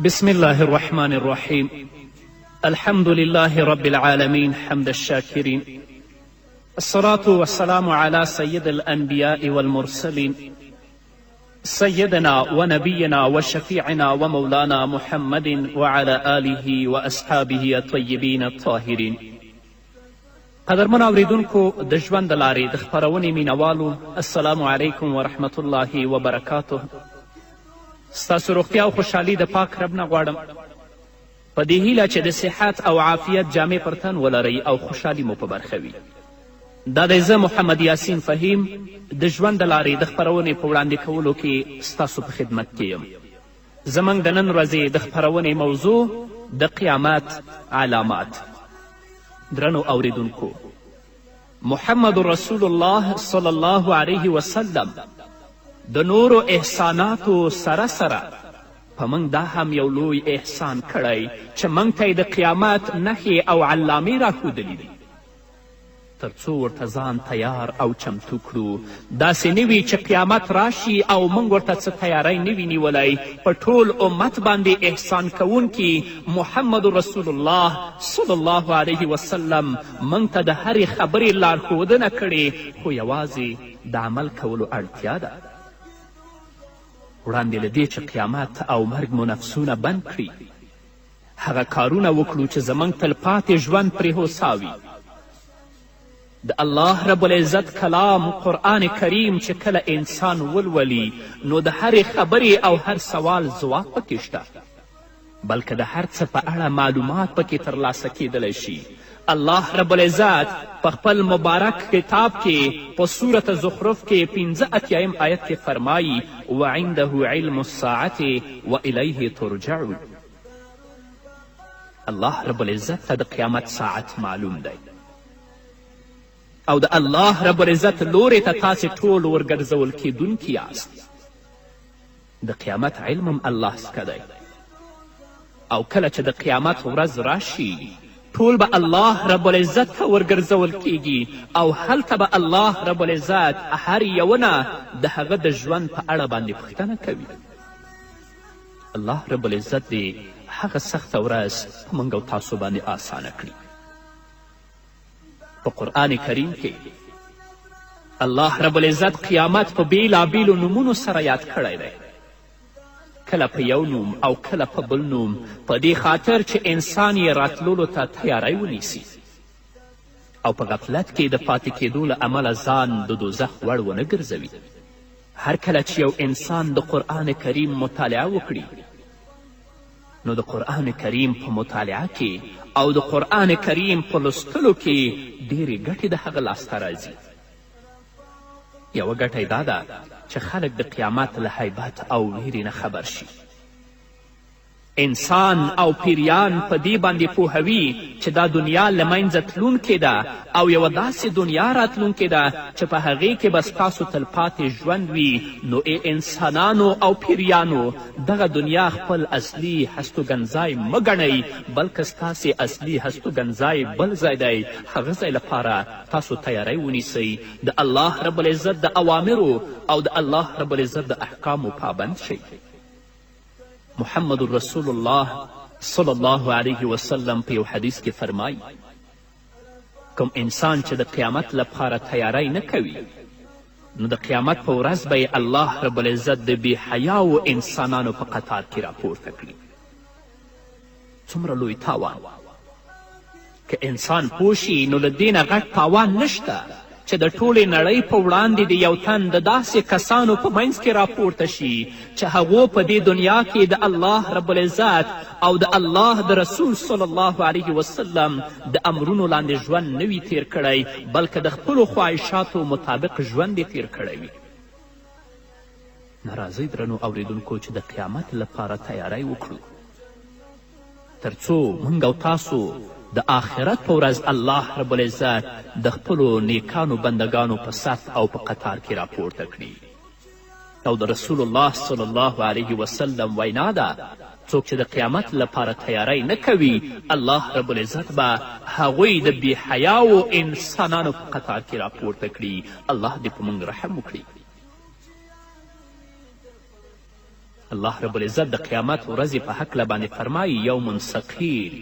بسم الله الرحمن الرحيم. الحمد لله رب العالمين حمد الشاكرين، الصلاة والسلام على سيد الأنبياء والمرسلين سيدنا ونبينا وشفيعنا ومولانا محمد وعلى آله وأصحابه الطيبين الطاهرين. قدرمن اوریدونکو د ژوند د لارې د خپرونې مینوالو، السلام علیکم ورحمت الله وبرکاته. ستاسو روغتیا او خوشحالي د پاک رب نه غواړم، په دې هیله چې د صحت او عافیت جامې پر تن ولرئ او خوشحالي مو په برخه وي. دا دی زه محمد یاسین فهیم د ژوند د لارې د خپرونې په وړاندې کولو کې ستاسو په خدمت کې یم. زموږ د نن ورځې د خپرونې موضوع د قیامت علامات. درنو اوریدونکو، محمد رسول الله صلی الله علیه وسلم د نورو احساناتو سره سره په موږ دا هم یو لوی احسان کړی چې موږ ته یې د قیامت نښې او علامې راښودلي دي، تر څو ورته ځان تیار او چمتو کړو. داسې نه وي چې قیامت راشي او موږ ورته څه تیاری نه وي نیولی. په ټول امت باندې احسان کوونکي محمد رسول الله صلی الله علیه وسلم موږ ته د هرې خبرې لارښودنه کړې، خو یوازې د عمل کولو اړتیا ده. وړاندې له دې چې قیامت او مرګ مو نفسونه بند کړي، هغه کارونه وکړو چې زموږ تلپاتې ژوند پرې هوسا وي. د الله رب العزت کلام قرآن کریم چې کله انسان ولولي نو د هرې خبرې او هر سوال ځواب پکې شته، بلکې د هر څه په اړه معلومات پکې ترلاسه کیدلی شي. الله رب العزت په خپل مبارک کتاب کې په سورة زخرف کې 85 آیت کې فرمایي وعنده علم الساعة والیه ترجعون. الله رب العزت ته د قیامت ساعت معلوم دی او د الله رب العزت لورې ته تاسې ټول ورګرځول کیدونکي یاست. د قیامت علم هم الله څخه دی او کله چې د قیامت ورځ راشي ټول به الله رب العزت ته ورګرځول کیږي او هلته به الله رب العزت هر یوه د هغه د ژوند په اړه باندې پوښتنه کوي. الله رب العزت دې هغه سخته ورځ په موږ او تاسو باندې آسانه کړي. په قرآن کریم کې الله رب العزت قیامت په بیلابیلو نومونو سره یاد کړی دی، کله په یو نوم او کله په بل نوم، په دې خاطر چې انسان یې راتلولو ته تیاری ونیسي او په غفلت کې د پاتې کېدو له امله ځان د دوزخ وړ ونه ګرځوي. هر کله چې یو انسان د قرآن کریم مطالعه وکړي نو د قرآن کریم په مطالعه کې او د قرآن کریم په لوستلو کې ډیرې ګټې د هغه لاسته راځي. یوه ګټه یې دا ده چې خلک د قیامت له حیبت او ویرې نه خبر شي. انسان او پیریان په دې باندې پوهوي چې دا دنیا له منځه تلونکې ده او یوه داسې دنیا راتلونکې ده چې په هغې کې به ستاسو تلپاتې ژوند وي. نو انسانانو او پیریانو دغه دنیا خپل اصلي هستوګنځای مه ګڼئ، بلکې ستاسې اصلي هستوګنځای بل ځای دی. هغه ځای لپاره تاسو تیاری ونیسئ، د الله رب العزت د اوامرو او د الله رب العزت د احکامو پابند شئ. محمد رسول الله صلی الله علیه وسلم په یو حدیث کې فرمایي کوم انسان چې د قیامت لپاره تیاری نه کوي نو د قیامت په ورځ به الله رب العزت د بې حیاو انسانانو په قطار کې راپورته کړي. څومره لوی تاوان! که انسان پوه شي نو له دې نه غټ تاوان نشته چې د ټولې نړۍ په وړاندې د یو تن د داسې کسانو په منځ کې راپورته شي چې هغو په دې دنیا کې د الله رب العزت او د الله د رسول صلی الله علیه وسلم د امرونو لاندې ژوند نه وي تیر کړی، بلکې د خپلو خواهشاتو مطابق ژوند یې تیر کړی وي. نه راځئ درنو اوریدونکو چې د قیامت لپاره تیاری وکړو تر څو موږ او تاسو د آخرت په ورځ الله رب العزت د خپلو نیکانو بندگانو په صف او په قطار کې راپورته کړي. او د رسول الله صلی الله علیه وسلم وینا ده څوک چې د قیامت لپاره تیاری نه کوي الله رب العزت به هغوی د بې حیاو انسانانو په قطار کې راپورته کړي. الله دې په موږ رحم وکړي. الله رب العزت د قیامت ورځې په هکله باندې فرمایي یوم ثقیل،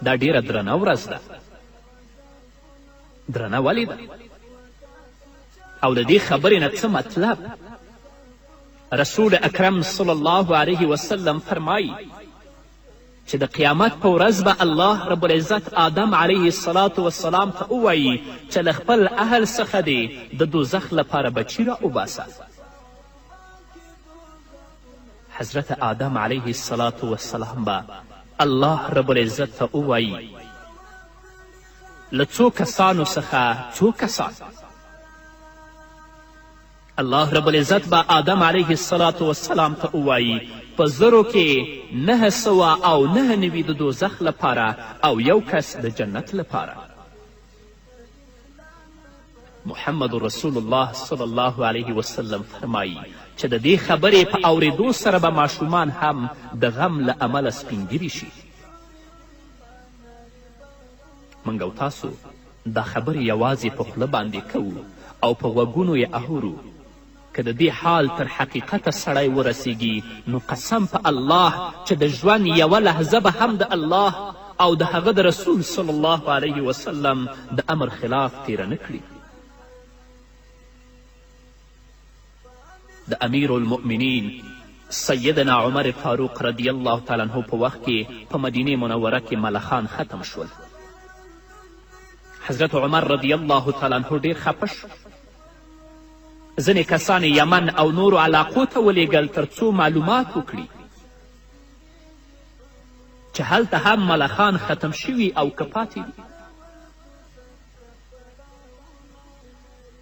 دا ډیره درنه ورځ ده. درنه ولې ده؟ او د دې خبرې نه څه مطلب؟ رسول اکرم صلی الله علیه وسلم فرمایي چې د قیامت په ورځ به الله رب العزت آدم علیه الصلاة والسلام ته ووایي چې له خپل اهل څخه دې د دوزخ لپاره بچي را وباسه. حضرت آدم علیه الصلاة والسلام به الله رب العزت ته ووایي له څو کسانو څخه څو کسان؟ الله رب العزت به آدم علیه الصلاة والسلام ته ووایي په زرو کې 999 د دوزخ لپاره او 1 کس د جنت لپاره. محمد رسول الله صلی الله علیه وسلم فرمایي چې د دې خبرې په اورېدو سره به ماشومان هم د غم له امله سپینګیري شي. موږ او تاسو دا خبرې یوازې په خوله باندې کوو او په غوږونو یې اورو. که د دې حال تر حقیقته سړی ورسیږي نو قسم په الله چې د ژوند یوه لحظه به هم د الله او د هغه د رسول صلی الله علیه وسلم د امر خلاف تیره نه کړي. د امیر المؤمنین سیدنا عمر فاروق رضی الله تعالی عنه په وخت کې په مدینه منوره کې ملخان ختم شول. حضرت عمر رضی الله تعالی عنه ډیر خفه شو. ځینې کسان یمن او نورو علاقو ته ولیږل تر څو معلومات وکړي چې هلته هم ملخان ختم شوي او که پاتې دي.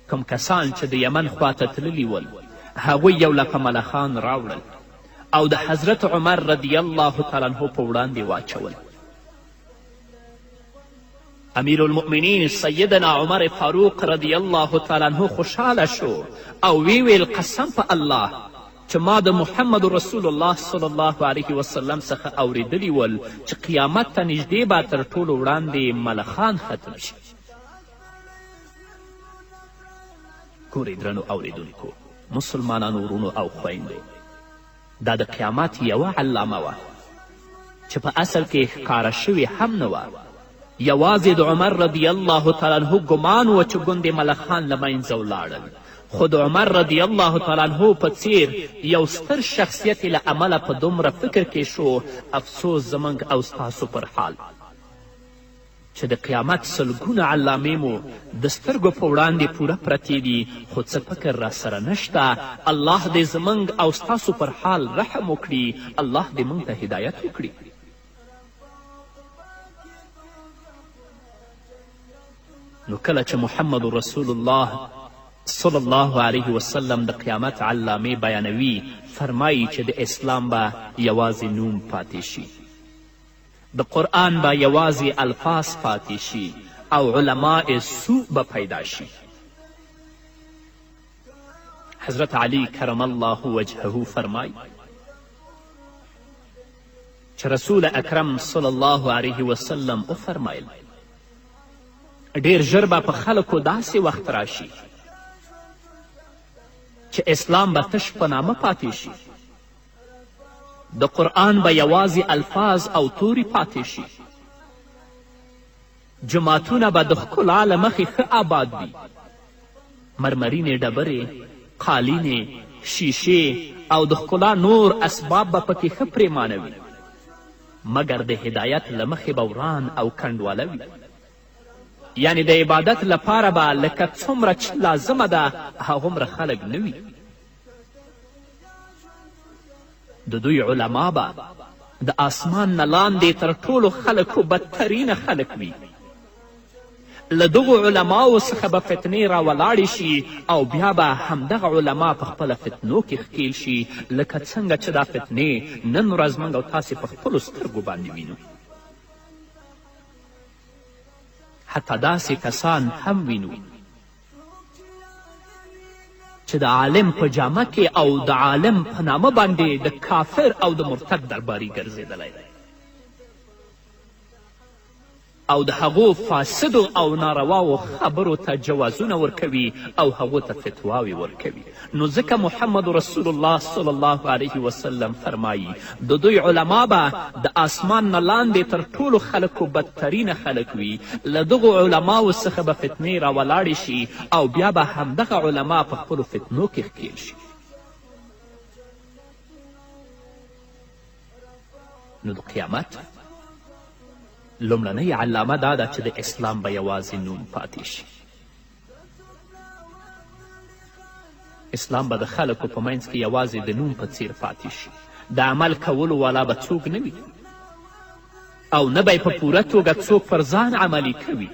کوم کسان چې د یمن خواته تللي ول هغوی یو لپه ملخان راوړل او د حضرت عمر رضی الله تعالی عنه په وړاندې واچول. امیر المؤمنین سیدنا عمر فاروق رضی الله تعالی عنه خوشحاله شو او ویل قسم په الله چې ما د محمد رسول الله صلی الله علیه وسلم څخه اوریدلی ول چې قیامت ته نږدې به تر ټولو وړاندې ملخان ختم شي. ګورئ درنو اوریدونکو، مسلمانانو ورونو او خویندو، دا د قیامت یوه علامه وه چې په اصل کې ښکاره شوې هم نه وه. یوازې د عمر رضی الله تعالی عنه ګمان و چې ګوندې ملخان له منځه ولاړل، خو د عمر رضی الله تعالی عنه په څیر یو ستر شخصیت له امله په دومره فکر کې شو افسوس زموږ او ستاسو پر حال چې د قیامت سلګونه علامې مو د سترګو په وړاندې پوره پرتې دي خو څه فکر راسره نشته. الله دې زموږ او ستاسو پر حال رحم وکړي. الله دې موږ ته هدایت وکړي. نو کله چې محمد رسول الله صلی الله علیه وسلم د قیامت علامې بیانوي فرمایي چې د اسلام به یوازې نوم پاتې شي، د قرآن به یوازې الفاظ پاتې شي او علماء سوء به پیدا شي. حضرت علی کرم الله وجهه فرمایي چې رسول اکرم صلی الله علیه وسلم وفرمایل ډیر ژر به په خلکو داسې وخت راشي چې اسلام به تش په نامه پاتې شي، د قرآن به یوازې الفاظ او توري پاتې شي، جماعتونه به د ښکلا له مخې ښه آباد وي، مرمرینې ډبرې، قالینې، شیشې او د ښکلا نور اسباب به پکې ښه پرېمانه وي، مګر د هدایت له مخې به وران او کنډواله وي. یعنی د عبادت لپاره به لکه څومره چې لازمه ده هغومره خلک نه وي. د دوی علما به د آسمان نه لاندې تر ټولو خلکو بدترینه خلک وي. له دغو علماو څخه به فتنې راولاړې شي او بیا به همدغه علما په خپله فتنو کې ښکیل شي لکه څنګه چې دا فتنې نن ورځ موږ او تاسې په خپلو سترګو باندې وینو. حتی داسې کسان هم وینو چې د عالم په جامه کې او د عالم په نامه باندې د کافر او د مرتد درباري ګرځېدلی دی. او د هغو فاسدو او نارواو خبرو ته جوازونه ورکوي او هغو ته فتواوې ورکوي. نو ځکه محمد رسول الله صلی الله علیه وسلم فرمایي د دوی علما به د آسمان نه لاندې تر ټولو خلکو بدترینه خلک وي. له دغو علماو څخه به فتنې راولاړې شي او بیا به همدغه علما په خپلو فتنو کې ښکېل شي. نو د قیامت لومړنۍ علامه دا ده چې د اسلام به یوازې نوم پاتې شي. اسلام به د خلکو په منځ کې یوازې د نوم په څیر پاتې شي. د عمل کولو والا به څوک نه وي او نه به یې په پوره توګه څوک پر ځان عملي کوي.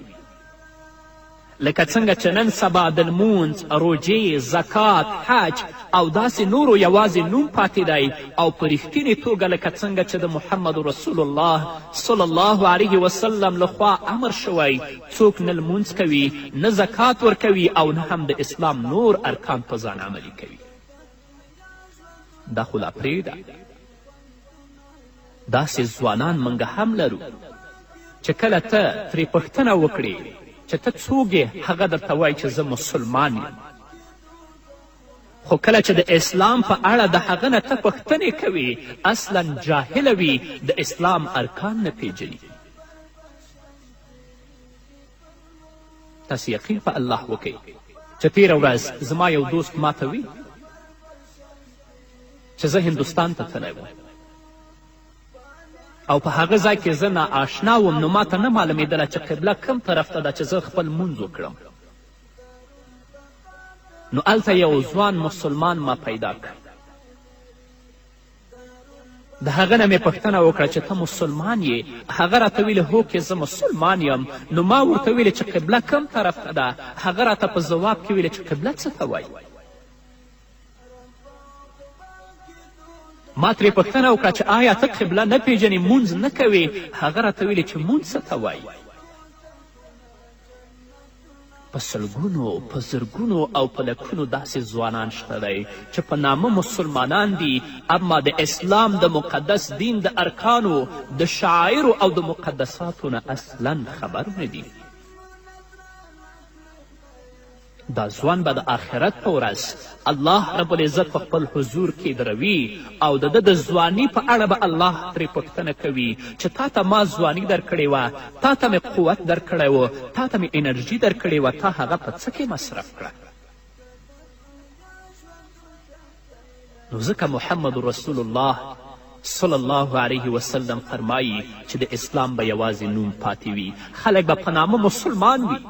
لکه څنګه چې نن سبا د لمونځ، روژې، زکات، حج او داسې نورو یوازې نوم پاتې دی او په رښتینې توګه لکه څنګه چې د محمد رسول الله صلی الله علیه وسلم لخوا امر شوی څوک نه لمونځ کوي، نه زکات ورکوي او نه هم د اسلام نور ارکان په ځان عملي کوي. دا خو لا پرېږده، داسې ځوانان موږ هم لرو چې کله ته ترې پوښتنه وکړې چې ته څوک یې، هغه درته وایي چې زه مسلمان یم. خو کله چې د اسلام په اړه د هغه نه ته پوښتنې کوې اصلا جاهله وي، د اسلام ارکان نه پیژني. تاسې یقین په الله وکئ چې تېره ورځ زما یو دوست ماته وی چې زه هندوستان ته تللی وم او په هغه ځای کې زه ناآشنا وم، نو ماته نه معلومېدله چې قبله کم طرف ته ده چې زه خپل لمونځ وکړم. نو هلته یو ځوان مسلمان ما پیدا کړ. د هغه نه مې پوښتنه وکړه چې ته مسلمان یې؟ هغه راته ویلې هو که زه مسلمان یم. نو ما ورته ویلې چې قبله کم طرف ته ده؟ هغه راته په ځواب کې ویلې چې قبله څه ته وایي؟ ما ترې پوښتنه وکړه چې آیا ته قبله نه پیژنې، مونځ نه کوې؟ هغه راته ویلې چې مونځ څه ته وایي؟ په سلګونو، په زرګونو او په لکونو داسې ځوانان شته دی چې په نامه مسلمانان دي اما د اسلام د مقدس دین د ارکانو، د شعایرو او د مقدساتو نه اصلا خبر نه دي. دا ځوان به د آخرت په ورځ الله رب العزت په خپل حضور کې دروي او د ده د ځواني په اړه به الله ترې پوښتنه کوي چې تا ته ما ځواني درکړې وه، تا ته مې قوت درکړی و، تا ته مې انرژي درکړې وه، تا هغه په څه کې مصرف کړه؟ نو ځکه محمد رسول الله صلی الله علیه وسلم فرمایي چې د اسلام به یوازې نوم پاتې وي، خلک به په نامه مسلمان وي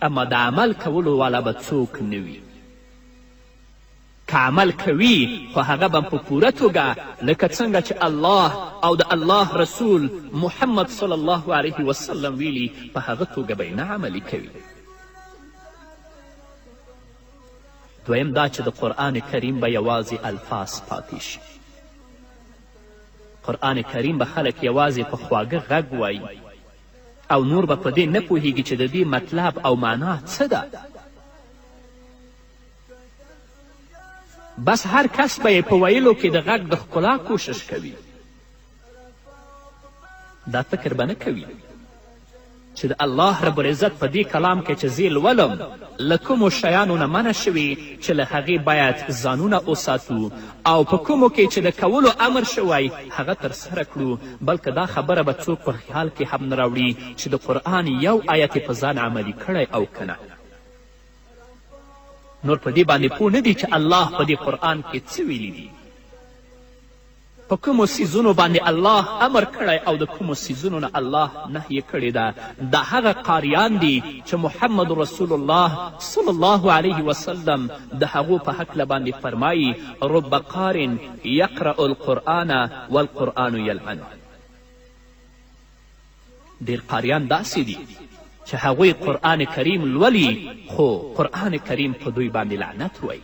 اما د عمل کولو والا به څوک نه وي. که عمل کوي خو هغه به په پوره توګه لکه څنګه چې الله او د الله رسول محمد صلی الله علیه وسلم ویلي په هغه توګه به یې نه عملي کوي. دویم دا چې د قرآن کریم به یوازې الفاظ پاتې شي. قرآن کریم به خلک یوازې په خواږه غږ وایي او نور به په دې نه پوهیږي چې د دې مطلب او معنا څه ده. بس هر کس به یې په ویلو کې د غږ د ښکلا کوشش کوي. دا فکر به نه کوي چې د الله رب العزت په دې کلام کې چې زه لولم له کومو شیانو نه منع شوي چې له هغې باید ځانونه وساتو او په کومو کې چې د کولو امر شوی هغه ترسره کړو، بلکې دا خبره به څوک په خیال کې هم نه راوړي چې د قرآن یو آیت یې په ځان عملي کړی او که نه. نور په دې باندې پوه نه دي چې الله په دې قرآن کې څه ویلي دي، په کومو څیزونو باندې الله امر کړی او د کومو څیزونو نه الله نهیې کړې ده. دا هغه قاریان دي چې محمد رسول الله صلی الله علیه وسلم د هغو په هکله باندې فرمایي رب قار یقرأ القرآن والقرآن یلعنه. ډېر قاریان داسې دي چې هغوی قرآن کریم لولي خو قرآن کریم په دوی باندې لعنت وایي.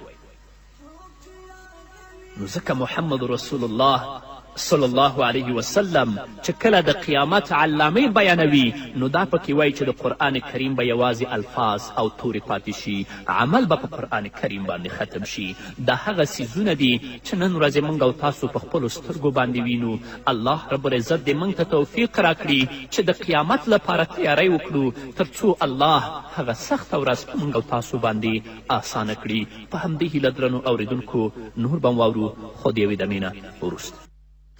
نو ځکه محمد رسول الله صلی الله علیه وسلم چې کله د قیامت علامې بیانوي نو دا پکې وایي چې د قرآن کریم به یوازې الفاظ او تورې پاتې شي، عمل به په قرآن کریم باندې ختم شي. دا هغه څیزونه دي چې نن ورځې موږ او تاسو په خپلو سترګو باندې وینو. الله رب العزت دې موږ ته توفیق راکړي چې د قیامت لپاره تیاری وکړو تر څو الله هغه سخته ورځ په موږ او تاسو باندې اسانه کړي. په همدې هیله درنو اوریدونکو نور به واورو خو د یوې دمې نه وروسته.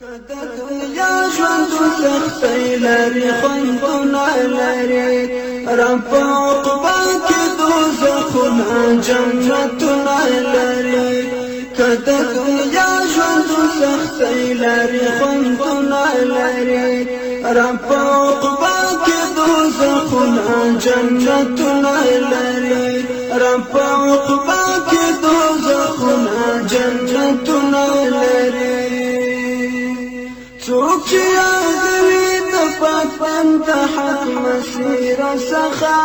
که د دنیا ژوند سختۍ لري خوندونه لري رب په عقبا کې دوزخونه جنتونه لري. که د دنیا ژوند سختۍ لري خوندونه لري رب په عقبا کې دوزخونه جنتونه لري رب په عقبا کې دوزخونه جنتونه لري. څوک چې یادوي د پاک بنده حق مسیر څخه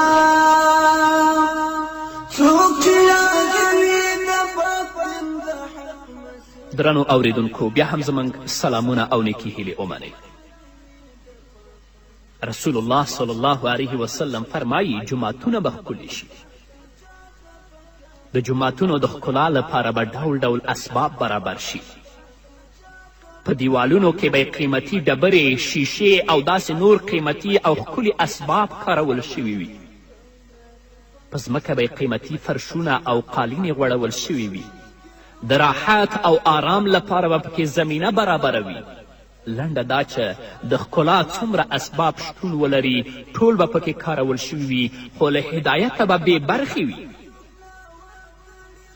څوک چې یادوي د پاک بنده حق مسیر. درنو اوریدونکو بیا هم زموږ سلامونه او نیکې هیلې ومنئ. رسول الله صلی الله علیه وسلم فرمایي جوماتونه به ښکلي شي. د جوماتونو د ښکلا لپاره به ډول ډول اسباب برابر شي. په دیوالونو کې به قیمتي ډبرې، شیشې او داسې نور قیمتي او ښکلي اسباب کارول شوي وي. په ځمکه به قیمتي فرشونه او قالینې غوړول شوي وي. د راحت او آرام لپاره به پکې زمینه برابره وي. لنډه دا چې د ښکلا څومره اسباب شتون ولري ټول به پکې کارول شوي وي خو له هدایته به بې برخې وي.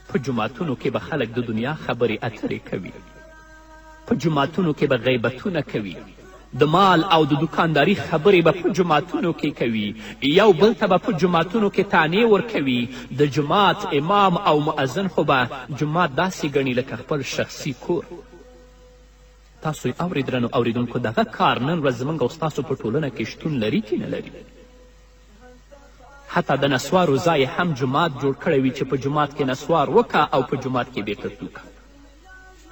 په جوماتونو کې به خلک د دنیا خبرې اترې کوي. په جوماتونو کې به غیبتونه کوي. د مال او د دکانداري خبرې به په جوماتونو کې کوي. یو بل ته به په جوماتونو کې طعنې ورکوي. د جومات امام او مؤذن خو به جومات داسې ګڼي لکه خپل شخصي کور. تاسو یې اورئ درنو اوریدونکو دغه کار نن ورځ زموږ او ستاسو په ټولنه کې شتون لري که نه لري؟ حتی د نسوارو ځای هم جومات جوړ کړی وي چې په جومات کې نسوار وکه او په جومات کې بیرته توکه.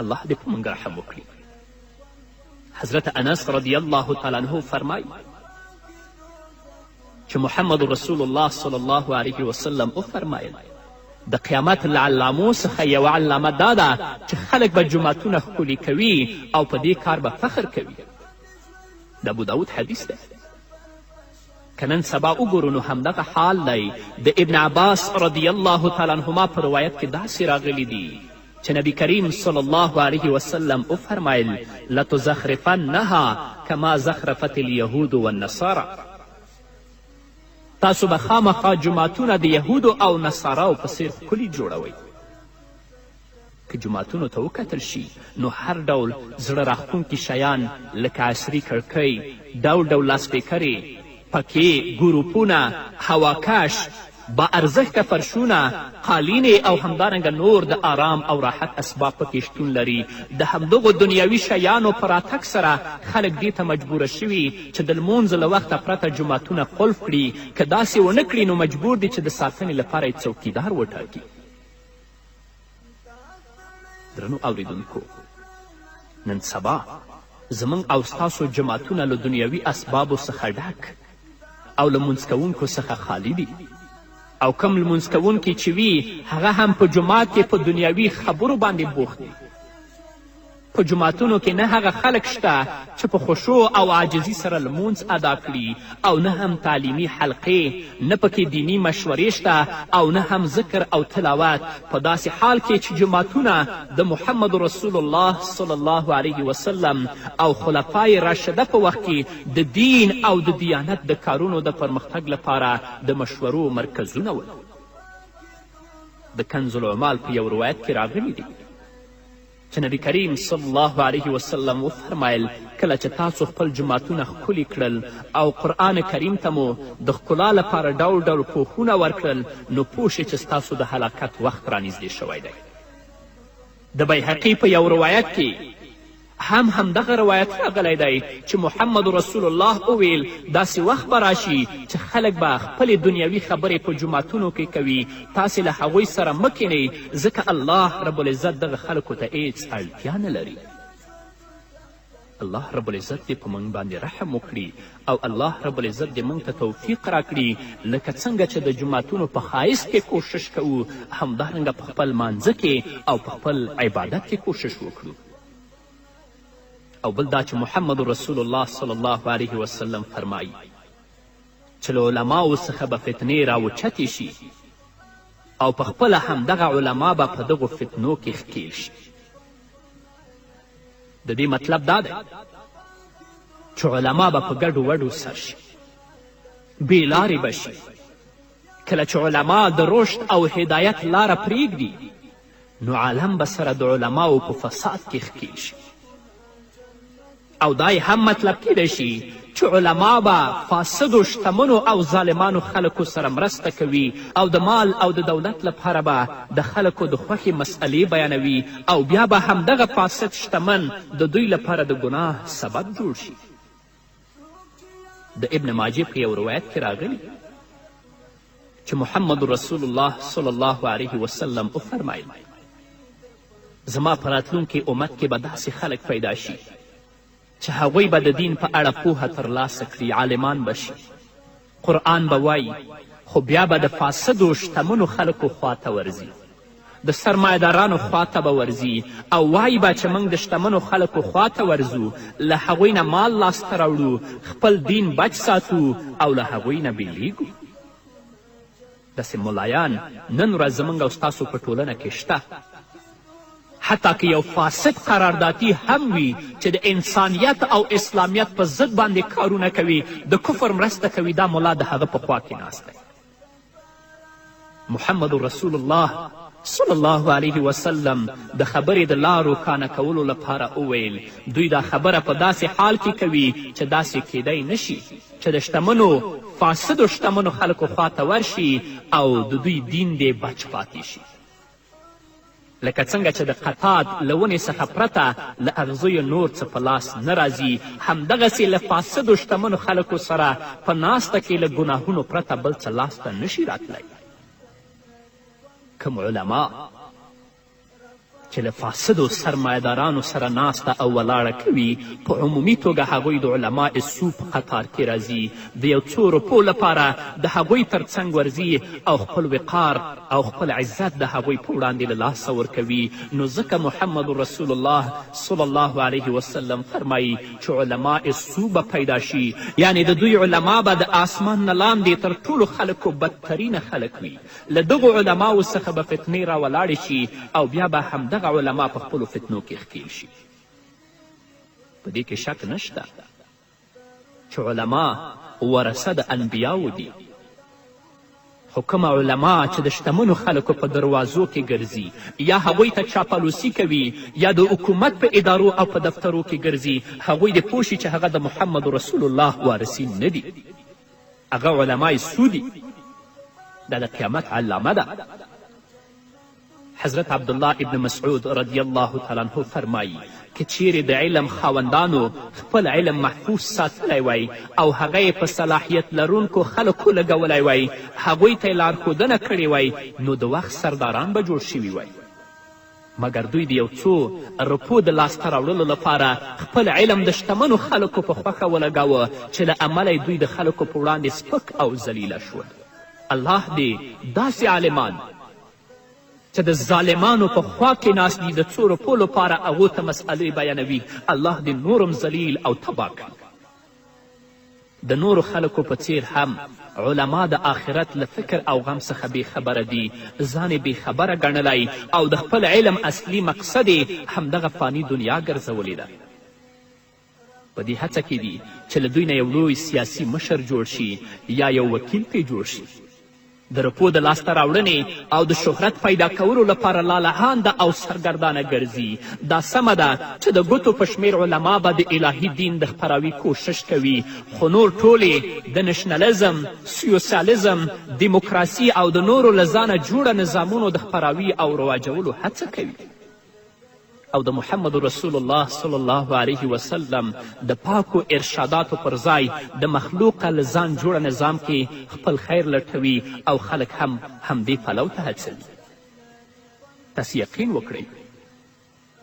الله دې په موږ رحم وکړي. حضرت انس رضی الله تعالی عنه فرمایي چې محمد رسول الله صلی الله علیه وسلم وفرمایل د قیامت له علامو څخه یوه علامه دا ده چې خلک به جوماتونه ښکلي کوي او په دې کار به فخر کوي. د ابوداود حدیث ده. که نن سبا وګورو نو همدغه حال دی. د ابن عباس رضی الله تعالی عنهما په روایت کې داسې راغلی دي چې نبی کریم صلی الله علیه وسلم وفرمایل لتزخرفنها کما زخرفت الیهود والنصارى. تاسو به خامخا جوماتونه د یهودو او نصاراو په څیر ښکلي جوړوئ. که جوماتونو ته وکتل شي نو هر ډول زړه راښکونکي شیان لکه عصري کړکۍ، ډول ډول لاسپیکرې، پکې ګروپونه، هواکش، با ارزښته فرشونه، قالینې او همدارنګه نور د آرام او راحت اسباب پکې شتون لري. د همدغو دنیوي شیانو په راتګ سره خلک دې ته مجبوره شوي چې د لمونځ له وخته پرته جوماتونه قلف کړي. که داسې ونه کړي نو مجبور دي چې د ساتنې لپاره یې څوکیدار وټاکي. درنو اوریدونکو نن سبا زموږ او ستاسو جوماتونه له دنیوي اسبابو څخه ډک او له لمونځ کوونکو څخه خالی دي. او کم لمونځ کوونکي چې وي هغه هم په جومات کې په دنیوي خبرو باندې بوخت دي. په جوماتونو کې نه هغه خلک شته چې په خشوع او عاجزي سره لمونځ ادا کړي او نه هم تعلیمي حلقې، نه پکې دینی مشورې شته او نه هم ذکر او تلاوت. په داسې حال کې چې جوماتونه د محمد رسول الله صلی الله علیه وسلم او خلفای راشده په وخت کې د دین او د دیانت د کارونو د پرمختګ لپاره د مشورو مرکزونه ول. د کنز العمال په یو روایت کې راغلی دی چې نبی کریم صلی الله علیه وسلم وفرمایل کله چې تاسو خپل جوماتونه ښکلي کړل او قرآن کریم ته مو د ښکلا لپاره ډول ډول پوښونه ورکړل نو پوه شئ چې ستاسو د هلاکت وخت رانږدې شوی دی. د بیهقي په یو روایت کې همدغه روایت راغلی دی چې محمد رسول الله وویل داسې وخت به راشي چې خلک به خپلې دنیوي خبرې په جوماتونو کې کوي. تاسې له هغوی سره مه کینئ ځکه الله رب العزت دغه خلکو ته هیڅ اړتیا نه لري. الله رب العزت دې په موږ باندې رحم وکړي او الله رب العزت دې موږ ته توفیق راکړي لکه څنګه چې د جوماتونو په ښایست کې کوشش کوو همدارنګه په خپل مانځه کې او په خپل عبادت کې کوشش وکړو. او بل دا چې محمد رسول الله صلی الله علیه وسلم فرمایي چې له علماو څخه به فتنې راوچتې شي او په خپله همدغه علما به په دغو فتنو کې ښکیل شي. د دې مطلب دا دی چې علما به په ګډو وډو سر شي، بې لارې به شي. کله چې علما د رشد او هدایت لاره پرېږدي نو عالم به سره د علماو په فساد کې ښکیل شي. او دا هم مطلب کیدی شي چې علما به فاسدو شتمنو او ظالمانو خلکو سره مرسته کوي او د مال او د دولت لپاره به د خلکو د خوښې مسئلې بیانوي او بیا به همدغه فاسد شتمن د دوی لپاره د ګناه سبب جوړ شي. د ابن ماجه په یو روایت کې راغلی چې محمد رسول الله صلی الله علیه وسلم وفرمایل زما په راتلونکي امت کې به داسې خلک پیدا شي چې هغوی به د دین په اړه پوهه ترلاسه کړي، عالمان به شي، قرآن به وایي، خو بیا به د فاسدو شتمنو خلکو خواته ورځي، د سرمایهدارانو خواته به ورځي او وایي به چې موږ د شتمنو خلکو خواته ورځو، له هغوی نه مال لاسته راوړو، خپل دین بچ ساتو او له هغوی نه بیلیږو. داسې ملایان نن ورځ زموږ او ستاسو په ټولنه کې شته. حتی که یو فاسد قراردادي هم وي چې د انسانیت او اسلامیت په ضد باندې کارونه کوي، د کفر مرسته کوي، دا ملا د هغه په خوا کې ناست دی. محمد رسول الله صلی الله علیه وسلم د خبرې د لارو کانه کولو لپاره وویل دوی دا خبره په داسې حال کې کوي چې داسې کیدی نشي چې د شتمنو فاسدو شتمنو خلکو خواته ورشي او د دوی دین دې بچ پاتې شي. لکه څنګه چې د قطاد له ونې څخه پرته له اغزیو نور څه په لاس نه راځي، همدغسې له فاسدو شتمنو خلکو سره په ناسته کې له ګناهونو پرته بل څه لاسته نشي راتلی. کوم علما چې له فاسدو سرمایهدارانو سره ناسته او ولاړه کوي په عمومي توګه هغوی د علماء سو په قطار کې راځي، د یو څو روپو لپاره د هغوی تر څنګ ورځي او خپل وقار او خپل عزت د هغوی په وړاندې له لاسه ورکوي. نو ځکه محمد رسول الله صلی الله علیه وسلم فرمایي چې علماء سو به پیدا شي، یعنی د دوی علما به د آسمان نه لاندې تر ټولو خلکو بدترینه خلک وي. له دغو علماو څخه به فتنې راولاړې شي او بیا به همدغه علما په خپلو فتنو کې ښکیل شي. په دې کې شک نشته چې علما ورثه د انبیاو دي، خو کومه علما چې د شتمنو خلکو په دروازو کې ګرځي یا هغوی ته چاپلوسي کوي یا د حکومت په ادارو او په دفترو کې ګرځي، هغوی دې پوه شي چې هغه د محمد رسول الله وارثین نه دي، هغه علمای سو دي. دا د قیامت علامه ده. حضرت عبدالله ابن مسعود رضی الله تعالی عنه فرمایي که چیرې د علم خاوندانو خپل علم محفوظ ساتلی وی او هغه یې په صلاحیت لرونکو خلکو لګولی وی، هغوی ته یې لارښودنه کړې وی، نو د وخت سرداران به جوړ شوي وی. مګر دوی د یو څو روپو د لاسته راوړلو لپاره خپل علم د شتمنو خلکو په خوښه ولګاوه چې له امله یې دوی د خلکو په وړاندې سپک او ذلیله شول. الله دې داسې عالمان چې د ظالمانو په خوا کې ناست دي د څو روپو لپاره هغو ته مسئلې بیانوي، الله دې نورم ذلیل او تباه کړي. د نورو خلکو په څیر هم علما د آخرت له فکر او غم څخه بې خبره دي، ځان یې بې خبره ګڼلی او د خپل علم اصلي مقصد یې همدغه فاني دنیا ګرځولې ده. په دې هڅه کې دي چې له دوی نه یو لوی سیاسي مشر جوړ شي یا یو وکیل پرې جوړ شي. د رپو د لاسته راوړنې او د شهرت پیدا کولو لپاره لالهانده او سرګردانه ګرځي. دا سمه ده چې د ګوتو په شمېر علما به د الهي دین د خپراوي کوشش کوي، خو نور ټولې د نشنلزم، سوسیالیزم، دیموکراسي او د نورو له ځانه جوړه نظامونو د خپراوي او رواجولو هڅه کوي. او د محمد رسول الله صلی الله علیه وسلم د پاکو ارشاداتو پر ځای د مخلوقه له ځان جوړه نظام کې خپل خیر لټوي او خلک هم همدې پلو ته هڅوي. تاسې یقین وکړئ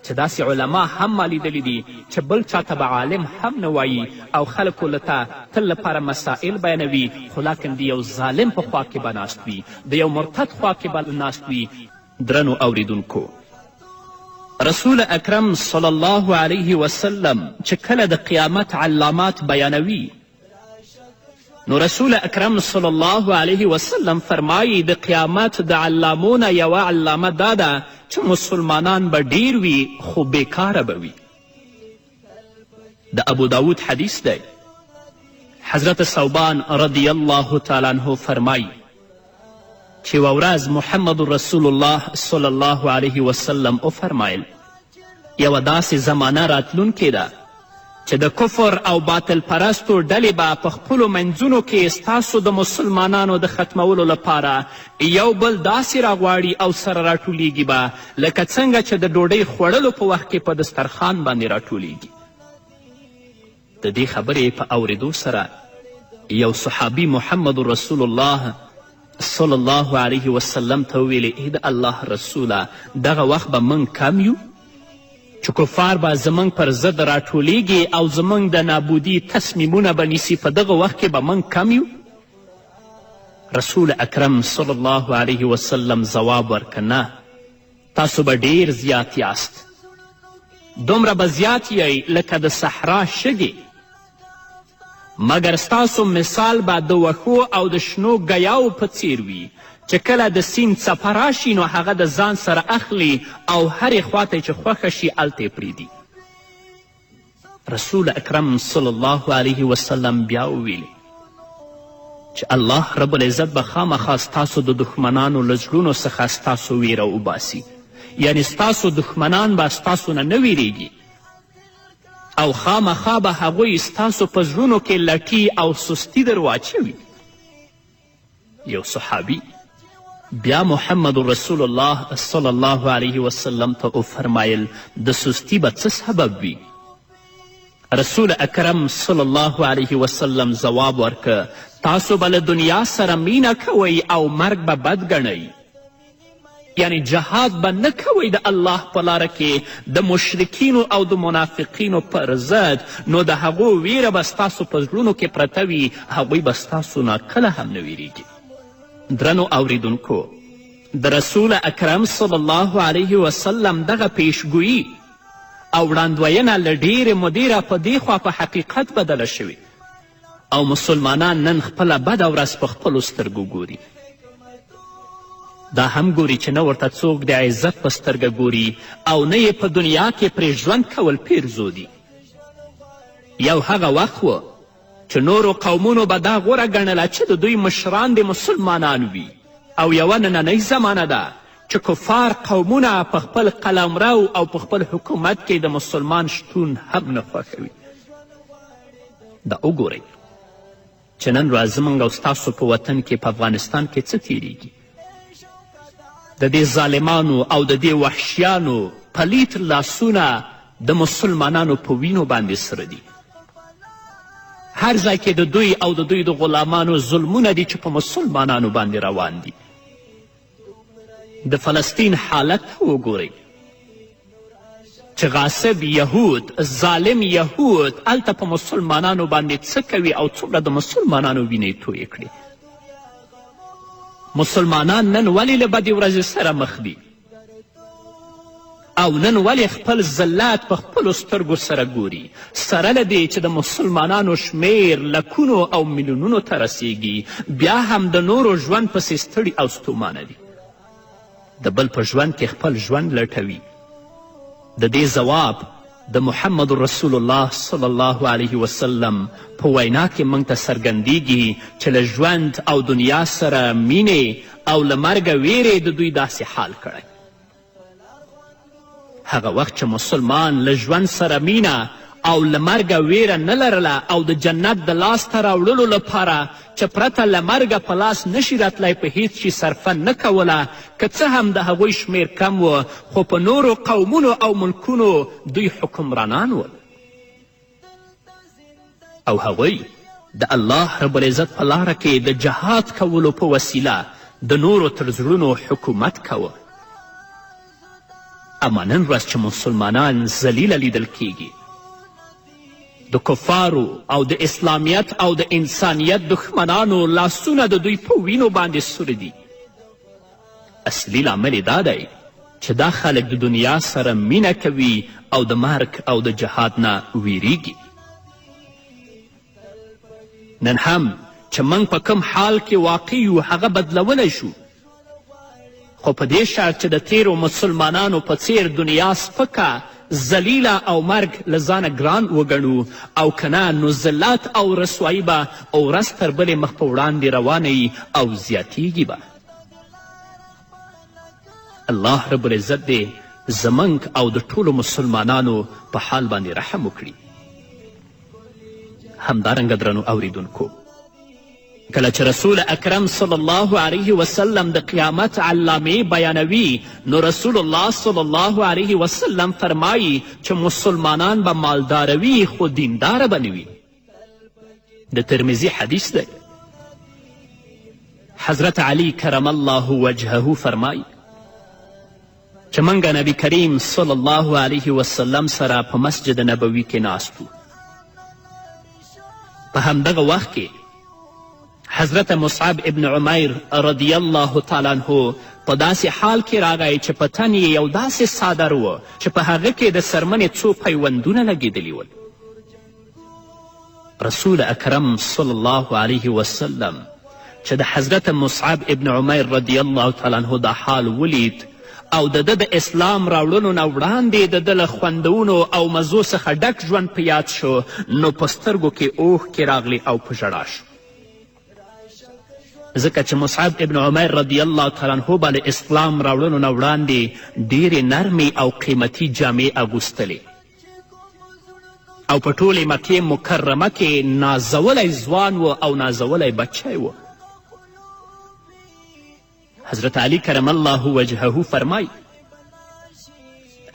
چې داسې علما هم ما لیدلی دي چې بل چاته به عالم هم نه وایي او خلکو له تل لپاره مسائل بیانوي، خو لاکن د یو ظالم په خوا کې به ناست وي، د یو مرتد خوا کې به ناست وي. درنو اوریدونکو، رسول اکرم صلی الله علیه وسلم چې کله د قیامت علامات بیانوي، نو رسول اکرم صلی الله علیه وسلم فرمایي د قیامت د علامونه یوه علامه دا ده چې مسلمانان به ډیر وي خو بیکاره به وي. د ابو داود حدیث دی. حضرت ثوبان رضی الله تعالی عنه فرمایي چې یوه ورځ محمد رسول الله صلی الله علیه وسلم وفرمایل یوه داسې زمانه راتلونکې ده چې د کفر او باطل پرستو ډلې به په خپلو منځونو کې ستاسو د مسلمانانو د ختمولو لپاره یو بل داسې راغواړي او سره راټولیږي به لکه څنګه چې د ډوډۍ خوړلو په وخت کې په دسترخوان باندې راټولیږي. د دې خبرې په اورېدو سره یو صحابي محمد رسول الله صلی الله علیه وسلم ته وویلې ای د الله رسوله دغه وخت به موږ کم یو چې کفار به زموږ پر ضد راټولیږي او زموږ د نابودي تصمیمونه به نیسي، په دغه وخت کې به موږ کم یو؟ رسول اکرم صلی الله علیه وسلم ځواب ورکړه نه، تاسو به ډیر زیات یاست، دومره به زیات یی لکه د صحرا شګې، مګر ستاسو مثال به د وښو او د شنو ګیاو په څیر وي چې کله د سیند څپه راشي نو هغه د ځان سره اخلي او هرې خواته چې خوښه شي هلته یې پرېږدي. رسول اکرم صلی الله علیه وسلم بیا وویلې چې الله رب العزت به خامخا ستاسو د دښمنانو له زړونو څخه ستاسو ویره وباسي، یعنی ستاسو دښمنان به ستاسو نه ویریږي او خامخا به هغوی ستاسو په زړونو کې لټي او سستی در واچوي. یو صحابي بیا محمد رسول الله صلی الله علیه وسلم ته وفرمایل د سستی به څه سبب وي؟ رسول اکرم صلی الله علیه وسلم ځواب ورکه تاسو به له دنیا سره مینه کوئ او مرګ به بد ګڼئ، یعنی جهاد به نه کوئ د الله په لاره کې د مشرکینو او د منافقینو پر ضد، نو د هغو ویره به ستاسو په زړونو کې پرته وي، هغوی به ستاسو نه کله هم نه ویریږي. درنو اوریدونکو، د رسول اکرم صلی الله علیه وسلم دغه پیشګویي او وړاندوینه له ډیرې مودې را په دې خوا په حقیقت بدله شوې او مسلمانان نن خپله بده ورځ په خپلو سترګو ګوري. دا هم ګوري چې نه ورته څوک د عزت په سترګه ګوري او نه یې په دنیا کې پرې ژوند کول پیرزو دي. یو هغه وخت و چې نورو قومونو به دا غوره ګڼله چې د دوی مشران د مسلمانان وي، او یوه نننۍ زمانه ده چې کفار قومونه په خپل قلمرو او په خپل حکومت کې د مسلمان شتون هم نه خوښوي. دا وګورئ چې نن ورځ زموږ او ستاسو په وطن کې په افغانستان کې څه تیریږي. د دې ظالمانو او د دې وحشیانو پلیت لاسونه د مسلمانانو په وینو باندې سره دي. هر ځای کې د دوی او د دوی د غلامانو ظلمونه دي چې په مسلمانانو باندې روان دي. د فلسطین حالت وګورئ چې غاصب یهود، ظالم یهود هلته په مسلمانانو باندې څه کوي او څومره د مسلمانانو وینې تویې کړي. مسلمانان نن ولې له بدې ورځې سره مخ دي او نن ولې خپل ذلت په خپلو سترګو سره ګوري، سره له دې چې د مسلمانانو شمیر لکونو او میلیونونو ته رسیږي، بیا هم د نورو ژوند پسې ستړي او ستومانه دي، د بل په ژوند کې خپل ژوند لټوي. د دې ځواب د محمد رسول الله صلی الله علیه وسلم په وینا کې موږ ته څرګندیږي چې له ژوند او دنیا سره مینې او له مرګه ویرې د دوی داسې حال کړی. هغه وخت چې مسلمان له ژوند سره مینه او له مرګه ویره نه لرله او د جنت د لاسته راوړلو لپاره چې پرته له مرګه په لاس نشي راتلی په هیڅ شي صرفه نه کوله، که څه هم د هغوی شمیر کم و، خو په نورو قومونو او ملکونو دوی حکمرانان ول او هغوی د الله رب العزت په لاره کې د جهاد کولو په وسیله د نورو تر زړونو حکومت کوه. اما نن ورځ چې مسلمانان ذلیله لیدل کیږي، د کفارو او د اسلامیت او د انسانیت دښمنانو لاسونه د دوی په وینو باندې سور دي، اصلي لامل یې دا دی چې دا خلک د دنیا سره مینه کوي او د مرګ او د جهاد نه ویریږي. نن هم چې موږ په کم حال کې واقع یو هغه بدلولی شو، خو په دې شرط چې د تیرو مسلمانانو په څیر دنیا سپکه، ذلیله او مرګ له ځانه ګران وګڼو، او که نه نو ذلت او رسوایي به ورځ تر بلې مخ په وړاندې روانه او زیاتیږي به. الله رب العزت دې زموږ او د ټولو مسلمانانو په حال باندې رحم وکړي. همدارنګه درنو اوریدونکو، کله چې رسول اکرم صلی الله علیه وسلم د قیامت علامې بیانوي، نو رسول الله صلی الله علیه وسلم فرمایي چې مسلمانان به مالداروي خو دینداره به نه وي. د ترمذي حدیث دی. حضرت علی کرم الله وجهه فرمایي چې موږ نبی کریم صلی الله علیه وسلم سره په مسجد نبوي کې ناست وو. په همدغه وخت کې حضرت مصعب ابن عمیر رضی الله تعالی عنه په داسې حال کې راغی چې په تن یې یو داسې څادر و چې په هغه کې د څرمنې څو پیوندونه لګېدلي ول. رسول اکرم صلی الله علیه وسلم چې د حضرت مصعب ابن عمیر رضی الله تعالی عنه دا حال ولید او د ده د اسلام راوړلو نه وړاندې د ده له خوندونو او مزو څخه ډک ژوند په یاد شو، نو په سترګو کې اوښکې راغلې او په ژړا شو، ځکه چې مصعب ابن عمیر رضی الله تعالی عنه به له اسلام راوړلو نه وړاندې ډیرې نرمې او قیمتي جامې اغوستلې او په ټولې مکې مکرمه کې نازولی ځوان و او نازولی بچی و. حضرت علی کرم الله وجهه فرمای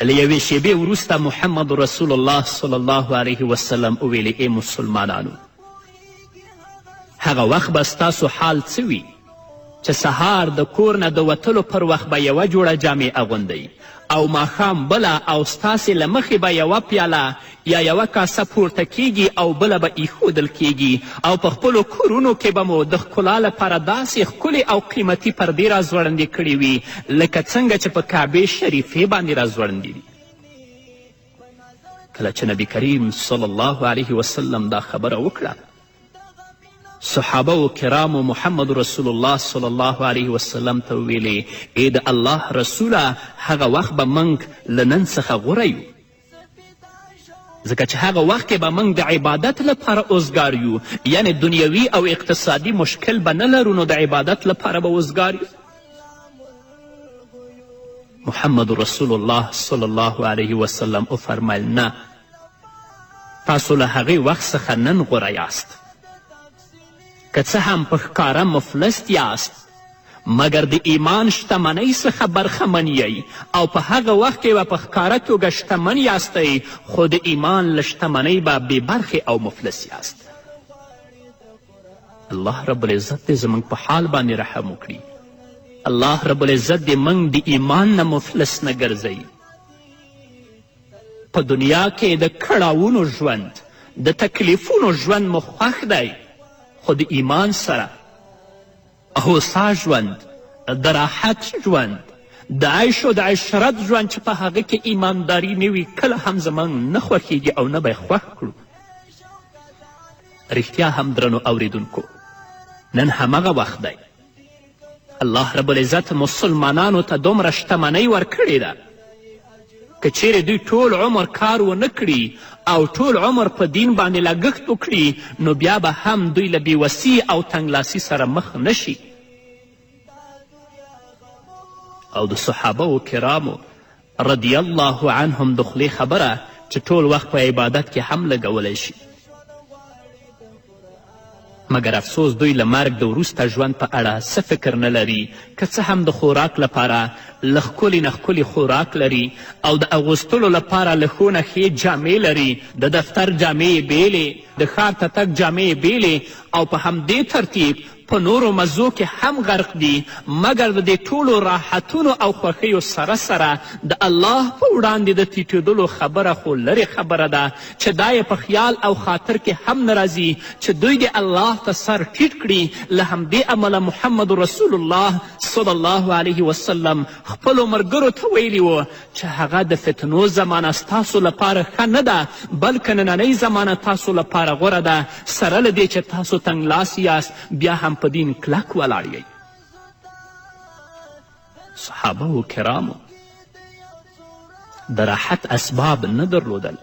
له یوې شیبې وروسته محمد رسول الله صلی الله علیه وسلم وویلې ای مسلمانانو، هغه وخت به ستاسو حال څه وي چې سهار د کور نه د وتلو پر وخت به یوه جوړه جامې اغوندئ او ماښام بله، او ستاسې له مخې به یوه پیاله یا یوه کاسه پورته کیږي او بله به ایښودل کیږي، او په خپلو کورونو کې به مو د ښکلا لپاره داسې ښکلې او قیمتي پردې راځوړندې کړې وي لکه څنګه چې په کعبې شریفې باندې راځوړندې دي. کله چې نبی کریم صلی الله علیه وسلم دا خبره وکړه، صحابه و کرامو محمد رسول الله صلی الله علیه وسلم ته وویلې ای د الله رسوله، هغه وخت به موږ له نن څخه غوره یو، ځکه چې هغه وخت کې به موږ د عبادت لپاره اوزګار یو، یعنی دنیوي او اقتصادي مشکل به نه لرو، نو د عبادت لپاره به اوزګار یو. محمد رسول الله صلی الله علیه وسلم وفرمیل نه، تاسو له هغې وخت څخه نن غوره یاست، که څه هم په ښکاره مفلس یاست مګر د ایمان شتمنۍ څخه برخمن یی، او په هغه وخت کې به په ښکاره توګه شتمن یاستئ، خو د ایمان له شتمنۍ به بې برخې او مفلس یاست. الله رب العزت دې زموږ په حال باندې رحم وکړي. الله رب العزت دې موږ د ایمان نه مفلس نه ګرځوي. په دنیا کې د کړاوونو ژوند، د تکلیفونو ژوند مو خوښ دی، خو د ایمان سره هوسا ژوند، د راحت ژوند، د عیش و د عشرت ژوند چې په هغه کې ایمانداري نه وي، کله هم زموږ نه خوښیږي او نه به یې خوښ کړو. رښتیا هم درنو اوریدونکو، نن همغه وخت دی. الله رب العزت مسلمانانو ته دومره شتمنۍ ورکړې ده، که چیرې دوی ټول عمر کار ونه کړي او ټول عمر په دین باندې لګښت وکړي، نو بیا به هم دوی له بېوسي او تنګلاسي سره مخ نشي. او د صحابه و کرامو رضی الله عنهم د خولې خبره چې ټول وخت په عبادت کې هم لګولی شي، مګر افسوس دوی له مرګ د وروسته ژوند په اړه څه فکر نه لري، که څه هم د خوراک لپاره له ښکلي نه ښکلي خوراک لري او د اغوستلو لپاره له ښو نه ښې جامې لري، د دفتر جامې یې بیلې، د ښار ته تګ جامې یې بیلې، او په همدې ترتیب په نورو مزو کې هم غرق دي مګر د دې ټولو راحتونو او خوښیو سره سره د الله په وړاندې د ټیټېدلو خبره خو لرې خبره ده چې دا یې په خیال او خاطر کې هم نه راځي چې دوی د الله ته سر ټیټ کړي له همدې امله محمد رسول الله صلی الله علیه وسلم خپلو ملګرو ته ویلي و چې هغه د فتنو زمانه ستاسو لپاره ښه نه ده بلکې نننۍ زمانه تاسو لپاره غوره ده سره له دې چې تاسو تنګلاس یاست بیا هم په دین کلک ولاړ یئ. صحابه کرامو د راحت اسباب نه درلودل.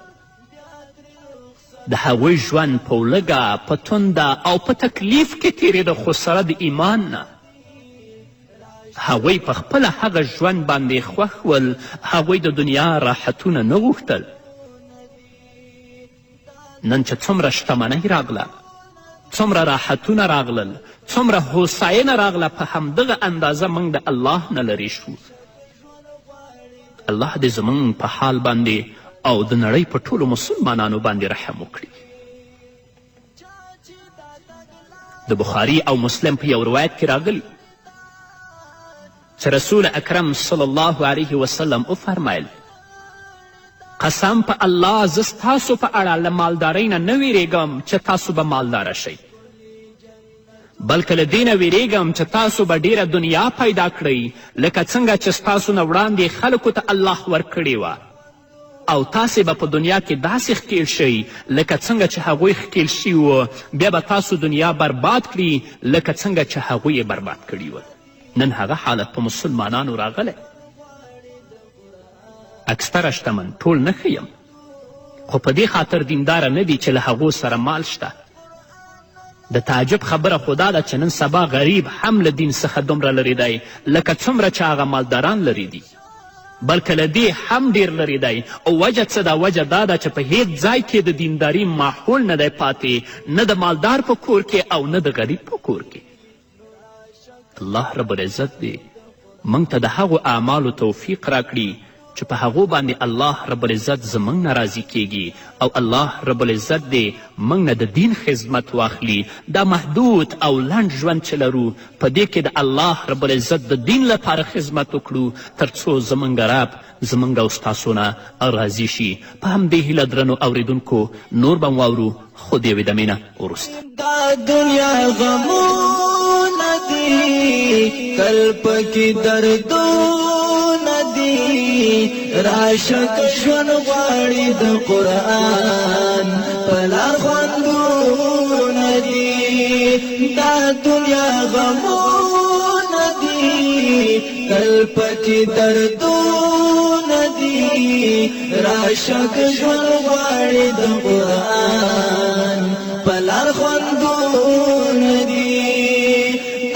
د هغوی ژوند په ولږه په تنده او په تکلیف کې تیرېده خو سره د ایمان نه. هغوی په خپله هغه ژوند باندې خوښ ول. هغوی د دنیا راحتونه نه غوښتل. نن چې څومره شتمنۍ راغله څومره راحتونه راغلل څومره هوساینه راغله په همدغه اندازه موږ د الله نه لرې شو. الله دې زموږ په حال باندې او د نړۍ په ټولو مسلمانانو باندې رحم وکړي. د بخاري او مسلم په یو روایت کې راغلی چې رسول اکرم صلی الله علیه وسلم وفرمیل قسم په الله زه ستاسو په اړه له مالدارۍ نه نه ویرېږم چې تاسو به مالداره شئ بلکې له دې نه ویرېږم چې تاسو به ډیره دنیا پیدا کړئ لکه څنګه چې ستاسو نه وړاندې خلکو ته الله ورکړې وه او تاسې به په دنیا کې داسې ښکیل شئ لکه څنګه چې هغوی ښکیل شوي وه بیا به تاسو دنیا برباد کړي لکه څنګه چې هغوی یې برباد کړي وه. نن هغه حالت په مسلمانانو راغلی. اکثره شتمن ټول نه ښیم خو په دې خاطر دینداره نه دي چې له هغو سره مال شته. د تعجب خبره خو دا ده چې نن سبا غریب هم له دین څخه دومره لرې دی لکه څومره چې هغه مالداران لرې دي بلکې له دې هم ډیر لرې دی. او وجه څه ده؟ وجه دا ده چې په هیڅ ځای کې د دینداري ماحول نه دی پاتې نه د مالدار په کور کې او نه د غریب په کور کې. الله رب العزت دې موږ ته د هغو اعمالو توفیق راکړي چې په هغو باندې الله رب العزت زموږ نه راضي کیږي او الله رب العزت دې موږ نه د دین خدمت واخلي. دا محدود او لنډ ژوند چې لرو په دې کې د الله رب العزت د دین لپاره خدمت وکړو تر څو زموږ رب زموږ او ستاسو نه راضي شي. په همدې هیله درنو اوریدونکو نور به واورو خو د یوې دمې نه وروسته. دا دنیا غمونه دي تل پکې دردونه دي راشک ژوند غواړي د قرآن په لار خوندونه دي. دا دنیا غمونه دي تل پکې دردونه دي راشک ژوند غواړي د قرآن په لار خوندونه دي.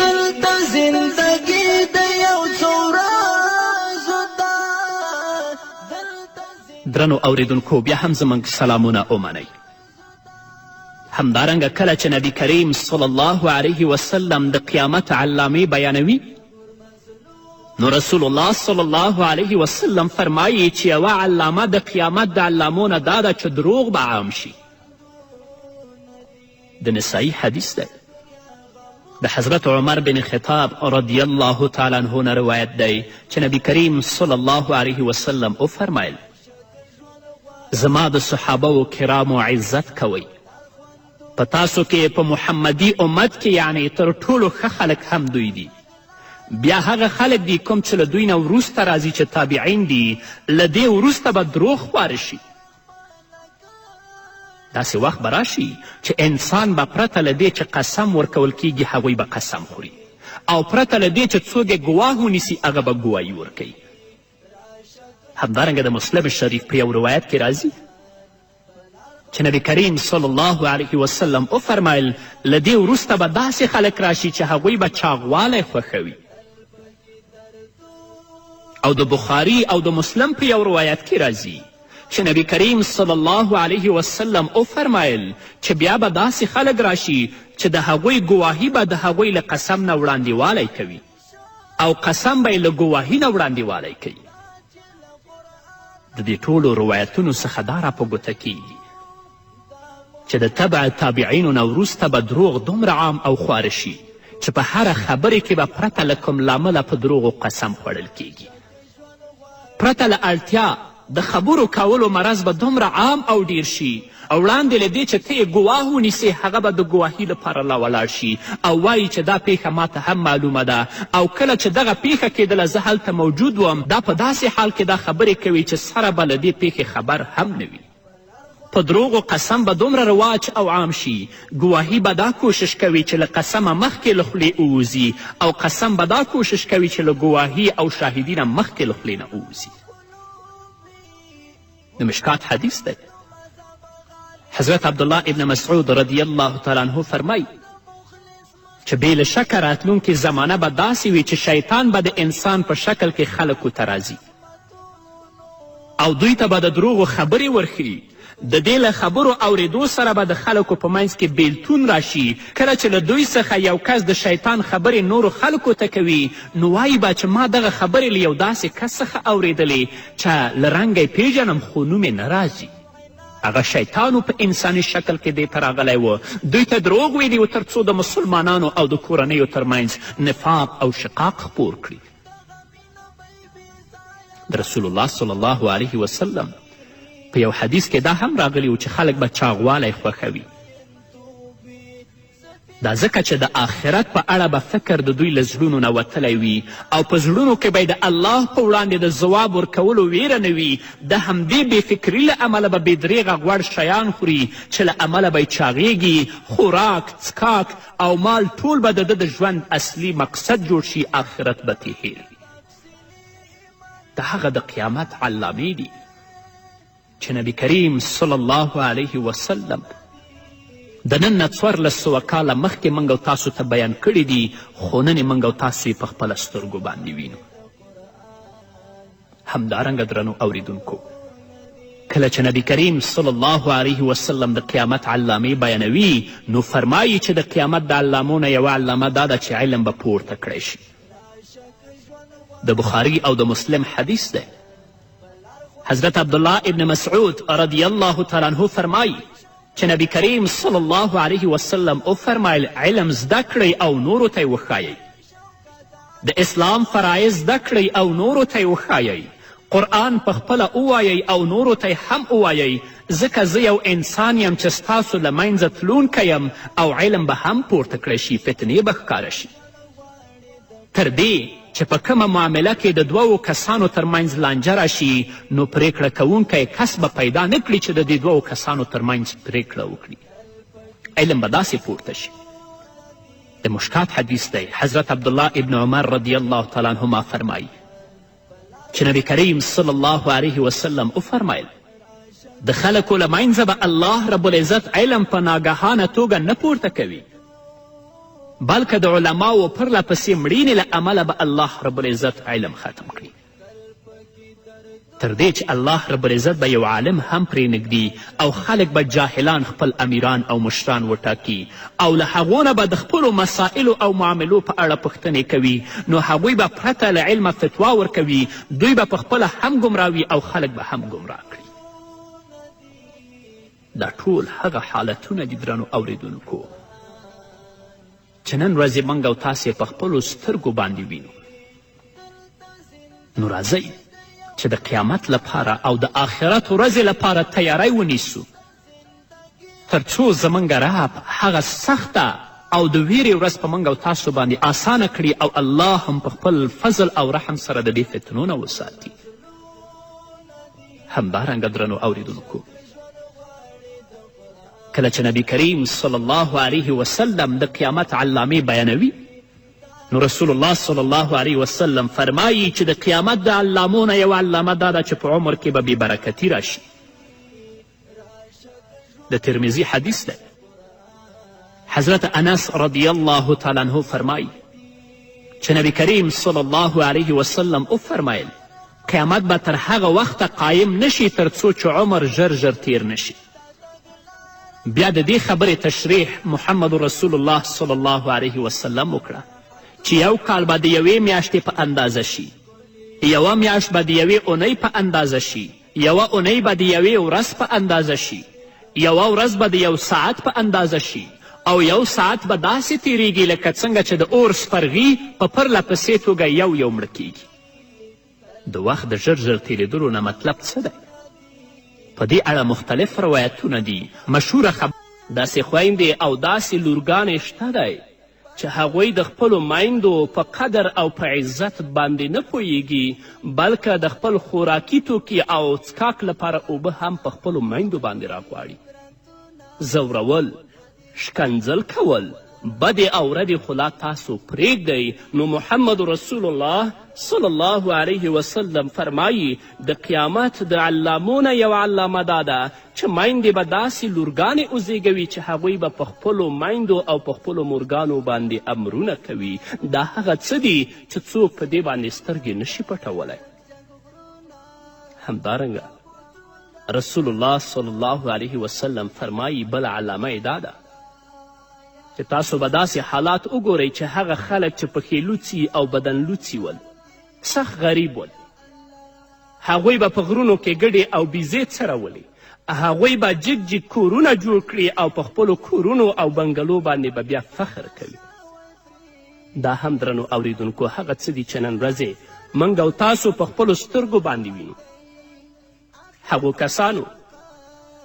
دلته زندګي د یو څو ورځو ده. درنو اوریدونکو بیا هم زموږ سلامونه ومنئ. همدارنګه کله چې نبی کریم صلی الله علیه وسلم د قیامت علامې بیانوي نو رسول الله صلی الله علیه وسلم فرمایي چې یوه علامه د قیامت د علامو نه دا ده چې دروغ به عام شي. د نسائی حدیث دی. د حضرت عمر بن خطاب رضی الله تعالی عنه نه روایت دی چې نبی کریم صلی الله علیه وسلم وفرمیل زما د صحابه کرامو عزت کوئ. په تاسو کې په محمدي امت کې یعنی تر ټولو ښه خلک هم دوی دي. بیا هغه خلک دي کوم چې له دوی نه وروسته راځي چې تابعین دي له دې وروسته به دروغ خواره شي. داسې وخت به راشي چې انسان به پرته له دې چې قسم ورکول کیږي هغوی به قسم خوري او پرته له دې چې څوک یې ګواه ونیسي هغه به ګواهي ورکوي. همدارنګه د مسلم شریف په یو روایت کې راځي چې نبی کریم صلی الله علیه وسلم وفرمیل له دې وروسته به داسې خلک راشي چې هغوی به چاغوالی خوښوي. او د بخاري او د مسلم په یو روایت کې راځي چې نبی کریم صلی الله علیه وسلم وفرمیل چې بیا به داسې خلک راشي چې د هغوی ګواهي به د هغوی له قسم نه وړاندېوالی کوي او قسم به یې له ګواهي نه وړاندېوالی کوي. د دې ټولو روایتونو څخه دا را په ګوته کیږي چې د تبع تابعینو نه وروسته به دروغ دومره عام او خواره شي چې په هره خبرې کې به پرته له کوم لامله په دروغو قسم خوړل کیږي. پرته له اړتیا د خبرو کولو مرض به دومره عام او ډیر شي او وړاندې له دې چې ته یې ګواه ونیسې هغه به د ګواهي لپاره لا ولاړ شي او وایي چې دا پیښه ماته هم معلومه ده او کله چې دغه پیښه کېدله زه هلته موجود وم دا په داسې حال کې دا خبرې کوي چې سره به له دې پیښې خبر هم نه وي. په دروغو قسم به دومره رواج او عام شي ګواهي به دا کوشش کوي چې له قسمه مخکې له خولې ووځي او قسم به دا کوشش کوي چې له ګواهي او شاهدي نه مخکې له خولې نه ووځي. د مشکات حدیث دی. حضرت عبدالله ابن مسعود رضی الله تعالی عنه فرمایي چې بې له شکه راتلونکې زمانه به داسې وي چې شیطان به د انسان په شکل کې خلکو ته راځي او دوی ته به د دروغو خبرې ورښیي. د دې له خبرو اورېدو سره به د خلکو په منځ کې بیلتون راشي. کله چې له دوی څخه یو کس د شیطان خبرې نورو خلکو ته کوي نو وایي به چې ما دغه خبرې له یو داسې کس څخه اورېدلې چې له رنګه یې پیژنم خو نوم یې نه راځي. هغه شیطانو په انساني شکل کې دې ته راغلی و دوی ته دروغ ویلي و تر څو د مسلمانانو او د کورنیو ترمنځ نفاق او شقاق خپور کړي. د رسول الله صلی الله علیه وسلم په یو حدیث کې دا هم راغلی و چې خلک به چاغوالی خوښوي. دا ځکه چې د آخرت په اړه به فکر د دوی له زړونو نه وتلی وي او په زړونو کې به د الله په وړاندې د ځواب ورکولو ویره نه وي. د همدې بېفکري له امله به بېدریغه غوړ شیان خوري چې له امله به یې چاغیږي. خوراک، څکاک او مال ټول به د ده د ژوند اصلي مقصد جوړ شي. آخرت به ترې هیر وي. د هغه د قیامت علامې دي چې نبی کریم صلی الله علیه وسلم د نن نه 1400 کاله مخکې موږ او تاسو ته بیان کړي دي خو نن یې موږ او تاسو یې په خپله سترګو باندې وینو. همدارنګه درنو اوریدونکو کله چې نبی کریم صلی الله علیه وسلم د قیامت علامې بیانوي نو فرمایي چې د قیامت د علامو نه یوه علامه دا ده چې علم به پورته کړی شي. د بخاري او د مسلم حدیث دی. حضرت عبدالله ابن مسعود رضی الله تعالی عنه فرمایي چې نبی کریم صلی الله علیه وسلم وفرمایل علم زده کړئ او نورو ته یې وښایئ. د اسلام فرایض زده کړئ او نورو ته یې وښایئ. قرآن په خپله ووایئ او نورو ته هم ووایئ ځکه زه یو انسان یم چې ستاسو له منځه تلونکی یم او علم به هم پورته کړی شي فتنې به ښکاره شي. تر دې چې په کومه معامله کې د دوو کسانو ترمنځ لانجه راشي نو پریکړه کوونکی کس به پیدا نه کړي چې د دې دوو کسانو ترمنځ پریکړه وکړي. علم به داسې پورته شي. د مشکات حدیث دی. حضرت عبدالله ابن عمر رضی الله تعالی عنهما فرمایي چې نبی کریم صلی الله علیه وسلم وفرمایل د خلکو له منځه به الله رب العزت علم په ناګهانه توګه نه پورته کوي بلکې د علماو پرله پسې مړینې له امله به الله رب العزت علم ختم کړي. تر دې چې الله رب العزت به یو عالم هم پرېنږدي او خلک به جاهلان خپل امیران او مشران وټاکي او له هغو نه به د خپلو مسائلو او معاملو په اړه پوښتنې کوي نو هغوی به پرته له علمه فتوا ورکوي. دوی به په خپله هم ګمراوي او خلک به هم ګمراه کړي. دا ټول هغه حالتونه دي درنو اوریدونکو چې نن ورځې موږ او تاسې په خپلو سترګو باندې وینو. نو راځئ چې د قیامت لپاره او د آخرت ورځې لپاره تیاری ونیسو تر څو زموږ رب هغه سخته او د ویرې ورځ په موږ او تاسو باندې اسانه کړي او الله هم په خپل فضل او رحم سره د دې فتنو نه وساتي. همدارنګه درنو اوریدونکو کله چې نبی کریم صلی الله علیه وسلم د قیامت علامې بیانوي نو رسول الله صلی الله علیه وسلم فرمایي چې د قیامت د علامو نه یوه علامه دا ده چې په عمر کې به بېبرکتي راشي. د ترمذي حدیث دی. حضرت انس رضی الله تعالی عنه فرمایي چې نبی کریم صلی الله علیه وسلم وفرمایل قیامت به تر هغه وخته قایم نشي تر څو چې عمر ژر ژر تیر نشي. بیا د دې خبرې تشریح محمد رسول الله صلی الله علیه وسلم وکړه چې یو کال به د یوې میاشتې په اندازه شي، یوه میاشت به د یوې اونۍ په اندازه شي، یوه اونۍ به د یوې ورځ په اندازه شي، یوه ورځ به د یو ساعت په اندازه شي او یو ساعت به داسې تیریږي لکه څنګه چې د اور سپرغي په پرله پسې توګه یو مړه کیږي. د وخت د ژر ژر تیریدلو نه مطلب څه دی؟ په دې اړه مختلف روایتونه دي. مشهوره داسې خویندې او داسې لورګانې شته دی چې هغوی د خپلو میندو په قدر او په عزت باندې نه پوهیږي، بلکه د خپل خوراکي توکي او څکاک لپاره اوبه هم په خپلو میندو باندې راغواړي. زورول، شکنځل کول، بدې او ردې خو لا تاسو پرېږدئ. نو محمد رسول الله صلی الله علیه وسلم فرمایي د قیامت د علامو نه یو علامه دا ده چې میندې به داسې لورګانې وزیږوي چې هغوی به په خپلو میندو او په خپلو مورګانو باندې امرونه کوي. دا هغه څه دي چې څوک په دې باندې سترګې نشي پټولی. همدارنګه رسول الله صلی الله علیه وسلم فرمایي بله علامه یې دا ده چې تاسو به داسې حالات وګورئ چې هغه خلک چې پښې لوڅي او بدن لوڅي ول سخت غریب ول، هغوی به په غرونو کې ګډې او بیزې څرولې، هغوی به جګ جګ کورونه جوړ کړي او په خپلو کورونو او بنګلو باندې به بیا فخر کوي. دا هم درنو اوریدونکو هغه څه دي چې نن ورځې موږ او تاسو په خپلو سترګو باندې وینو. هغو کسانو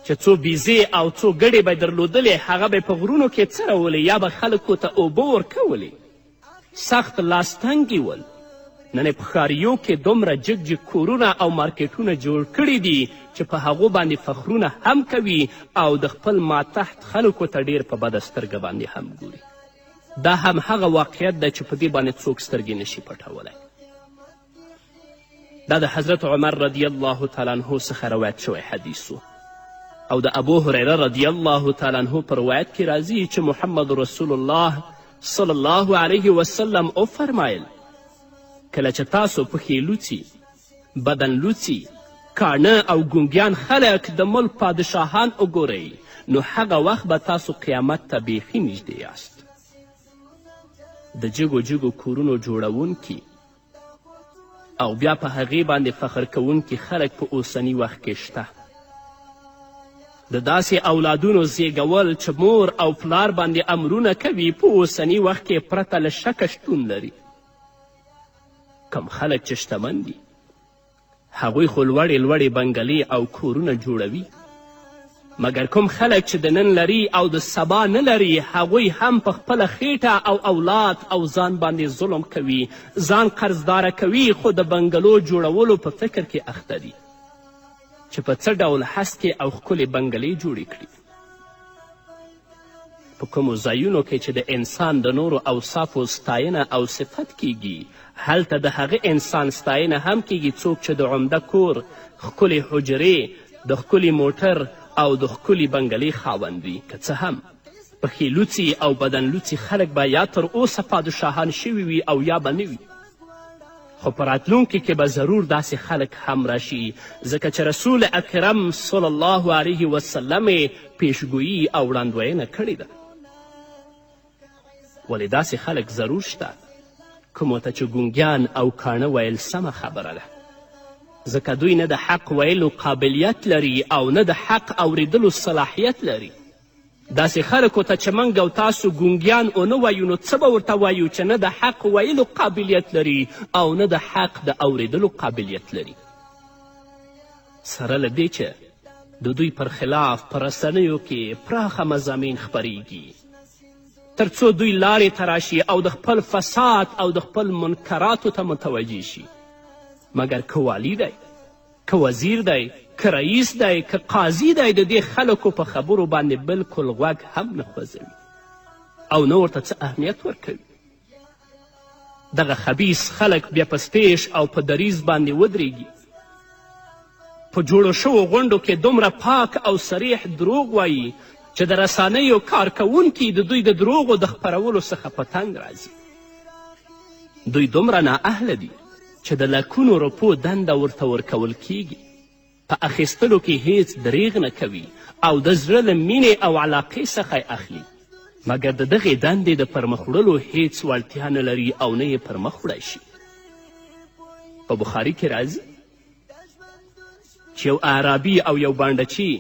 چې څو بیزې او څو ګډې به درلودلې هغه به په غرونو کې څرولې یا به خلکو ته اوبه ورکولې، سخت لاستنګي ول. نن په ښاریو کې دومره جګ جګ کورونه او مارکیټونه جوړ کړي دي چې په هغو باندې فخرونه هم کوي او د خپل ماتحت خلکو ته ډیر په بده سترګه باندې هم ګوري. دا هم هغه واقعیت ده چې په دې باندې څوک سترګې نشي پټولی. دا د حضرت عمر رضی الله تعالی عنه څخه روایت شوی حدیث و او د ابو هریره رضی الله تعالی عنه په روایت کې راځي چې محمد رسول الله صلی الله علیه وسلم وفرمایل کله چې تاسو پښې لوڅي، بدن لوڅي، کاڼه او ګونګیان خلک د ملک پادشاهان وګورئ نو هغه وخت به تاسو قیامت ته بیخي نږدې یاست. د جګو جګو کورونو جوړونکي او بیا په هغې باندې فخر کوونکي خلک په اوسني وخت کې شته. د داسې اولادونو زیږول چې مور او پلار باندې امرونه کوي په اوسني وخت کې پرته له شکه شتون لري. کم خلک چې شتمن دي هغوی خو لوړې لوړې بنګلې او کورونه جوړوي، مګر کوم خلک چې د نن لري او د سبا نه لري هغوی هم په خپله خیټه او اولاد او ځان باندې ظلم کوي، ځان قرضداره کوي خو د بنګلو جوړولو په فکر کې اخته دي چې په څه ډول هسکې او ښکلې بنګلې جوړې کړي. په کومو ځایونو کې چې د انسان د نورو اوصافو ستاینه او صفت کیږي هلته د هغه انسان ستاینه هم کیږي څوک چې د عمده کور، ښکلې حجرې، د ښکلي موټر او د ښکلي بنګلې خاوند وي. که څه هم پښې لوڅي او بدن لوڅي خلک به یا تر اوسه پادشاهان شوي وي او یا به نه وي، خو په راتلونکي کې به ضرور داسې خلک هم راشي ځکه چې رسول اکرم صلی الله علیه وسلم یې پیشګویي او وړاندوینه کړې ده. ولې داسې خلک ضرور شته کومو ته چې ګونګیان او کاڼه ویل سمه خبره ده، ځکه دوی نه د حق ویلو قابلیت لري او نه د حق اوریدلو صلاحیت لري. داسې خلکو ته چې موږ او تاسو ګونګیان ونه وایو نو څه به ورته وایو چې نه د حق ویلو قابلیت لري او نه د حق د اوریدلو قابلیت لري. سره له دې چې د دوی پر خلاف په رسنیو کې پراخه مضامین خپریږي تر څو دوی لارې ته راشي او د خپل فساد او د خپل منکراتو ته متوجه شي. مګر که والی دی، که وزیر دی، که رئیس دی، که قاضي دی، د دې خلکو په خبرو باندې بلکل غوږ هم نه خوځوي او نه ورته څه اهمیت ورکوي. دغه خبیث خلک بیا په سټیج او په دریځ باندې ودرېږي، په جوړو شوو غونډو کې دومره پاک او صریح دروغ وایي چې د رسنیو کارکوونکي د دوی د دروغو د خپرولو څخه په تنګ راځي. دوی دومره نااهله دي چې د لکونو روپو دنده ورته ورکول کیږي، په اخیستلو کې هیڅ دریغ نه کوي او د زړه له مینې او علاقې څخه یې اخلي، مګر د دغې دندې د پرمخ وړلو هیڅ وړتیا نه لري او نه یې پرمخ وړی شي. په بخاري کې راځي چې یو اعرابي او یو بانډچي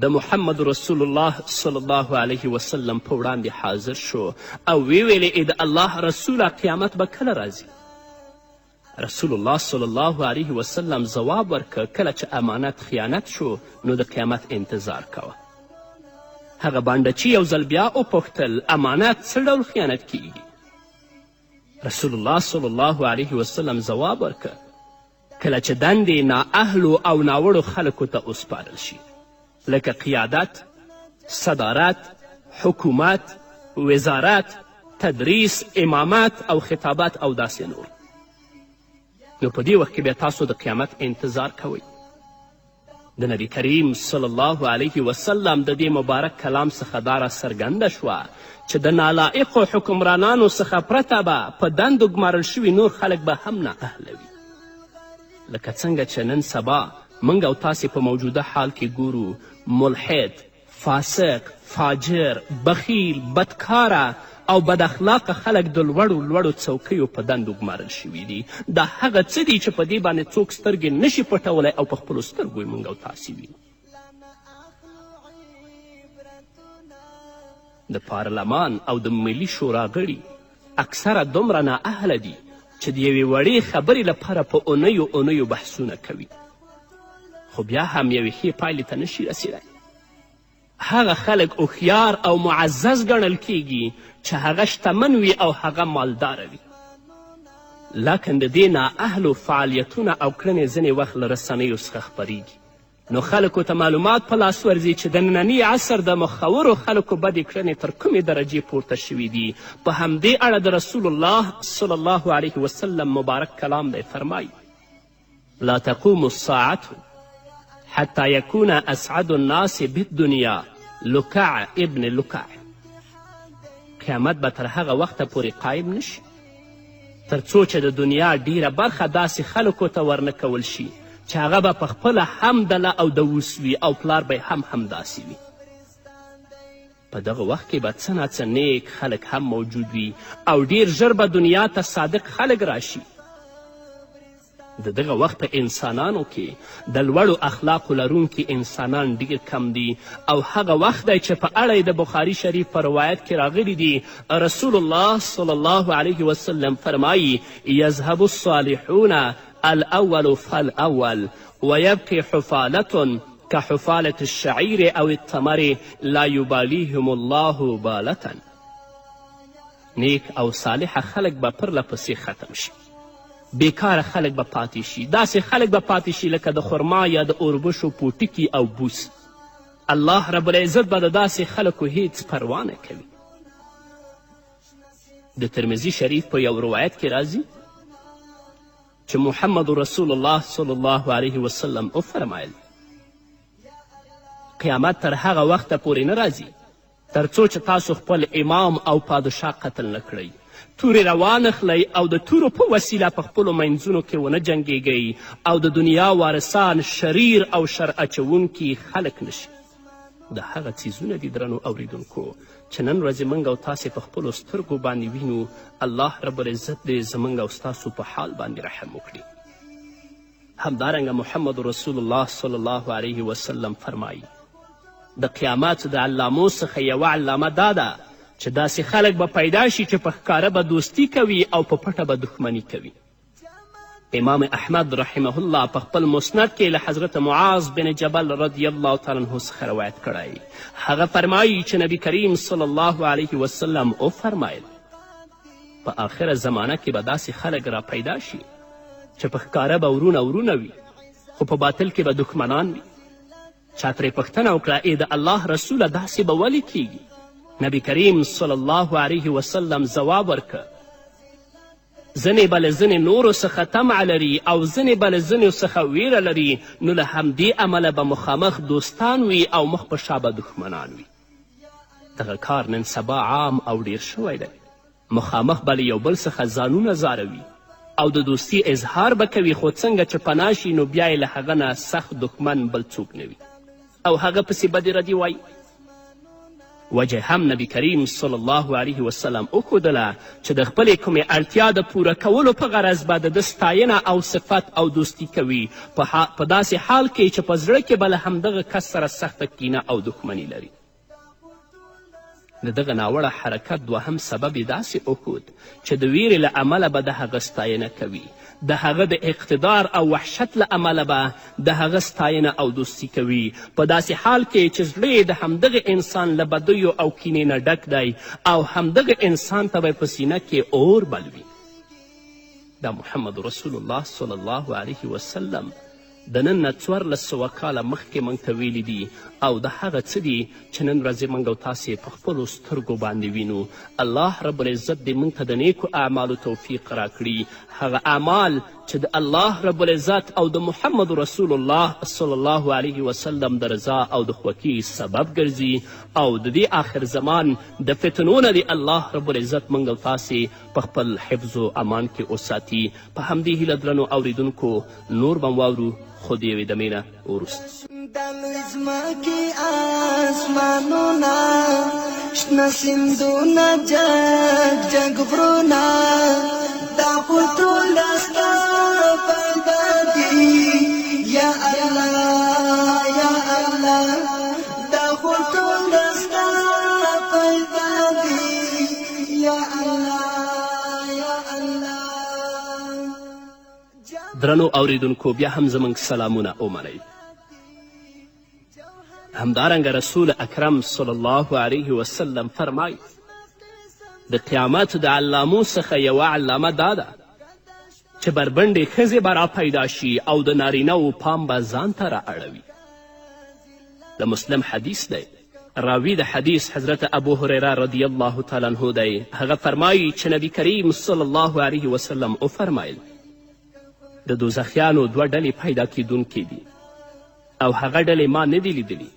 د محمد رسول الله صلی الله علیه وسلم په وړاندې حاضر شو او ویې د الله رسوله قیامت به کله راځي؟ رسول الله صلی الله علیه وسلم ځواب ورکړ کله چې امانت خیانت شو نو د قیامت انتظار کوه. هغه بانډچي یو ځل بیا وپوښتل امانت څه ډول خیانت کیږي؟ رسول الله صلی الله علیه وسلم ځواب ورکړ کله چې دندې نااهلو او ناوړو خلکو ته وسپارل شي لکه قیادت، صدارت، حکومت، وزارت، تدریس، امامت او خطابت او داسې نور. نو په دې وخت کې بیا تاسو د قیامت انتظار کوئ. د نبی کریم صلی الله علیه وسلم د دې مبارک کلام څخه دا راڅرګنده شوه چې د نالایقو حکمرانانو څخه پرته به په دندو ګمارل شوي نور خلک به هم نااهله وي. لکه څنګه چې نن سبا موږ او تاسې په موجوده حال کې ګورو ملحد، فاسق، فاجر، بخیل، بدکاره او بد اخلاقه خلک د لوړو څوکیو په دندو ګمارل شوي دي. دا هغه څه دي چې په دې باندې څوک سترګې نشي پټولی او په خپلو سترګو یې موږ او تاسې وینو. د پارلمان او د ملي شورا غړي اکثره دومره نااهله دي چې د یوې وړې خبرې لپاره په اونیو بحثونه کوي خو بیا هم یوې ښې پایلې ته نشي رسیدی. هغه خلک هوښیار او معزز ګڼل کیږي چې هغه شتمن وي او هغه مالداره وي. لکن د دې نااهلو فعالیتونه او کړنې ځینې وخت له رسنیو څخه خپریږي نو خلکو ته معلومات په لاس ورځي چې د ننني عصر د مخورو خلکو بدې کړنې تر کومې درجې پورته شوي دي. په همدې اړه د رسول الله صلی الله علیه وسلم مبارک کلام دی فرمایي لا تقوم الساعة حتی یکون اسعد الناس بالدنیا لکع ابن لکع. قیامت به تر هغه وخته پورې قایم نشي تر څو چې د دنیا ډیره برخه داسې خلکو ته ورنه کول شي چې هغه به پخپله هم دله او د اوس وي او پلار به هم همداسې وي. په دغه وخت کې به څه ناڅه نیک خلک هم موجود وي او ډیر ژر به دنیا ته صادق خلک راشي. د دغه وخت په انسانانو کې د لوړو اخلاقو لرونکي انسانان ډیر کم دي او هغه وخت دی چې په اړه د بخاري شریف په روایت کې راغلی دي رسول الله صلی الله علیه وسلم فرمایي یذهب الصالحون الاول فالاول ويبقي حفالة كحفالة الشعير او التمر لا يباليهم الله بالة. نیک او صالح خلک به پرله پسې ختم شي، بیکاره خلک به پاتې شي. داسې خلک به پاتې شي لکه د خرما یا د اوربشو پوټکي او بوس. الله رب العزت به د داسې خلکو هیڅ پروا نه کوي. د ترمذي شریف په یو روایت کې راځي چې محمد رسول الله صلی الله علیه وسلم وفرمایل قیامت تر هغه وخته پورې نه راځي تر څو چې تاسو خپل امام او پادشاه قتل نه کړئ، تورې روانخلئ او د تورو په وسیله په خپلو منځونو کې ونه جنګیږئ او د دنیا وارثان شریر او شر اچونکي خلک نشي. د هغه څیزونه دي درنو اوریدونکو چې نن ورځې موږ او تاسې په خپلو سترګو باندې وینو. الله رب العزت دې زموږ او ستاسو په حال باندې رحم وکړي. همدارنګه محمد رسول الله صلی الله علیه وسلم فرمایي د قیامت د علامو څخه یوه علامه دا ده چې داسې خلک به پیدا شي چې په ښکاره به دوستي کوي او په پټه به دښمني کوي. امام احمد رحمه الله په خپل مسند کې له حضرت معاذ بن جبل رضی الله تعالی عنه څخه روایت کړی. هغه فرمایي چې نبی کریم صلی الله علیه وسلم وفرمایل په آخره زمانه کې به داسې خلک را پیدا شي چې په ښکاره به ورونه وي خو په باطل کې به دښمنان وي. چا ترې پوښتنه وکړه ای د الله رسوله داسې به ولې کیږي؟ نبی کریم صلی الله علیه وسلم ځواب ورکړ ځینې به له ځینې نورو څخه طمع لري او ځینې به له ځینو څخه ویره لري، نو له همدې امله به مخامخ دوستان وي او مخ په شا به دښمنان وي. دغه کار نن سبا عام او ډیر شوی دی. مخامخ به له یو بل څخه ځانونه زاروي او د دوستي اظهار به کوي، خو څنګه چې پناه شي نو بیا یې له هغه نه سخت دښمن بل څوک نه وي او هغه پسې بدې ردې وایي. وجه هم نبی کریم صلی الله علیه وسلم وښودله چې د خپلې کومې اړتیا د پوره کولو په غرض به د ده ستاینه او صفت او دوستی کوي په داسې حال کې چې په زړه کې به له همدغه کس سره سخته کینه او دښمني لري. د دغه ناوړه حرکت دوهم سبب یې داسې وښود چې د ویرې له امله به د هغه ستاینه کوي، د هغه د اقتدار او وحشت له امله به د هغه ستاینه او دوستی کوي، په داسې حال کې چې زړه یې د همدغه انسان له بدیو او کینې نه ډک دی او همدغه انسان ته به په سینه کې اور بلوي. دا محمد رسول الله صلی الله علیه وسلم د نن نه 1400 کاله مخکې موږ ته ویلي دي او د هغه څه دي چې نن ورځې موږ او تاسې په خپلو سترګو باندې وینو. الله رب العزت دې موږ ته د نیکو اعمالو توفیق راکړي، هغه اعمال چې د الله رب العزت او د محمد رسول الله صلی الله علیه وسلم د رضا او د خوښي سبب ګرځي او د دې آخر زمان د فتنو نه د الله رب العزت موږ او تاسې په خپل حفظ و امان کې وساتي. په همدې هیله درنو اوریدونکو نور به واورو خو د یوې دمې نه وروسته. د لوی ځمکې اسمانونه شنه سیندونه جګ جګ غرونه دا خو ټوله ستا پیدا دي یا الله یا الله دا خو ټوله ستا پیدا دي یا الله یا الله. درنو اوریدونکو بیا هم زموږ سلامونه ومنئ. همدارنګه رسول اکرم صلی الله علیه وسلم فرمایي د قیامت د علامو څخه یوه علامه دا ده چې بربنډې ښځې به راپیدا شي او د نارینهو پام به ځان ته رااړوي. د مسلم حدیث دی، راوی د حدیث حضرت ابو هریره رضی الله تعالی عنه دی. هغه فرمایي چې نبی کریم صلی الله علیه وسلم وفرمایل د دوزخیانو 2 ډلې پیدا کیدونکې دي او هغه ډلې ما نه دي لیدلي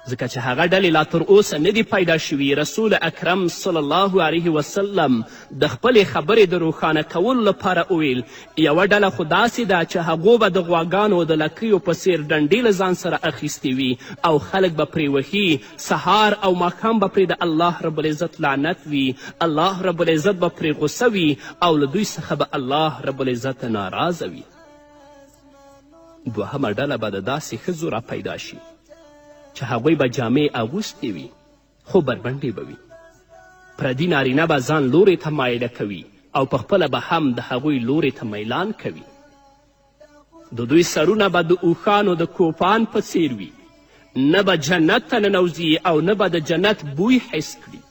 ځکه چې هغه ډلې لا تر اوسه نه دي پیدا شوي. رسول اکرم صلی الله علیه وسلم د خپلې خبرې د روښانه کولو لپاره وویل یوه ډله خو داسې ده چې هغو به د غواګانو د لکیو په څیر ډنډې له ځان سره اخیستې وي او خلک به پرې وهي، سهار او ماښام به پرې د الله رب العزت لعنت وي، الله رب العزت به پرې غصه وي او له دوی څخه به الله رب العزت ناراضه وي. دوهمه ډله به د داسې ښځو را پیدا شي چې هغوی به جامې اغوستې وي خو بربنډې به وي، پردي نارینه به ځان لورې ته مایله کوي او پخپله به هم د هغوی لورې ته میلان کوي. د دوی سرونه به د اوښانو د کوپان په څیر وي، نه به جنت ته ننوځي او نه به د جنت بوی حس کړي.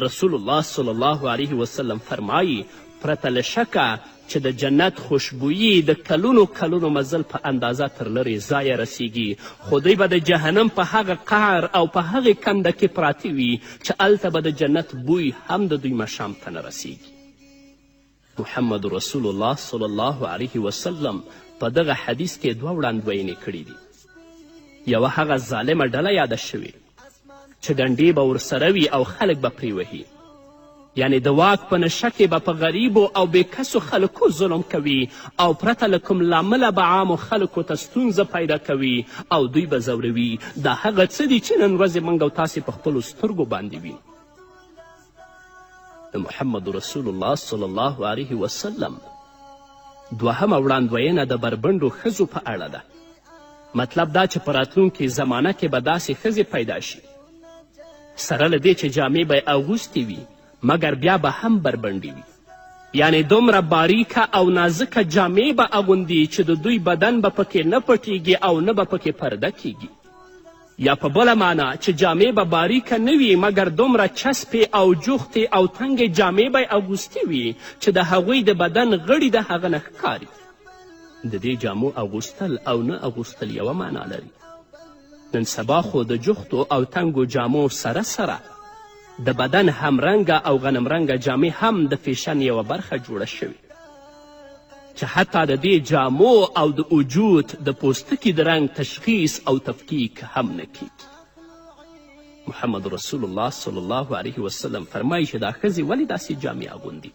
رسول الله صلی الله علیه وسلم فرمایي پرته له شکه چې د جنت خوشبویي د کلونو کلونو مزل په اندازه تر لرې ځایه رسیږي، خو دوی به د جهنم په هغه قعر او په هغې کنده کې پراته وي چې هلته به د جنت بوی هم د دوی مشام ته نه رسیږي. محمد رسول الله صلی الله علیه وسلم په دغه حدیث کې 2 وړاندوینې کړي دي. یوه هغه ظالمه ډله یاده شوې چې ډنډې به ورسره وي او خلک به پرې وهي، یعنی د واک په نشه کې به په غریبو او بېکسو خلکو ظلم کوي او پرته له کوم لامله به عامو خلکو ته ستونزه پیدا کوي او دوی به ځوروي. دا هغه څه دي چې نن ورځې موږ او تاسې په خپلو سترګو باندې وینو. د محمد رسول الله صلی الله علیه وسلم 2مه وړاندوینه د بربنډو ښځو په اړه ده. مطلب دا چې په راتلونکې زمانه کې به داسې ښځې پیدا شي سره له دې چې جامې به یې اغوستې وي مګر بیا به هم بربنډې وي، یعنی دومره باریکه او نازکه جامې به اغوندي چې د دوی بدن به پکې نه پټیږي او نه به پکې پرده کیږي. یا په بله معنا چې جامې به باریکه نه وي مګر دومره چسپې او جوختې او تنګې جامې به یې اغوستې وي چې د هغوی د بدن غړي د هغه نه ښکاري. د دې جامو اغوستل او نه اغوستل یوه معنا لري. نن سبا خو د جوختو او تنګو جامو سره سره د بدن همرنګه او غنمرنګه جامې هم د فیشن یوه برخه جوړه شوې چې حتی د دې جامو او د وجود د پوستکي د رنګ تشخیص او تفکیک هم نه کیږي. محمد رسول الله صلی الله علیه وسلم فرمایي چې دا ښځې ولې داسې جامې اغوندي؟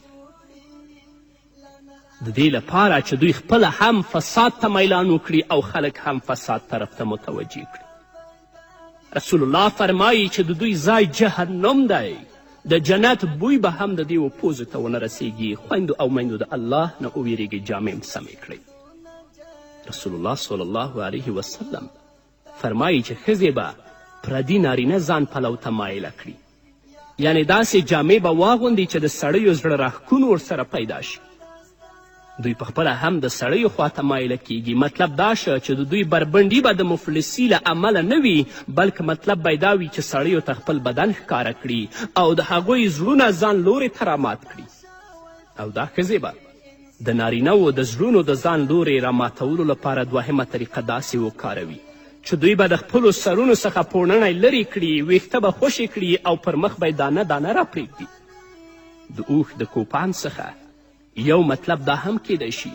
د دې لپاره چې دوی خپله هم فساد ته میلان وکړي او خلک هم فساد طرف ته متوجه کړي. رسول الله فرمایي چې د دوی ځای جهنم دی. د جنت بوی به هم د دې پوزو ته ونه رسیږي. خویندو او میندو د الله نه وویرېږئ، جامې سمې کړئ. رسول الله صلی الله علیه وسلم فرمایي چې ښځې به پردي نارینه ځان پلو ته مایله کړي، یعنې داسې جامې به واغوندي چې د سړیو زړه راښکون ورسره پیدا شي. دوی پخپله هم د سړیو خواته مایله کیږي. مطلب دا شه چې د دوی بربنډي به د مفلسي له امله نه وي، بلکې مطلب به دا وي چې سړیو ته خپل بدن ښکاره کړي او د هغوی زړونه ځان لورې ته رامات کړي. او دا ښځې به د نارینهو د زړونو د ځان لورې راماتولو لپاره دوهمه طریقه داسې وکاروي چې دوی به د خپلو سرونو څخه پوړنی لرې کړي، ویښته به خوشې کړي او پر مخ به یې دانه دانه راپرېږدي. د اوښ د کوپان څخه یو مطلب دا هم کیدی شي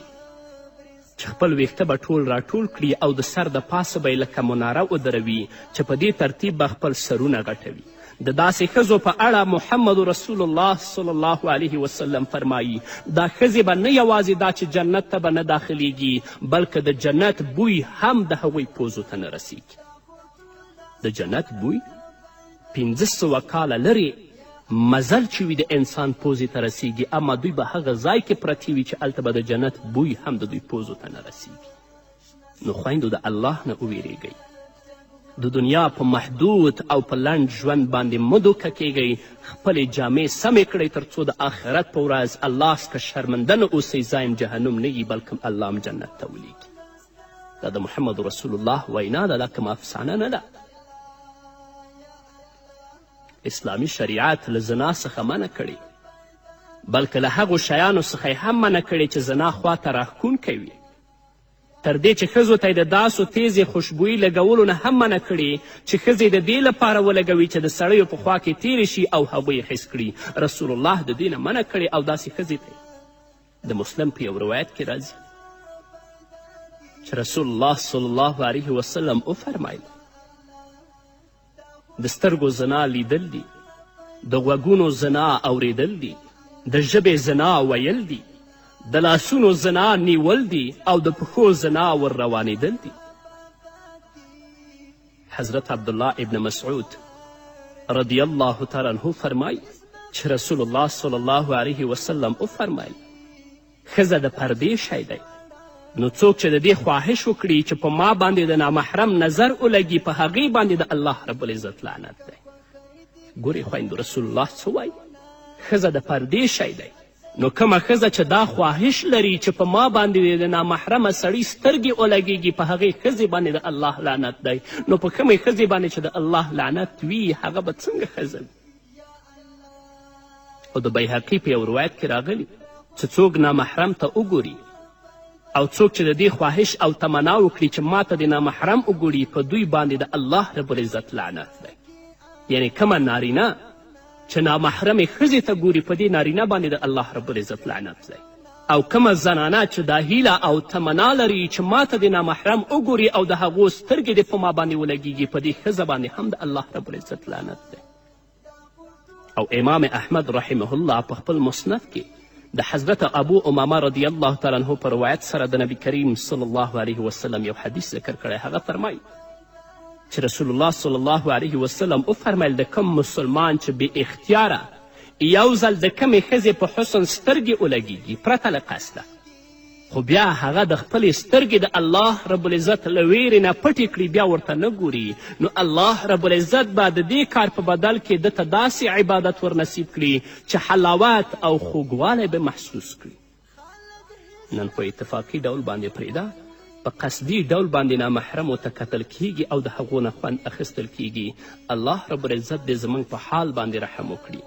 چې خپل ویښته به ټول راټول کړي او د سر د پاسه به یې لکه مناره ودروي چې په دې ترتیب به خپل سرونه غټوي. د داسې ښځو په اړه محمد رسول الله صلی الله علیه وسلم فرمایي دا ښځې به نه یوازې دا چې جنت ته به نه داخلیږي، بلکې د جنت بوی هم د هغوی پوزو ته نه رسیږي. د جنت بوی 1500 کاله لرې مزل چې وي د انسان پوزې ته رسیږي، اما دوی به هغه ځای کې پرتې وي چې هلته به د جنت بوی هم د دوی پوزو ته نه رسیږي. نو خویندو د الله نه وویرېږئ، د دنیا په محدود او په لنډ ژوند باندې مه دوکه کیږئ. خپلې جامې سمې کړئ تر څو د آخرت په ورځ الله څخه شرمنده نه اوسئ، ځایم جهنم نه وي بلکې الله هم جنت ته ولیږي. دا د محمد رسول الله وینا ده، دا کوم افسانه نه ده. اسلامي شریعت له زنا څخه منع کړي، بلکې له هغو شیانو څخه یې هم منع کړي چې زنا خواته راښکونکی وي. تر دې چې ښځو ته یې د داسو تیزې خوشبویي لګولو نه هم منع کړي چې ښځې د دې لپاره ولګوي چې د سړیو په خوا کې تیرې شي او هغوی یې حس کړي. رسول الله د دې نه منع کړي او داسې ښځې ته د مسلم په یو روایت کې راځي چې رسول الله صلی الله علیه وسلم وفرمایل د سترګو زنا لیدل دي، د غوږونو زنا اوریدل دي، د ژبې زنا ویل دي، د لاسونو زنا نیول دي او د پښو زنا ور روانېدل دي. حضرت عبدالله ابن مسعود رضی الله تعالی عنه فرمایي چې رسول الله صلی الله علیه وسلم وفرمایل ښځه د پردې شی دی، نو څوک چې د دې خواهش وکړي چې په ما باندې د نامحرم نظر ولګي په هغې باندې د الله رب العزت لعنت دی. ګورې خویندو رسول الله څه وایي؟ ښځه د پردې شی دی، نو کومه ښځه چې دا خواهش لري چې په ما باندې د نامحرمه سړي سترګې ولګیږي په هغې ښځې باندې د الله لعنت دی. نو په کومې ښځې باندې چې د الله لعنت وي هغه به څنګه ښځه وي؟ او د بیهقي په یو روایت کې راغلي چې څوک نامحرم ته وګوري او څوک چې د دې خواهش او تمنا وکړي چې ما ته د نامحرم وګوري په دوی باندې د الله رب العزت لعنت دی. یعنې کومه نارینه چې نامحرمې ښځې ته ګوري په دې نارینه باندې د الله رب العزت لعنت دی، او کومه زنانه چې دا هیله او تمنا لري چې ما ته د نامحرم وګوري او د هغو سترګې دې په ما باندې ولګیږي په دې ښځه باندې هم د الله رب العزت لعنت دی. او امام احمد رحمه الله په خپل مسند کې د حضرت ابو امامه رضی الله تعالی عنه په روایت سره د نبی کریم صلی الله علیه وسلم یو حدیث ذکر کړی. هغه فرمایي چې رسول الله صلی الله علیه وسلم وفرمیل د کوم مسلمان چې بې اختیاره یو ځل د کمې ښځې په حسن سترګې ولګیږي پرته له قصده، خو بیا هغه د خپلې سترګې د الله رب العزت له ویرې نه پټې کړي، بیا ورته نه ګوري، نو الله رب العزت به د دې کار په بدل کې دته داسې عبادت ورنصیب کړي چې حلاوت او خوږوالی به محسوس کړي. نن په اتفاقي ډول باندې پرېږده په قصدي ډول باندې نامحرمو ته کتل کیږي او د هغو نه خوند اخیستل کیږي. الله رب العزت دې زموږ په حال باندې رحم وکړي.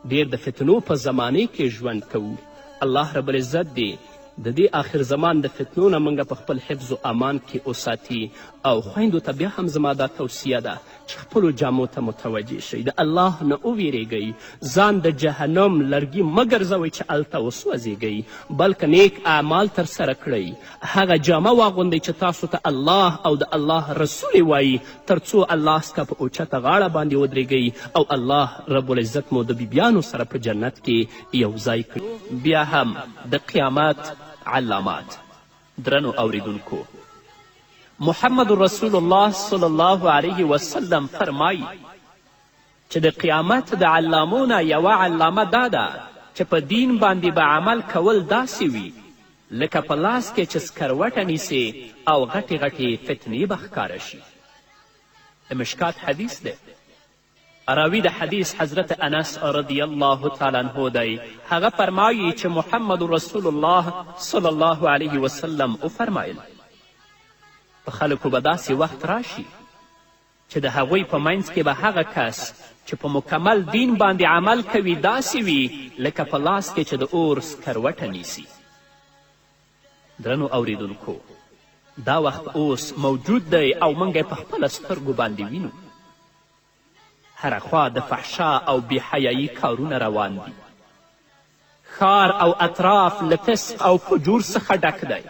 ډېر د فتنو په زمانې کې ژوند کوو. الله رب العزت دې د دې آخر زمان د فتنو نه موږ په خپل حفظ و امان کې وساتي. او خویندو ته بیا هم زما دا توصیه ده چې خپلو جامو ته متوجه شئ، د الله نه وویرېږئ، ځان د جهنم لرګي مه ګرځوئ چې هلته وسوځېږئ، بلکې نیک اعمال ترسره کړئ. هغه جامه واغوندئ چې تاسو ته الله او د الله رسول یې وایي، تر څو الله څخه په اوچته غاړه باندې ودرېږئ او الله رب العزت مو د بیبیانو سره په جنت کې یو ځای کړي. بیا هم د قیامت علامات. درنو اوریدونکو، محمد رسول الله صلی الله علیه وسلم فرمایي چې د قیامت د علامو نه یوه علامه دا ده چې په دین باندې به عمل کول داسې وي لکه په لاس کې چې سکروټه نیسې او غټې غټې فتنې به ښکاره شي. د مشکات حدیث دی. راوی د حدیث حضرت انس رضی الله تعالی عنه دی. هغه فرمایي چې محمد رسول الله صلی الله علیه وسلم وفرمایل په خلکو به داسې وخت راشي چې د هغوی په منځ کې به هغه کس چې په مکمل دین باندې عمل کوي داسې وي لکه په لاس کې چې د اور سکروټه نیسي. درنو اوریدونکو، دا وخت اوس موجود دی او موږ یې په خپله سترګو باندې وینو. هره خوا د فحشا او بېحیایي کارونه روان دي. ښار او اطراف له فسق او فجور څخه ډک دی.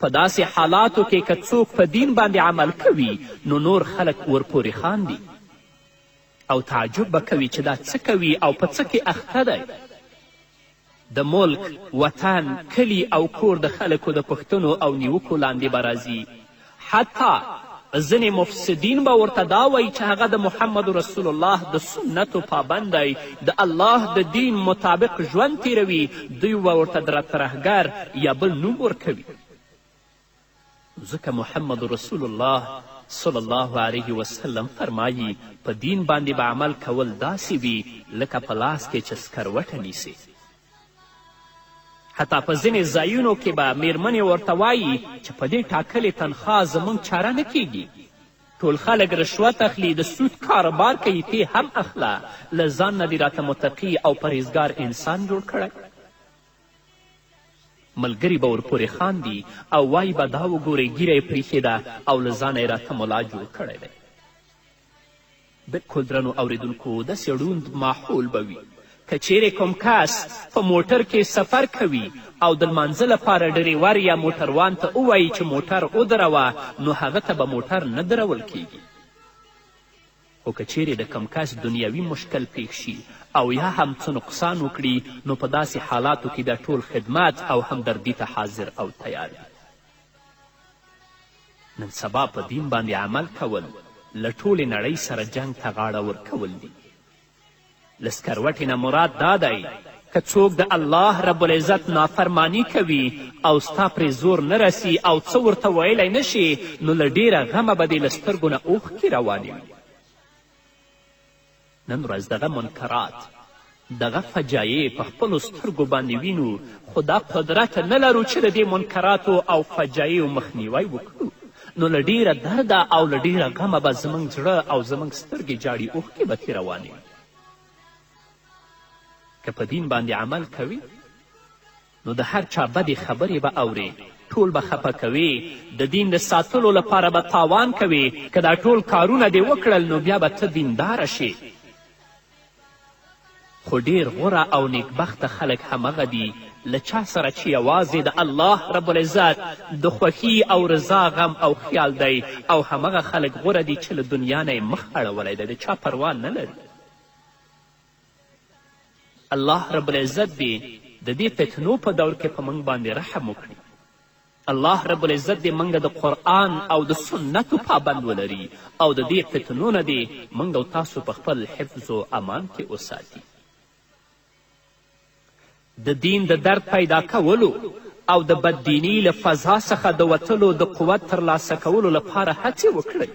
په داسې حالاتو کې که څوک په دین باندې عمل کوي نو نور خلک ورپورې خاندي او تعجب به کوي چې دا څه کوي او په څه کې اخته دی. د ملک، وطن، کلی او کور د خلکو د پوښتنو او نیوکو لاندې به راځي. حتی ځینې مفسدین به ورته دا وایي چې هغه د محمد رسول الله د سنتو پابند دی، د الله د دین مطابق ژوند تیروي. دوی به ورته د ترهګر یا بل نوم ورکوي. ځکه محمد رسول الله صلی الله علیه وسلم فرمایي په دین باندې به عمل کول داسې وي لکه په لاس کې چې سکروټه نیسي. حتی په ځینې ځایونو کې به میرمنې ورته وایي چې په دې ټاکلې تنخوا زموږ چاره نه کیږي. ټول خلک رشوت اخلي، د سود کاروبار کوي، تی هم اخله. له ځان نه دې راته متقي او پرهیزګار انسان جوړ کړی. ملګري به ورپورې خاندي او وایي به دا وګورئ ږیره یې پریښې ده او له ځانه یې راته ملا جوړ کړی دی. بلکل درنو اوریدونکو، داسې ړوند ماحول به وي که چیرې کوم کس په موټر کې سفر کوي او د لمانځه لپاره ډریور یا موټروان ته ووایي چې موټر ودروه نو هغه ته به موټر نه درول کیږي. خو که چیرې د کم کس دنیوي مشکل پیښ شي او یا هم څه نقصان وکړي نو په داسې حالاتو کې د ټول خدمت او همدردي ته حاضر او تیار وي. نن سبا په دین باندې عمل کول له ټولې نړۍ سره جنګ ته غاړه ورکول دي. له سکروټې نه مراد دا دی که څوک د الله رب العزت نافرمانی کوي او ستا پرې زور نه رسی او څه ورته ویلی نشي نو له ډیره غمه به دې له سترګو نه اوښکې روانې وي. نن ورځ دغه منکرات، دغه فجایع په خپلو سترګو باندې وینو، خو دا قدرت نه لرو چې د دې منکراتو او فجایعو مخنیوی وکړو. نو له ډیره درده او له ډیره غمه به زموږ زړه او زموږ سترګې جاړي، اوښکې به ترې روانې وي. که په دین باندې عمل کوي نو د هر چا بدې خبرې به اورې، ټول به خفه کوي، د دین د ساتلو لپاره به تاوان کوي. که دا ټول کارونه دې وکړل نو بیا به ته دینداره شي. خو ډیر غوره او نیکبخته خلک همغه دي له چا سره چې یوازې د الله رب العزت د خوښي او رضا غم او خیال دی، او همغه خلک غوره دي چې له دنیا نه یې مخ اړولی دی، د چا پروا نه لري. الله رب العزت دې د دې فتنو په دور کې په موږ باندې رحم وکړي. الله رب العزت دې موږ د قرآن او د سنتو پابند ولري او د دې فتنو نه دې موږ او تاسو په خپل حفظ و امان کې وساتي. د دین د درد پیدا کولو او د بددینی له فضا څخه د وتلو د قوت ترلاسه کولو لپاره هڅې وکړئ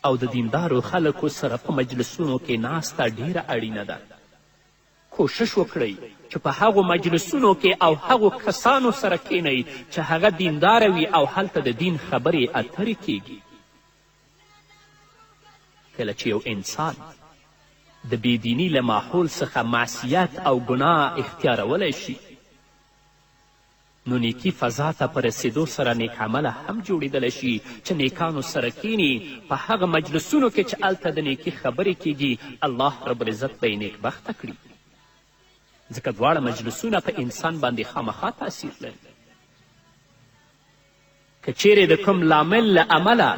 او د دیندارو خلکو سره په مجلسونو کې ناسته ډیره اړینه ده. کوشش وکړئ چې په هغو مجلسونو کې او هغو کسانو سره کینئ چې هغه دینداره وي او هلته د دین خبرې اترې کیږي. کله چې یو انسان د بېدیني له ماحول څخه معصیت او ګناه اختیارولی شي نو نیکي فضا ته په رسېدو سره نیک عمله هم جوړېدلی شي چې نیکانو سره کینی په هغه مجلسونو کې چې هلته د نیکي خبرې کیږي. الله رب العزت به یې نیکبخته کړي، ځکه دواړه مجلسونه په انسان باندې خامخا تاثیر لري. که چیرې د کوم لامل له امله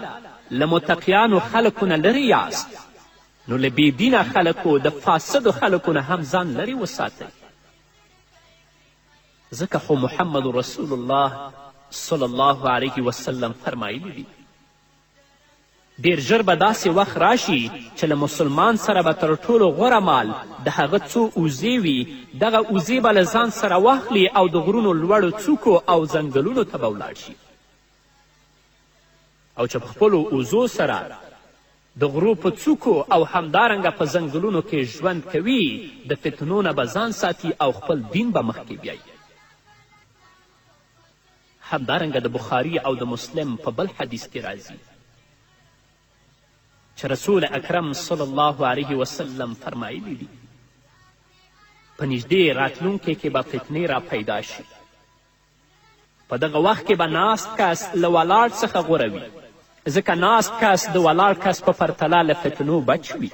له متقیانو خلکو نه لرې یاست نو له بېدینه خلکو د فاسدو خلکو نه هم ځان لرې وساتئ، ځکه خو محمد رسول الله صلی الله علیه وسلم فرمایلی دي ډیر ژر به داسې وخت راشي چې له مسلمان سره به تر ټولو غوره مال د هغه څو اوزې وي دغه اوزې به له ځان سره واخلي او د غرونو لوړو څوکو او ځنګلونو ته به ولاړ شي او چې په خپلو اوزو سره د غرو په څوکو او همدارنګه په ځنګلونو کې ژوند کوي د فتنو نه به ځان ساتي او خپل دین به مخکې بیایي همدارنګه د بخاري او د مسلم په بل حدیث کې راځي چې رسول اکرم صلی الله علیه وسلم فرمایلی دي په نږدې راتلونکي کې به فتنې را پیدا شي په دغه وخت کې به ناست کس له ولاړ څخه غوره وي ځکه ناست کس د ولاړ کس په پرتله له فتنو بچ وي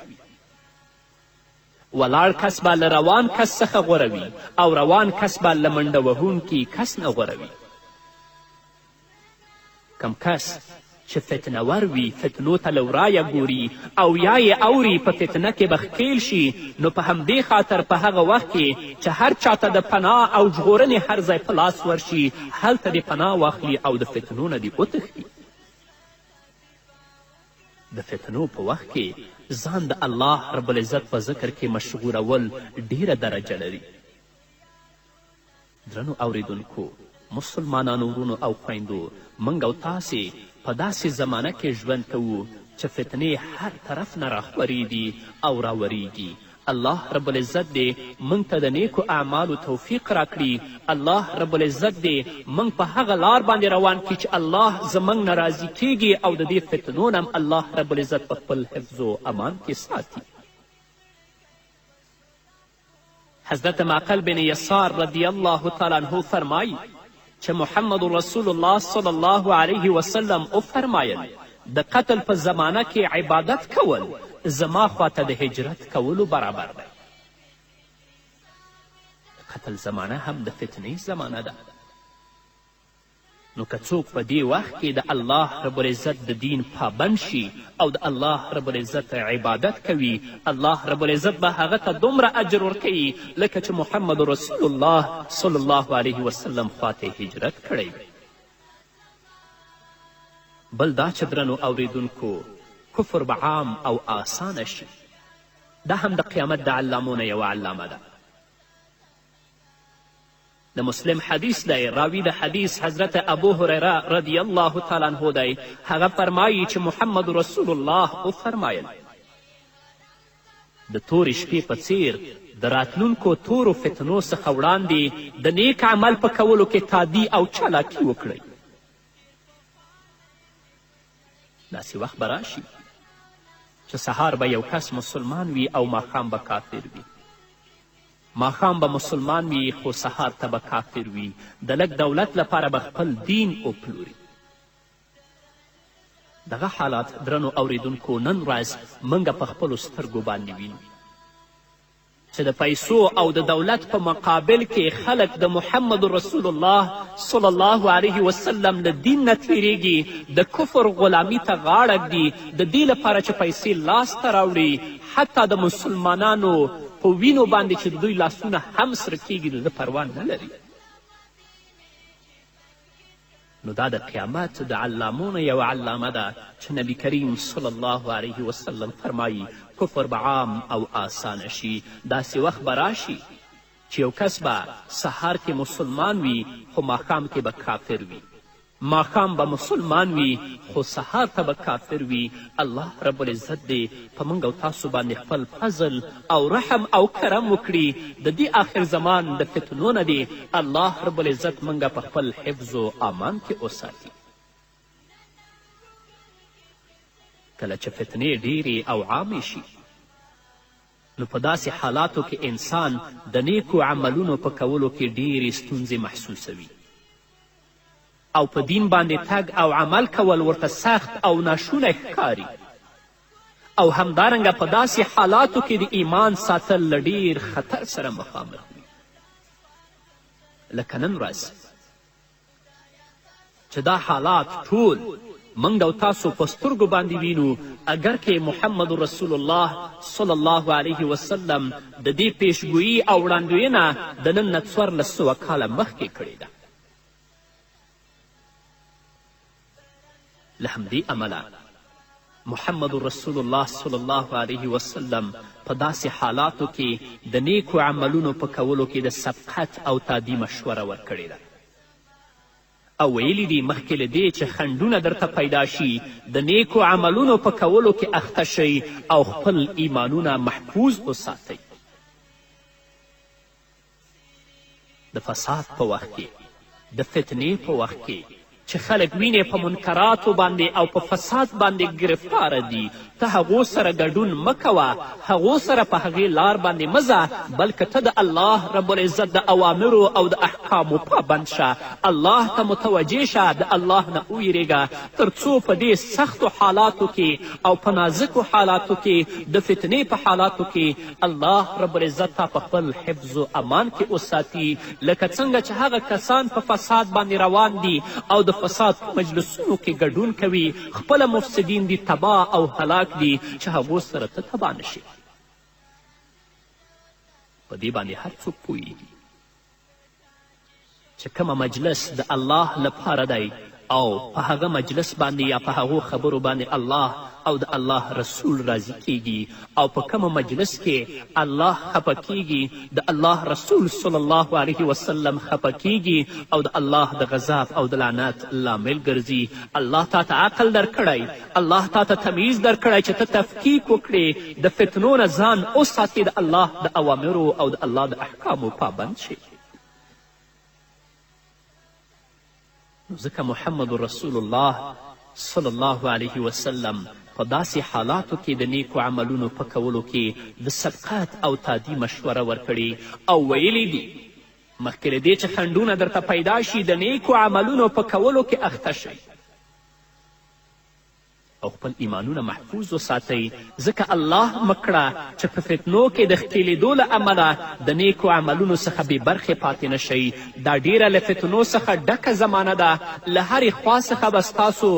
ولاړ کس به له روان کس څخه غوره وي او روان کس به له منډه وهونکي کس نه غوره وي کم کس چې فتنور وي فتنو ته له ورایه ګوري او یا یې اوري په فتنه کې به ښکیل شي نو په همدې خاطر په هغه وخت کې چې هر چاته د پناه او ژغورنې هر ځای په لاس ورشي هلته دې پناه واخلي او د فتنو نه دې وتښتي د فتنو په وخت کې ځان د الله رب العزت په ذکر کې مشغولول ډیره درجه لري درنو اوریدونکو مسلمانانو ورونو او خویندو موږ او تاسې په داسې زمانه کې ژوند کوو چې فتنې هر طرف نه راخورېږي او راوریږي الله رب العزت دې موږ ته د نیکو اعمالو توفیق راکړي الله رب العزت دې موږ په هغه لار باندې روان کړي چې الله زموږ نه راضي کیږي او د دې فتنو نه الله رب العزت په خپل حفظ و امان کې ساتي حضرت معقل بن یسار رضی الله تعالی عنه فرمایي چې محمد رسول الله صلی الله علیه وسلم وفرمایل د قتل په زمانه کې عبادت کول زما خواته د هجرت کولو برابر دی قتل زمانه هم د فتنې زمانه ده نو که څوک په دې وخت کې د الله رب العزت د دین پابند شي او د الله رب العزت عبادت کوي الله رب العزت به هغه ته دومره اجر ورکوي لکه چې محمد رسول الله صلی الله علیه وسلم خواته هجرت کړی بل دا چې درنو اوریدونکو کفر به عام او آسانه شي دا هم د قیامت د علامو نه یوه علامه ده د مسلم حدیث دی راوی د حدیث حضرت ابو هریره رضی الله تعالی عنه دی هغه فرمایي چې محمد رسول الله وفرمایل د تورې شپې په څیر د راتلونکو تورو فتنو څخه وړاندې د نیک عمل په کولو کې تادي او چالاکي وکړئ داسې وخت به راشي چې سهار به یو کس مسلمان وي او ماښام به کافر وي ماښام به مسلمان وي خو سهار ته به کافر وي د لږ دولت لپاره به خپل دین وپلوري دغه حالات درنو اوریدونکو نن ورځ موږ په خپلو سترګو باندې وینو چې د پیسو او د دولت په مقابل کې خلک د محمد رسول الله صلی الله علیه وسلم له دین نه تیریږي د کفر غلامي ته غاړه ږدي د دې لپاره چې پیسې لاسته راوړي حتی د مسلمانانو په وینو باندې چې د دوی لاسونه هم سره کیږي د ده پروا نه لري نو دا د قیامت د علامو نه یوه علامه ده چې نبی کریم صلی الله علیه وسلم فرمایي کفر به عام او آسانه شي داسې وخت به راشي چې یو کس به سهار کې مسلمان وي خو ماښام کې به کافر وي ماښام به مسلمان وي خو سهار ته به کافر وي الله رب العزت دې په موږ او تاسو باندې خپل فضل او رحم او کرم وکړي د دې آخر زمان د فتنو نه دې الله رب العزت موږ په خپل حفظ و امان کې وساتي کله چې فتنې ډیرې او عامې شي نو په داسې حالاتو کې انسان د نیکو عملونو په کولو کې ډیرې ستونزې محسوسوي او په دین باندې تګ او عمل کول ورته سخت او ناشونی ښکاري او همدارنګه په داسې حالاتو کې د ایمان ساتل له ډیر خطر سره مخامخ وي لکه نن ورځ چې دا حالات ټول موږ او تاسو په سترګو باندې وینو اگر که محمد رسول الله صلی الله علیه وسلم د دې پیشګویي او وړاندوینه د نن نه 1400 کاله مخکې کړې ده له همدې امله محمد رسول الله صلی الله علیه وسلم په داسې حالاتو کې د نیکو عملونو په کولو کې د سبقت او تادی مشوره ورکړې ده او ویلي دي مخکې له دې چې خنډونه درته پیدا شي د نیکو عملونو په کولو کې اخته شئ او خپل ایمانونه محفوظ وساتئ. د فساد په وخت کې د فتنې په وخت کې چې خلک وینې په منکراتو باندې او په فساد باندې گرفتاره دي ته هغو سره ګډون مه کوه، هغو سره په هغې لار باندې مه ځه، بلکې ته د الله رب العزت د اوامرو او د احکامو پابند شه، الله ته متوجه شه، د الله نه ویرېږه تر څو په دې سختو حالاتو کې او په نازکو حالاتو کې د فتنې په حالاتو کې الله رب العزت تا په خپل حفظ و امان کې وساتي، لکه څنګه چې هغه کسان په فساد باندې روان دي او د فساد په مجلسونو کې ګډون کوي خپله مفسدین دي، تباه او هلاک دي چې هغو سره ته تباه نشي. په دې باندې هر څوک پوهیږي چې کومه مجلس د الله لپاره دی او په هغه مجلس باندې یا په هغو خبرو باندې الله او د الله رسول راضي کیږي او په کومه مجلس کې الله خفه کیږي د الله رسول صلی الله علیه وسلم خفه کیږي او د الله د غضب او د لعنت لامل ګرځي. الله تا ته عقل درکړی، الله تا ته تمیز درکړی چې ته تفکیک وکړې، د فتنو نه ځان وساتې، د الله د اوامرو او د الله د احکامو پابند شي. ځکه محمد رسول الله صلی الله علیه وسلم په داسې حالاتو کې د نیکو عملونو په کولو کې د سبقت او تادی مشوره ورکړي او ویلی دي مخکې له دې چې خنډونه درته پیدا شي د نیکو عملونو په کولو کې اخته شئ او خپل ایمانونه محفوظ وساتئ، ځکه الله مه کړه چې په فتنو کې د ښکېلېدو له امله د نیکو عملونو څخه بې برخې پاتې نشئ. دا ډیره له فتنو څخه ډکه زمانه ده، له هرې خوا څخه به ستاسو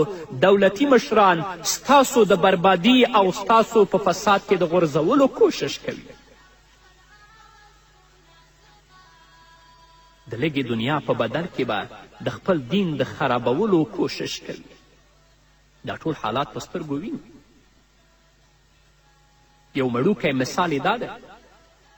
دولتي مشران ستاسو د بربادي او ستاسو په فساد کې د غورځولو کوشش کوي. د لږې دنیا په بدل کې به د خپل دین د خرابولو کوشش کوي. دا ټول حالات په سترګو وینو. یو مړوکی مثال یې دا ده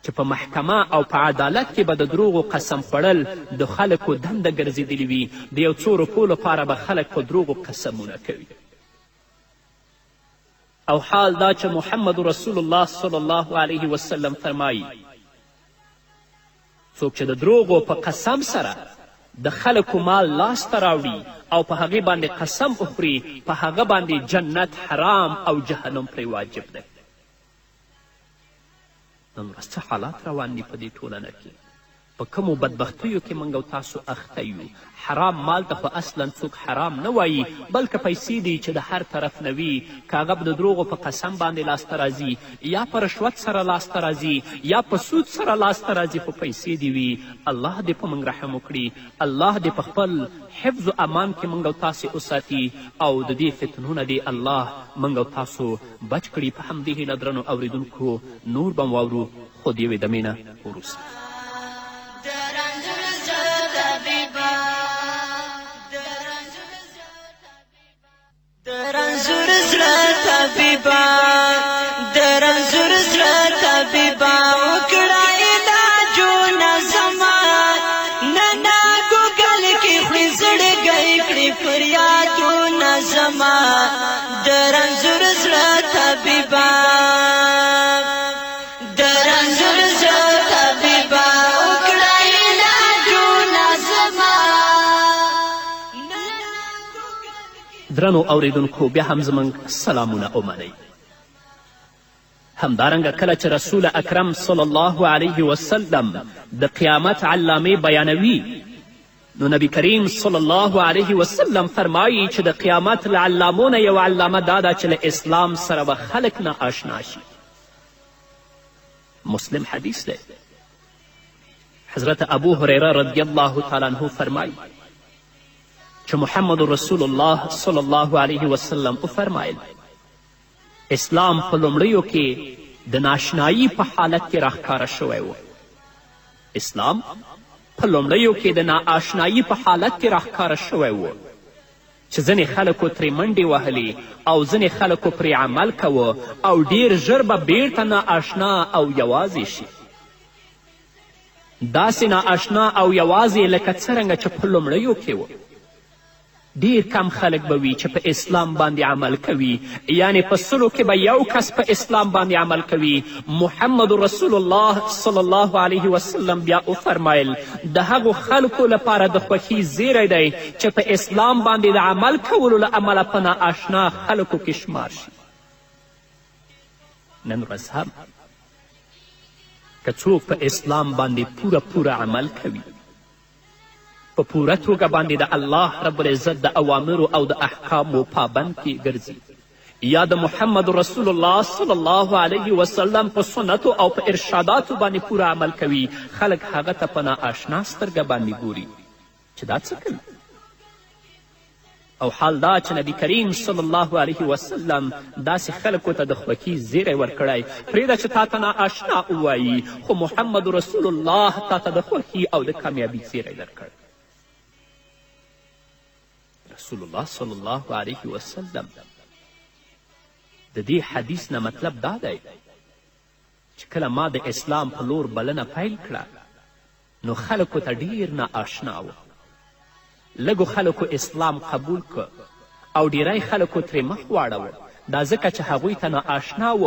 چې په محکمه او په عدالت کې به د دروغو قسم خوړل د خلکو دنده ګرځېدلې وي، د یو څو روپو لپاره به خلک په دروغو قسمونه کوي. او حال دا چې محمد رسول الله صلی الله علیه وسلم فرمایي څوک چې د دروغو په قسم سره د خلکو مال لاسته راوړي او په هغې باندې قسم وخوري، په هغه باندې جنت حرام او جهنم پرې واجب دی. نن ورځ څه حالات روان دي په دې ټولنه کې، په کومو بدبختیو کې موږ او تاسو اخته یو. حرام مال ته خو اصلا څوک حرام نه وایي، بلکې پیسې دي چې د هر طرف نه وي، که هغه د دروغو په قسم باندې لاسته راځي یا په رشوت سره لاسته راځي یا په سود سره لاسته راځي، خو پیسې دي وي. الله دې په موږ رحم وکړي، الله دې په خپل حفظ و امان کې موږ او تاسې وساتي او د دې فتنو نه دې الله موږ او تاسو بچ کړي. په همدې هیله درنو اورېدونکو نور به واورو خو د یوې دمې نه وروسته. رنځور زړه طبیبه د رنځور زړه طبیبه وکړه علاجونه زما نه نه ګوګل کې خوري زړګی کړي فریادونه زما د رنځور زړه طبیبه د رنځور زړه طبیبه وکړه علاجونه زما. درنو اوریدونکو بیا هم زموږ سلامونه ومنئ. همدارنګه کله چې رسول اکرم صلی الله علیه وسلم د قیامت علامې بیانوي نو نبی کریم صلی الله علیه وسلم فرمایي چې د قیامت له علامو نه یو علامه دا ده چې له اسلام سره به خلک نه آشنا شي. مسلم حدیث دی. حضرت ابو هریره رضی الله تعالی عنه فرمایي چې محمد رسول الله صلی الله علیه وسلم وفرمایل اسلام په لومړیو کې د ناشنایي په حالت کې راښکاره شوی و. اسلام په لومړیو کې د ناآشنایي په حالت کې راښکاره شوی و. چې ځینې خلکو ترې منډې وهلې او ځینې خلکو پرې عمل کوه او ډیر ژر به بیرته نااشنا او یوازې شي. داسې نااشنا او یوازې لکه څرنګه چې په لومړیو کې و. ډیر کم خلک به وي چې په اسلام باندې عمل کوي، یعنی په 100 کې به یو کس په اسلام باندې عمل کوي. محمد رسول الله صلی الله علیه وسلم بیا وفرمایل د هغو خلکو لپاره د خوښي زیری دی چې په اسلام باندې د عمل کولو له امله په نااشنا خلکو کې شمار شي. نن ورځ هم که څوک په اسلام باندې پوره عمل کوي، په پوره توګه باندې د الله رب العزت د اوامرو او د احکامو پابند کې ګرځي، یا د محمد رسول الله صلی الله علیه وسلم په سنتو او په ارشاداتو باندې پوره عمل کوي، خلک هغه ته په نااشنا سترګه باندې ګوري چې دا څه کوي. او حال دا چې نبی کریم صلی الله علیه وسلم داسې خلکو ته د خوښي زیری ورکړی، پرېږده چې تا ته نااشنا ووایي، خو محمد رسول الله تا ته د خوښي او د کامیابي زیری درکړ. رسول الله صلی الله علیه وسلم د دې حدیث نه مطلب دا دی چې کله ما د اسلام په لور بلنه پیل کړه نو خلکو ته ډیر نااشنا و. لږو خلکو اسلام قبول که او ډیری خلکو ترې مخ واړوه، دا ځکه چې هغوی ته نااشنا و.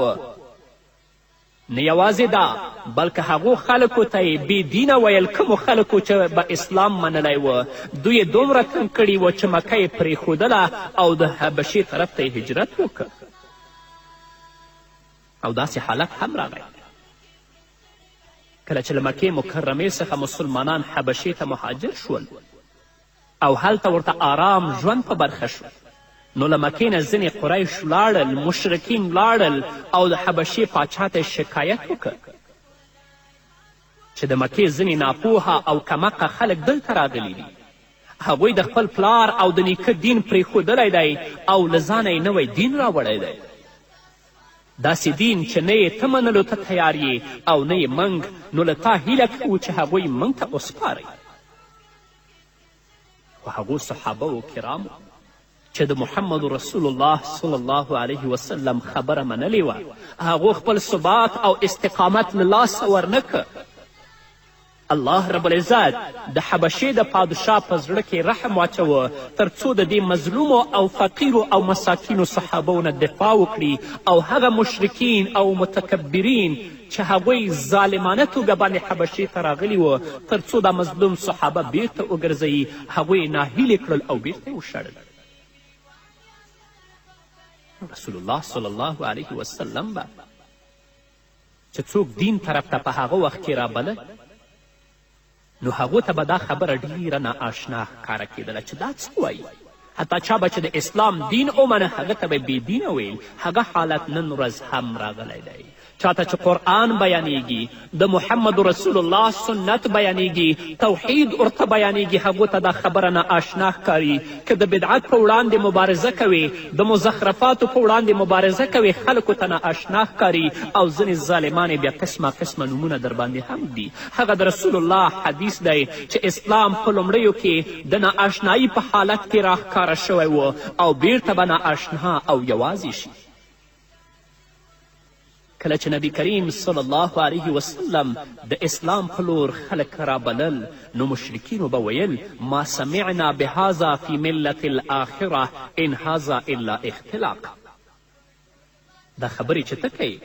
نه یوازې دا بلکې هغو خلکو ته یې بې دینه ویل، کومو خلکو چې به اسلام منلی و دوی یې دومره تنګ کړي و چې مکه یې پرېښودله او د حبشې طرف ته یې هجرت وکړ. او داسې حالت هم راغی کله چې له مکې مکرمې څخه مسلمانان حبشې ته مهاجر شول او هلته ورته آرام ژوند په برخه شو، نو له مکې نه ځینې قریش لاړل، مشرکین لاړل او د حبشې پاچا ته شکایت وکړ چې د مکې ځینې ناپوهه او کمقه خلک دلته راغلي دي، هغوی د خپل پلار او د نیکه دین پرېښودلی دی او له ځانه یې نوی دین راوړی دی. داسې دین چې نه یې ته منلو ته تیار یې او نه یې موږ، نو له تا هیله کوو چې هغوی موږ ته وسپارئ. خو هغو صحابه و کرامو چې د محمد رسول الله صلی الله علیه وسلم خبره منلې وه، هغو خپل ثبات او استقامت له لاسه ورنکه. الله رب العزت د حبشې د پادشاه په زړه کې رحم واچوه تر څو د دې مظلومو او فقیرو او مساکینو صحابو نه دفاع وکړي او هغه مشرکین او متکبرین چې هغوی ظالمانه توګه باندې حبشې ته راغلي وه تر څو دا مظلوم صحابه بیرته وګرځوي، هغوی ناهیلې کړل او بیرته یې وشړل. رسول الله صلی الله علیه وسلم به چې څوک دین طرف ته په هغه وخت کې رابلل نو هغو ته به دا خبره ډیره نااشنا ښکاره کېدله چې دا څه وایي. حتی چا به چې د اسلام دین ومنه هغه ته به بېدینه ویل. هغه حالت نن ورځ هم راغلی دی. چاته چې قرآن بیانیږي، د محمد رسول الله سنت بیانیږي، توحید ورته بیانیږي، هغو ته دا خبره نااشنا ښکاري. که د بدعت په وړاندې مبارزه کوي، د مزخرفاتو په وړاندې مبارزه کوي، خلکو ته نااشنا ښکاري او ځینې ظالمان بیا قسمه نومونه در باندې هم دي. هغه د رسول الله حدیث دی چې اسلام په لومړیو کې د نااشنایي په حالت کې راښکاره شوی و او بیرته به نااشنا او یوازې شي. کله چې نبی کریم صلی الله علیه وسلم د اسلام په لور خلک رابلل نو مشرکینو به ویل ما سمعنا بهذا فی ملت الاخره ان هذا الا اختلاق. دا خبرې چې ته کوې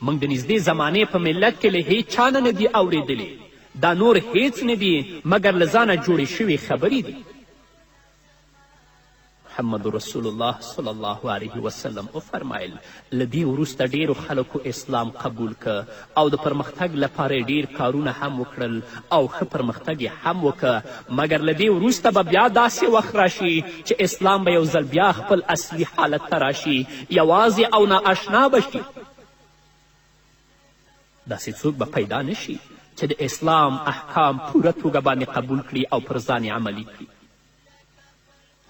موږ د نږدې زمانې په ملت کې له هیڅ چا نه دي اورېدلې، دا نور هیڅ نه دي مګر له ځانه جوړې شوې خبرې دي. محمد رسول الله صلی الله علیه وسلم وفرمایل له دې وروسته ډیرو خلکو اسلام قبول که او د پرمختګ لپاره یې ډیر کارونه هم وکړل او ښه پرمختګ یې هم وکړه، مګر له دې وروسته به بیا داسې وخت راشي چې اسلام به یو ځل بیا خپل اصلي حالت ته راشي، یوازې او نااشنا به شي. داسې څوک به پیدا نشي چې د اسلام احکام پوره توګه باندې قبول کړي او پر ځان یې عملي کړي،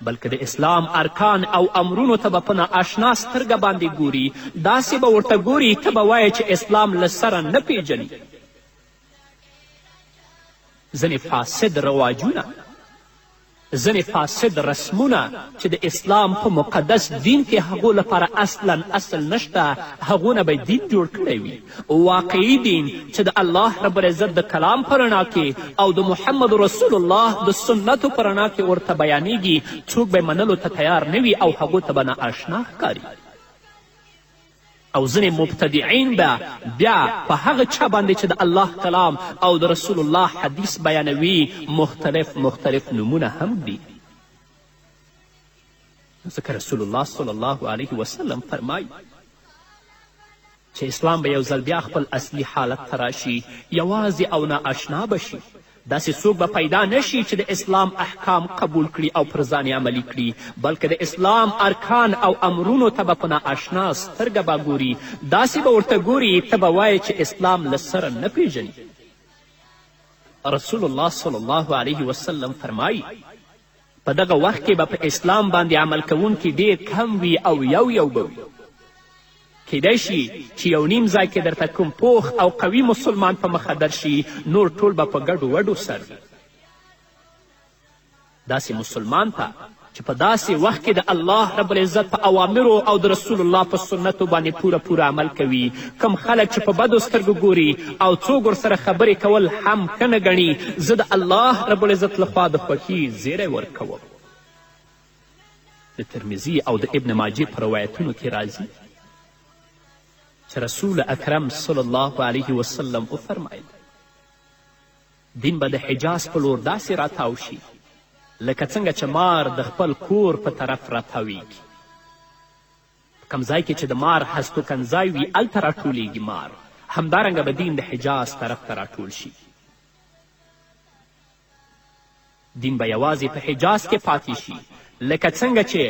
بلکې د اسلام ارکان او امرونو ته به په نااشنا سترګه باندې ګوري. داسې به ورته ګوري ته به وایې چې اسلام له سره نه پیژني. ځینې فاسد رواجونه، ځینې فاسد رسمونه چې د اسلام په مقدس دین کې هغو لپاره اصل نشته، هغونه به دین جوړ کړی وي. واقعي دین چې د الله رب العزت د کلام په رڼا کې او د محمد رسول الله د سنتو په رڼا کې ورته بیانیږي، څوک به منلو ته تیار نه وي او هغو ته به نااشنا ښکاري. او ځینې مبتدعین به بیا په هغه چا باندې چې د الله کلام او د رسول الله حدیث بیانوي مختلف نومونه هم دي. ځکه رسول الله صلی الله علیه وسلم فرمایي چې اسلام به یو ځل بیا خپل اصلي حالت ته راشي، یوازې او نااشنا به شي. داسې څوک به پیدا نشي چې د اسلام احکام قبول کړي او پر ځان عملي کړي، بلکې د اسلام ارکان او امرونو ته به په نااشنا سترګه به ګوري. داسې به ورته ګوري ته به وایې چې اسلام له سره نه پیژني. رسول الله صلی الله علیه وسلم فرمایي په دغه وخت کې به په اسلام باندې عمل کوونکي ډیر کم وي او یو به وي. کیدای شي چې یو نیم ځای کې درته کوم پوخ او قوي مسلمان په مخه درشي، نور ټول به په ګډو وډو سر وي. داسې مسلمان ته چې په داسې وخت کې د الله رب العزت په اوامرو او د رسول الله په سنتو باندې پوره عمل کوي، کم خلک چې په بدو سترګو ګوري او څوک ورسره خبرې کول هم ښه نه ګڼي، زه د الله رب العزت لخوا د خوښي زیری ورکوم. د ترمذي او د ابن ماجې په روایتونو کې راځي چې رسول اکرم صلی الله علیه وسلم وفرمایل دین به د حجاز په لور داسې راتاو شي لکه څنګه چې مار د خپل کور په طرف راتاویږي. په کوم ځای کې چې د مار هستوګنځای وي هلته راټولیږي مار، همدارنګه به دین د حجاز طرف ته راټول شي. دین به یوازې په حجاز کې پاتې شي، لکه څنګه چې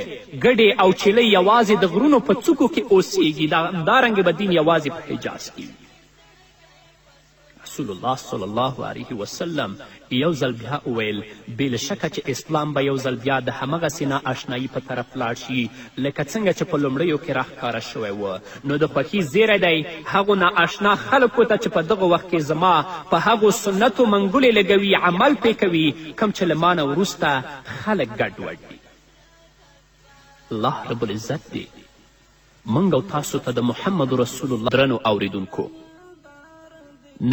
ګډې او چیلۍ یوازې د غرونو په څوکو کې اوسیږي، همدارنګې به دین یوازې په حجاز کې وي. رسول الله صلی الله علیه وسلم یو ځل بیا وویل بې له شکه چې اسلام به یو ځل بیا د همغسې نااشنایي په طرف لاړ شي لکه څنګه چې په لومړیو کې راښکاره شوی و. نو د خوښي زیری دی هغو نااشنا خلکو ته چې په دغه وخت کې زما په هغو سنتو منګولې لګوي، عمل پې کوي، کوم چې له ما نه وروسته خلک ګډوډ دي. الله رب العزت دی موږ او تاسو ته د محمد رسول الله درنو اوریدونکو،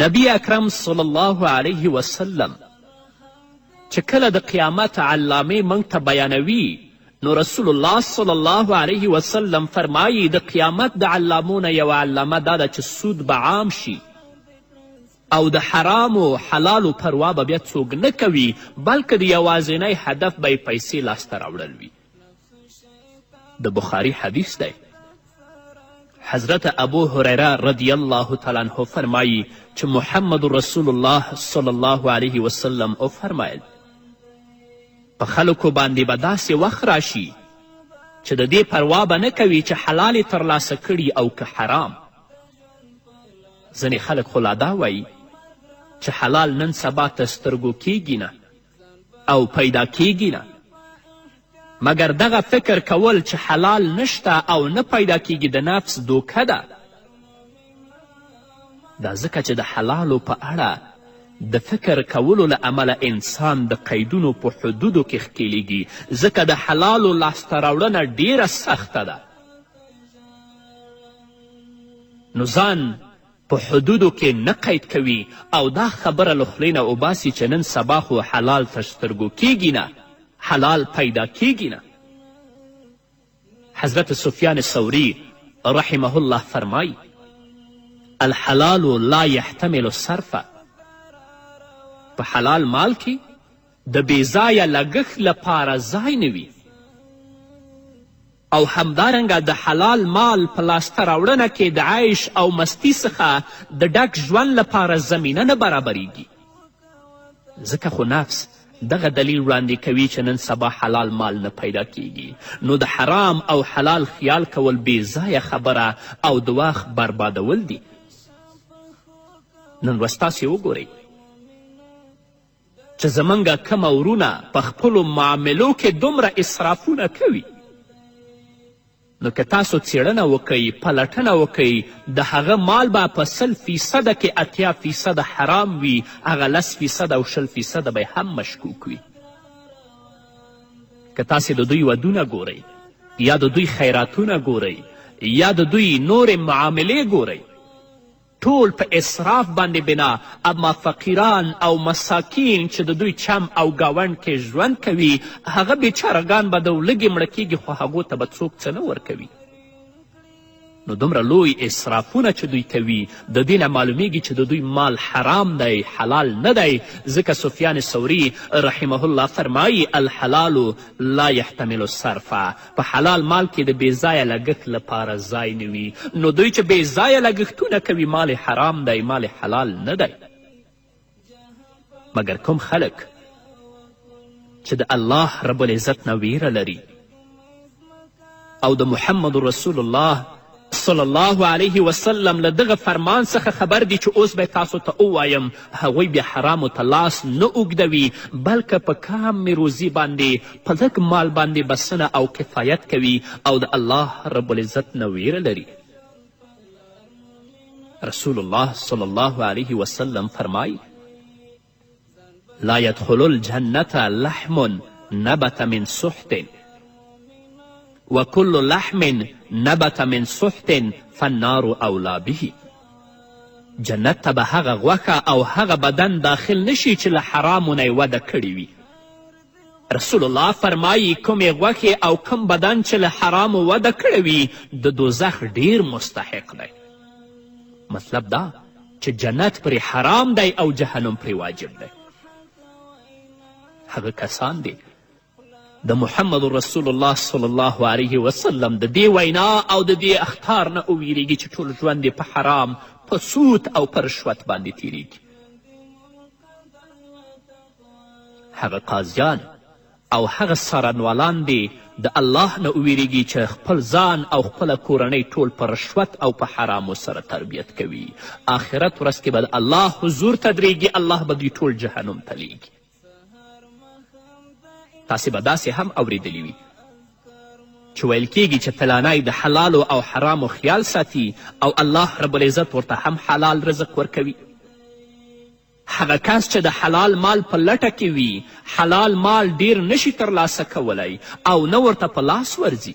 نبی اکرم صلی الله علیه وسلم چې کله د قیامت علامې موږ ته بیانوي، نو رسول الله صلی الله علیه وسلم فرمایي د قیامت د علامونه یوه علامه دا ده چې سود به عام شي او د حرامو حلالو پروا به بیا څوک نه کوي، بلکې د یوازینی هدف به یې پیسې لاسته راوړل وي. د بخاري حدیث دی. حضرت ابو هریره رضی الله تعالی عنه فرمایي چې محمد رسول الله صلی الله علیه وسلم فرمایل په خلکو باندې به داسې وخت راشي چې د دې پروا به نه کوي چې حلال یې ترلاسه کړي او که حرام. ځینې خلک خو لا دا وایي چې حلال نن سبا ته سترګو کیږي نه او پیدا کیږي نه، مګر دغه فکر کول چې حلال نشته او نه پیدا کیږي د نفس دوکه ده. دا ځکه چې د حلالو په اړه د فکر کولو له امله انسان د قیدونو په حدودو کې ښکیلیږي، ځکه د حلالو لاسته راوړنه ډیره سخته ده. نو ځان په حدودو کې نه قید کوي او دا خبره له خولې نه وباسي چې نن سبا خو حلال تر سترګو کیږي نه، حلال پیدا کیږي نه. حضرت سفیان ثوری رحمه الله فرمایی الحلال لا يحتمل الصرف. په حلال مال کې د بېځایه لګښت لپاره ځای نه وي، او همدارنګه د حلال مال په لاسته راوړنه کې د عیش او مستی څخه د ډک ژوند لپاره زمینه نه برابریږي. ځکه خو نفس دغه دلیل وړاندې کوي چې نن سبا حلال مال نه پیدا کیږي، نو د حرام او حلال خیال کول بې ځایه خبره او د وخت بربادول دي. نن ورځ تاسې وګورئ چې زموږ کم ورونه په خپلو معاملو کې دومره اسرافونه کوي، نو که تاسو څیړنه وکئ، پلټنه وکئ، د هغه مال به په 100% کې 80% حرام وي، هغه 10% او 20% به هم مشکوک وي. که تاسې د دوی ودونه ګورئ یا د دوی خیراتونه ګورئ یا د دوی نورې معاملې ګورئ، ټول په اسراف باندې بنا، اما فقیران او مساکین چې د دوی چم او ګاونډ کې ژوند کوي هغه بیچارهګان به د لږې مړه کیږي خو هغو ته به څوک څه نه ورکوي. نو دومره لوی اسرافونه چې دوی کوي د دې نه معلومیږي چې د دوی مال حرام دی، حلال نه دی. ځکه سفیان ثوري رحمه الله فرمایي الحلال لا يحتمل الصرف، په حلال مال کې د بېځایه لګښت لپاره ځای نه وي. نو دوی چې بېځایه لګښتونه کوي مال حرام دی، مال حلال نه دی. مګر کوم خلک چې د الله رب العزت نه ویره لري او د محمد رسول الله صلی الله علیه وسلم له دغه فرمان څخه خبر دي چې اوس به تاسو ته ووایم، هغوی بیا حرامو ته لاس نه اوږدوي بلکې په کم روزي باندې په لږ مال باندې بسنه او کفایت کوي او د الله رب العزت نه ویره لري. رسول الله صلی الله علیه وسلم فرمایي لا يدخل الجنة لحم نبت من سحت وكل لحم نبت من سحت فالنار اولا به. جنت ته به هغه غوښه او هغه بدن داخل نشي چې له حرامو نه وده کړې وي. رسول الله فرمایي کومې غوښې او کوم بدن چې له حرامو وده کړی وي د دوزخ ډیر مستحق دی. مطلب دا چې جنت پرې حرام دی او جهنم پرې واجب دی. هغه کسان دي د محمد رسول الله صلی الله علیه وسلم د دې وینا او د دې اخطار نه وویریږي چې ټول ژوند په حرام، په سود او په رشوت باندې تیریږي. هغه قاضیان او هغه څارنوالان دي د الله نه وویریږي چې خپل ځان او خپله کورنۍ ټول په رشوت او په حرامو سره تربیت کوي. آخرت ورځ کې به د الله حضور ته درېږي، الله به دوی ټول جهنم ته لیږي. تاسې به داسې هم اوریدلی وي چې ویل کیږي چې فلانی د حلالو او حرامو خیال ساتي او الله رب العزت ورته هم حلال رزق ورکوي. هغه کس چې د حلال مال په لټه کې وي حلال مال ډیر نشي ترلاسه کولی او نه ورته په لاس ورځي.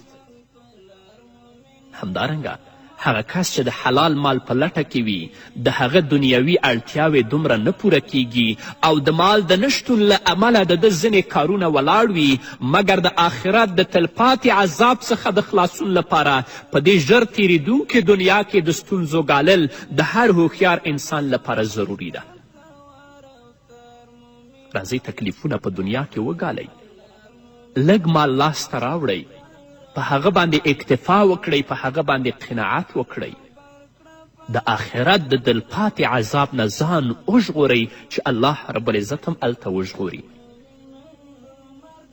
همدارنګه هغه کس چې د حلال مال په لټه کې وي د هغه دنیوي اړتیاوې دومره نه پوره کیږي او د مال د نشتون له امله د ده ځینې کارونه ولاړ وي مګر د آخرت د تلپاتې عذاب څخه د خلاصون لپاره په دې ژر تیریدونکې دنیا کې د ستونزو ګالل د هر هوښیار انسان لپاره ضروري ده. راځئ تکلیفونه په دنیا کې وګالئ، لږ مال لاسته راوړئ، په هغه باندې اکتفا وکړئ، په هغه باندې قناعت وکړئ. د آخرت د دلپاتې عذاب نه ځان وژغورئ چې الله رب العزت هم هلته وژغوري.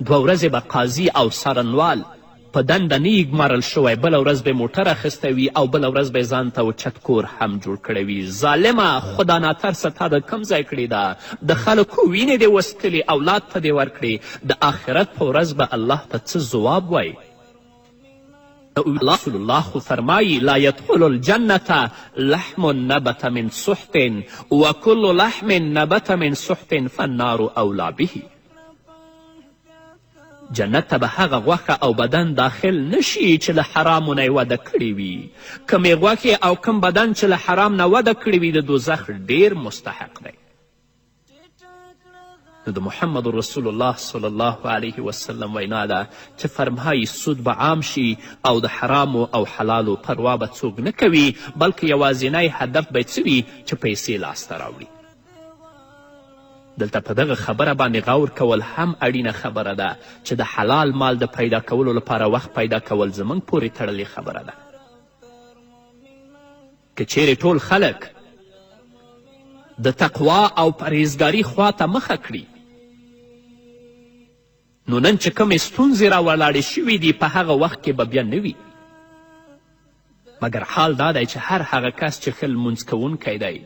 2 ورځې به قاضي او څارنوال په دنده نه ګمارل شوی، بله ورځ به موټر اخیستی وي او بله ورځ به ځان ته اوچت کور هم جوړ کړی وي. ظالمه خدا ناترسه تا د کم ځای کړې ده، د خلکو وینې دې وسکلې، اولاد ته دې ورکړې، د آخرت په ورځ به الله ته څه ځواب وایي؟ رسول الله خو فرمایي لا يدخل الجنة لحم نبت من سحت وكل لحم نبت من سحت فالنار اولا به. جنت ته به هغه غوښه او بدن داخل نشي چې له حرامو نه وده کړې وي. کمې غوښې او کم بدن چې له حرام نه وده کړې وي د دوزخ ډیر مستحق دی. نو د محمد رسول الله صلی الله علیه وسلم وینا ده چې فرمایي سود به عام شي او د حرامو او حلالو پروا به څوک نه کوي بلکې یوازینی هدف به څه وي چې پیسې لاسته راوړي. دلته په دغه خبره باندې غور کول هم اړینه خبره ده چې د حلال مال د پیدا کولو لپاره وخت پیدا کول زموږ پورې تړلې خبره ده. که چیرې ټول خلک د تقوا او پرهیزګاري خوا ته مخه کړي نو نن چې کومې ستونزې راولاړې شوي دي په هغه وخت کې به بیا نه وي. مګر حال دا دی چې هر هغه کس چې ښه لمونځ کوونکی دی،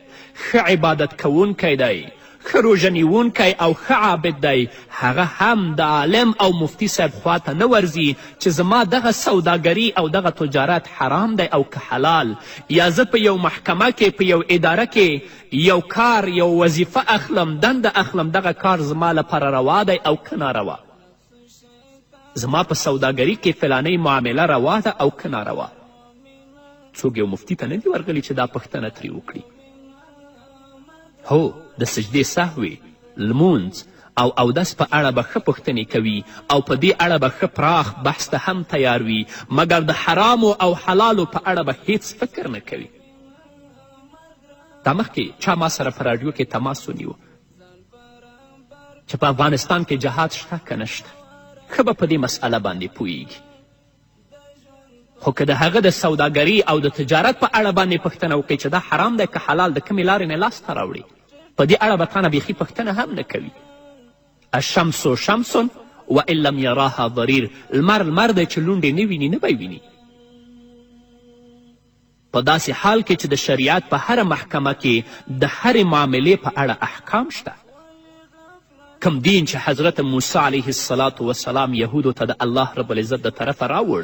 ښه عبادت کوونکی دی، ښه روژه نیونکی او ښه عابد دی، هغه هم د عالم او مفتی صاحب خواته نه ورځي چې زما دغه سوداګري او دغه تجارت حرام دی او که حلال، یا زه په یو محکمه کې په یو اداره کې یو کار یو وظیفه اخلم، دنده اخلم، دغه کار زما لپاره روا دی او که ناروا. زما په سوداګري کې فلانۍ معامله روا ده او که ناروا. څوک یو مفتي ته نه دي ورغلي چې دا پوښتنه ترې وکړي. هو د سجدې سهوې، لمونځ او اودس په اړه به ښه پوښتنې کوي او په دې اړه به ښه پراخ بحث ته هم تیار وي، مګر د حرامو او حلالو په اړه به هیڅ فکر نه کوي. دا مخکې چا ما سره په راډیو کې تماس ونیو چې په افغانستان کې جهاد شته که نشته، ښه به په دې مسئله باندې پوهیږي. خو که د هغه د سوداګري او د تجارت په اړه باندې پوښتنه وکړي چې دا حرام دی که حلال د کومې لارې نه لاسته راوړي، په دې اړه به تانه بیخي پوښتنه هم نه کوي. الشمس شمس وان لم یراها ضریر. لمر دی چې لونډې نه ویني نه به ویني. په داسې حال کې چې د شریعت په هره محکمه کې د هرې معاملې په اړه احکام شته. کم دین چې حضرت موسی علیه السلام یهودو ته د الله رب العزت د طرفه راوړ،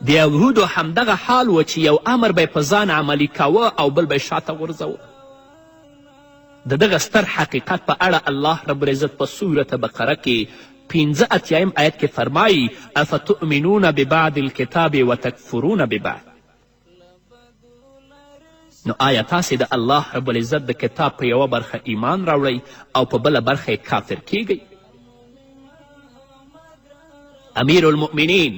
د یهودو همدغه حال و چې یو امر به په ځان عملی کاوه او بل به شاته غورځوه. د دغه ستر حقیقت په اړه الله رب العزت په سورة بقره کې 85 آیت کې فرمایي افتؤمنون ببعض الکتاب وتکفرون ببعض. نو آیا تاسې د الله رب العزت د کتاب په یوه برخه ایمان راوړئ او په بله برخه یې کافر کیږئ؟ امیر المؤمنین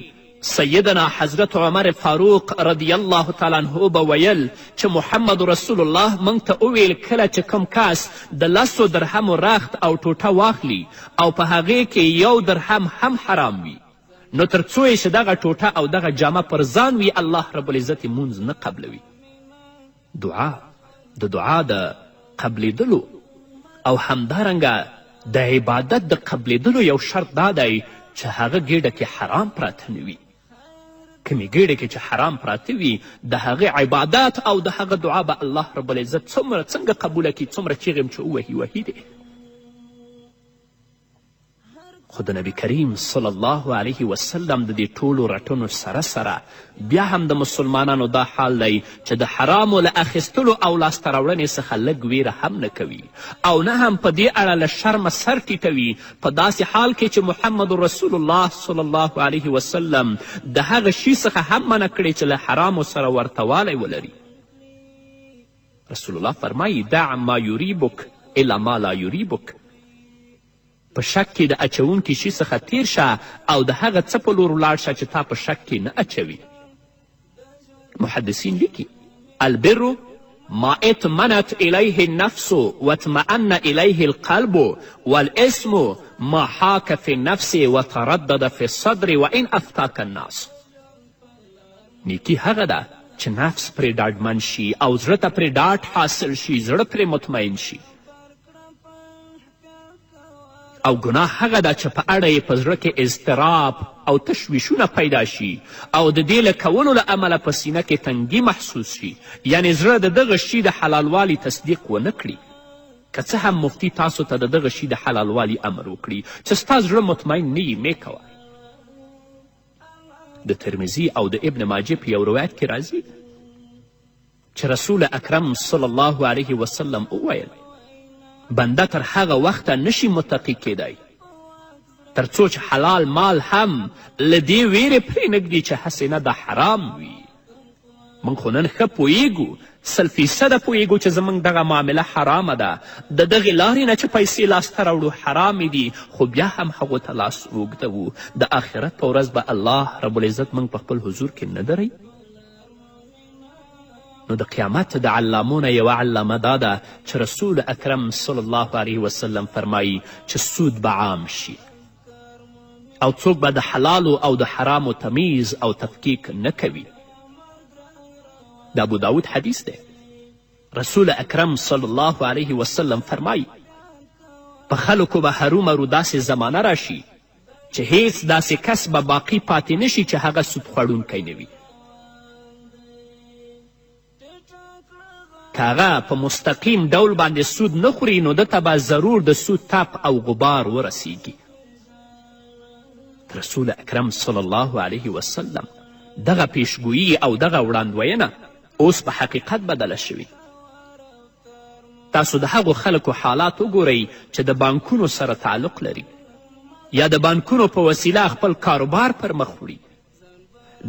سیدنا حضرت عمر فاروق رضی الله تعالی عنه به ویل چې محمد رسول الله موږ ته وویل کله چې کوم کس د 10 درهمو رخت او ټوټه واخلي او په هغې کې 1 درهم هم حرام وي، نو تر څو یې چې دغه ټوټه او دغه جامه پر ځان وي الله رب العزت یې مونځ نه قبلوي. د دعا د قبلیدلو او همدارنګه د عبادت د قبلیدلو یو شرط دا دی چې هغه ګیډه کې حرام پراته نه وي. کمې ګیډې کې چې حرام پراته وي د هغې عبادت او د هغه دعا به الله رب العزت څنګه قبوله کړي، څومره چیغې چې ووهي دی. خو د نبی کریم صلی الله علیه وسلم د دې ټولو رټنو سره بیا هم د مسلمانانو دا حال دی چې د حرامو له اخیستلو او لاسته راوړنې څخه لږ ویره هم نه کوي او نه هم په دې اړه له شرمه سر ټیټوي، په داسې حال کې چې محمد رسول الله صلی الله علیه وسلم د هغه شي څخه هم منع کړي چې له حرامو سره ورته والی ولري. رسول الله فرمایي دع ما یریبک الا ما لا یریبک. په شک کې د اچونکي شي څخه تیر شه او د هغه څه په لور ولاړ شه چې تا په شک کې نه اچوي. محدثین لیکي البر ما اطمنت الیه النفس واطمأن الیه القلب والاسم ما حاک فی النفس وتردد فی الصدر وان افتاک الناس. نیکي هغه ده چې نفس پرې ډاډمن شي او زړه ته پرې ډاډ حاصل شي، زړه پرې مطمئن شي. او ګناه هغه ده چې په اړه یې په زړه کې اضطراب او تشویشونه پیدا شي او د دې له کولو له امله په سینه کې تنګي محسوس شي، یعنی زړه د دغه شي د حلالوالي تصدیق ونه کړي. که څه هم مفتي تاسو ته د دغه شي د حلالوالي امر وکړي چې ستا زړه مطمئن نه یي مې کوه. د ترمذي او د ابن ماجه په یو روایت کې راځي چې رسول اکرم صلی الله علیه وسلم وویل بنده تر هغه وخته نشي متقي کیدی تر څو چې حلال مال هم له دې ویرې پرېنږدي چې هسې نه د حرام وي. موږ خو نن ښه پوهیږو 100% پوهیږو چې زموږ دغه معامله حرامه ده، د دغې لارې نه چې پیسې لاسته راوړو حرامې دي، خو بیا هم هغو ته لاس اوږدوو. د آخرت په ورځ به الله رب العزت موږ په خپل حضور کې نه دروي. نو د قیامت د علامونه یوه علامه دا ده چې رسول اکرم صلی الله علیه وسلم فرمایي چې سود به عام شي او څوک به د حلالو او د حرامو تمیز او تفکیک نه کوي. د ابو داود حدیث دی. رسول اکرم صلی الله علیه وسلم فرمایي په خلکو به هرومرو داسې زمانه راشي چې هیڅ داسې کس به باقی پاتې نشي چې هغه سود خوړونکی نه وي. که هغه په مستقیم ډول باندې سود نه خوري نو ده ته به ضرور د سود تپ او غبار ورسیږي. رسول اکرم صلی الله علیه وسلم دغه پیشګویي او دغه وړاندوینه اوس په حقیقت بدله شوي. تاسو د هغو خلکو حالات وګورئ چې د بانکونو سره تعلق لري. یا د بانکونو په وسیله خپل کاروبار پر مخ وړي.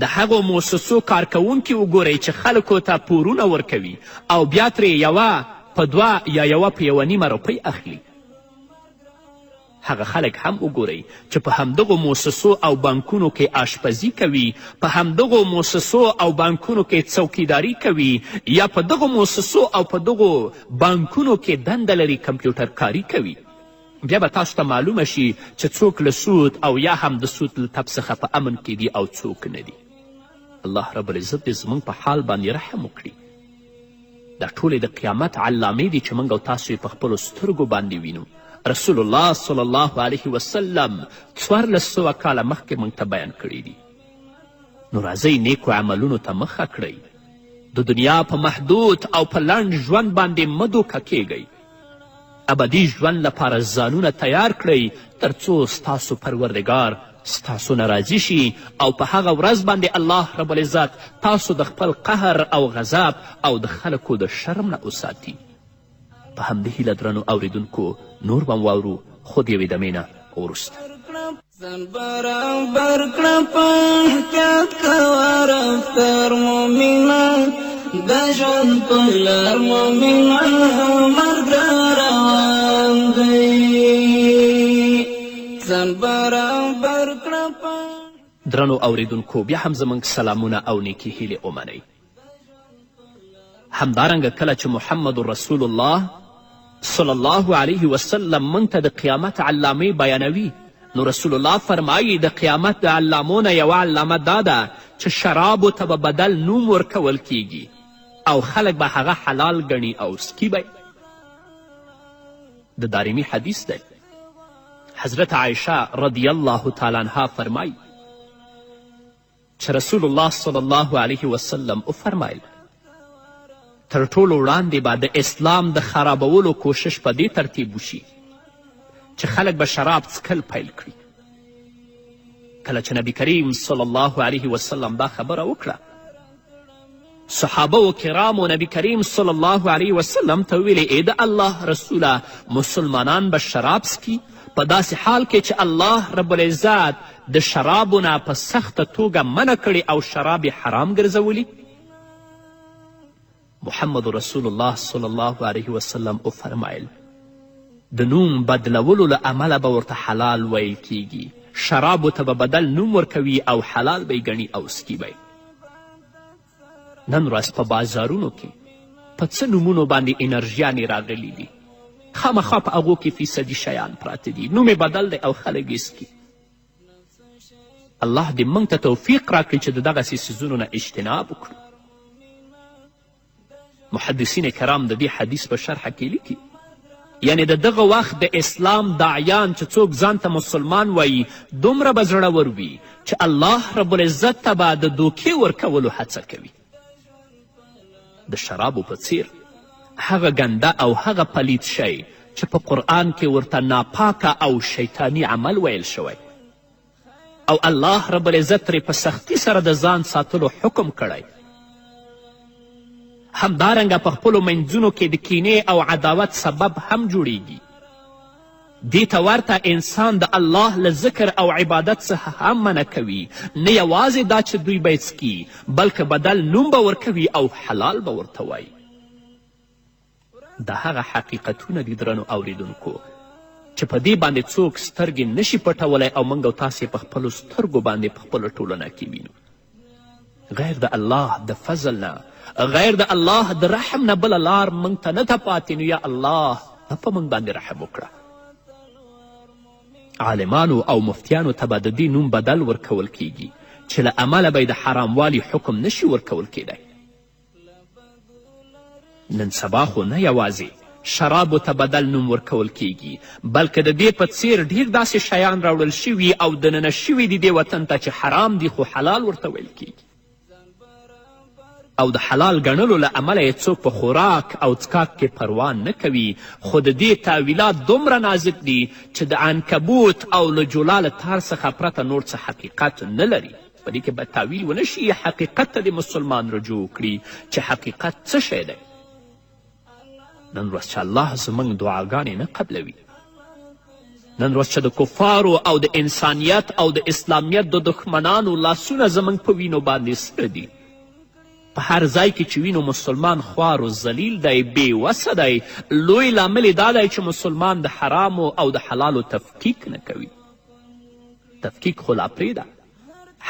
د هغو مؤسسو کارکوونکي وګورئ چې خلکو ته پورونه ورکوي او بیا ترې یوه په 2 یا یوه په 1.5 روپۍ اخلي. هغه خلک هم وګورئ چې په همدغو مؤسسو او بانکونو کې آشپزي کوي، په همدغو مؤسسو او بانکونو کې څوکیداري کوي، یا په دغو مؤسسو او په دغو بانکونو کې دنده لري کمپیوټر کاري کوي. بیا به تاسو ته معلومه شي چې څوک له سود او یا هم د سود له تب څخه په امن کې دي او څوک نه دي. الله رب العزت دې زموږ په حال باندې رحم وکړي. دا ټولې د قیامت علامې دي چې موږ او تاسو یې په خپلو سترګو باندې وینو. رسول الله صلی الله علیه وسلم 1400 کاله مخکې موږ ته بیان کړي دي. نو راځئ نیکو عملونو ته مخه کړئ. د دنیا په محدود او په لنډ ژوند باندې مه دوکه کیږئ. ابدي ژوند لپاره ځانونه تیار کړئ تر څو ستاسو پروردګار ستاسو نه راضي شي او په هغه ورځ باندې الله رب العزت تاسو د خپل قهر او غضب او د خلکو د شرم نه وساتي. په همدې هیله درنو اوریدونکو نور به واورو خو د یوې دمې نه وروسته. ځان برابر کړه په احتیاط کوه رفتار مؤمنه د ژوند په لار مؤمنه مرګ روان دی. ځان برابر کړه په درنو اوریدونکو بیا هم زموږ سلامونه او نیکې هیلې ومنئ. همدارنګه کله چې محمد رسول الله صلی الله علیه وسلم موږ ته د قیامت علامې بیانوي، نو رسول الله فرمایي د قیامت د علامو نه یوه علامه دا ده چې شرابو ته به بدل نوم ورکول کیږي او خلک به هغه حلال ګڼي او سکي به. د دارمی حدیث دی. حضرت عایشه رضی الله تعالی عنها فرمایي چې رسول الله صلی الله علیه وسلم وفرمایل تر ټولو وړاندې به د اسلام د خرابولو کوشش په دې ترتیب وشي چې خلک به شراب څکل پیل کړي. کله چې نبی کریم صلی الله علیه وسلم دا خبره وکړه، صحابه و کرامو نبی کریم صلی الله علیه وسلم ته ویلې ای د الله رسوله مسلمانان به شراب څکي په داسې حال کې چې الله رب العزت د شرابو نه په سخته توګه منع کړي او شراب حرام ګرځولي. محمد رسول الله صلی الله علیه وسلم وفرمایل د نوم بدلولو له امله به ورته حلال ویل کیږي. شرابو ته به بدل نوم ورکوي او حلال به یې ګڼي او سکي به. نن ورځ په بازارونو کې په څه نومونو باندې انرژیانې راغلي دي، خامخا په هغو کې فیصدي شیان پراته دي، نوم یې بدل دی او خلک یې سکي. الله دې موږ ته توفیق راکړي چې د دغسې څیزونو نه اجتناب وکړو. محدثین کرام د دې حدیث په شرحه کې لیکي یعنی د دغه وخت د اسلام داعیان چې څوک ځان ته مسلمان وایي دومره به زړور وي چې الله رب العزت ته به د دوکې ورکولو هڅه کوي. د شرابو په څیر هغه ګنده او هغه پلید شی چې په قرآن کې ورته ناپاکه او شیطانی عمل ویل شوی او الله رب العزت ترې په سختی سره د ځان ساتلو حکم کړی. همدارنګه په خپلو منځونو کې د کینې او عداوت سبب هم جوړیږي. دې ته ورته انسان د الله له ذکر او عبادت څخه هم منع کوي. نه یوازې دا چې دوی به څکي بلکې بدل نوم به ورکوي او حلال به ورته وایي. دا هغه حقیقتونه دي درنو اوریدونکو چې په دې باندې څوک سترګې نشي پټولی او موږ او تاسې په خپلو سترګو باندې په خپله ټولنه کې وینو. غیر د الله د فضل نه، غیر د الله د رحم نه بله لار موږ ته نه ته پاتې. نو یا الله په موږ باندې رحم وکړه. عالمانو او مفتیانو ته به د دې نوم بدل ورکول کیږي چې له امله به د حراموالي حکم نشي ورکول کیدی. نن سبا خو نه یوازې شرابو ته بدل نوم ورکول کیږي بلکې د دې په څیر ډیر داسې شیان راوړل شوي او دننه شوي دي دې وطن ته چې حرام دي خو حلال ورته ویل کیږي. او د حلال ګڼلو له امله یې څوک په خوراک او څکاک کې پروا نه کوي. خو د دې تعویلات دومره نازک دي چې د عنکبوت او له جولا له تار څخه پرته نور څه حقیقت نه لري. په دې کې به تعویل ونه شي حقیقت ته د مسلمان رجوع کړي چې حقیقت څه شی دی. نن ورځ چې الله زموږ دعاګانې نه قبلوي نن ورځ چې د کفارو او د انسانیت او د اسلامیت د دښمنانو لاسونه زموږ په وینو باندې سره دي. په هر ځای کې چې وینو مسلمان خوار و ذلیل دی، بېوسه دی. لوی لامل یې دا دی چې مسلمان د حرامو او د حلالو تفکیک نه کوي. تفکیک خو لا پرېږده،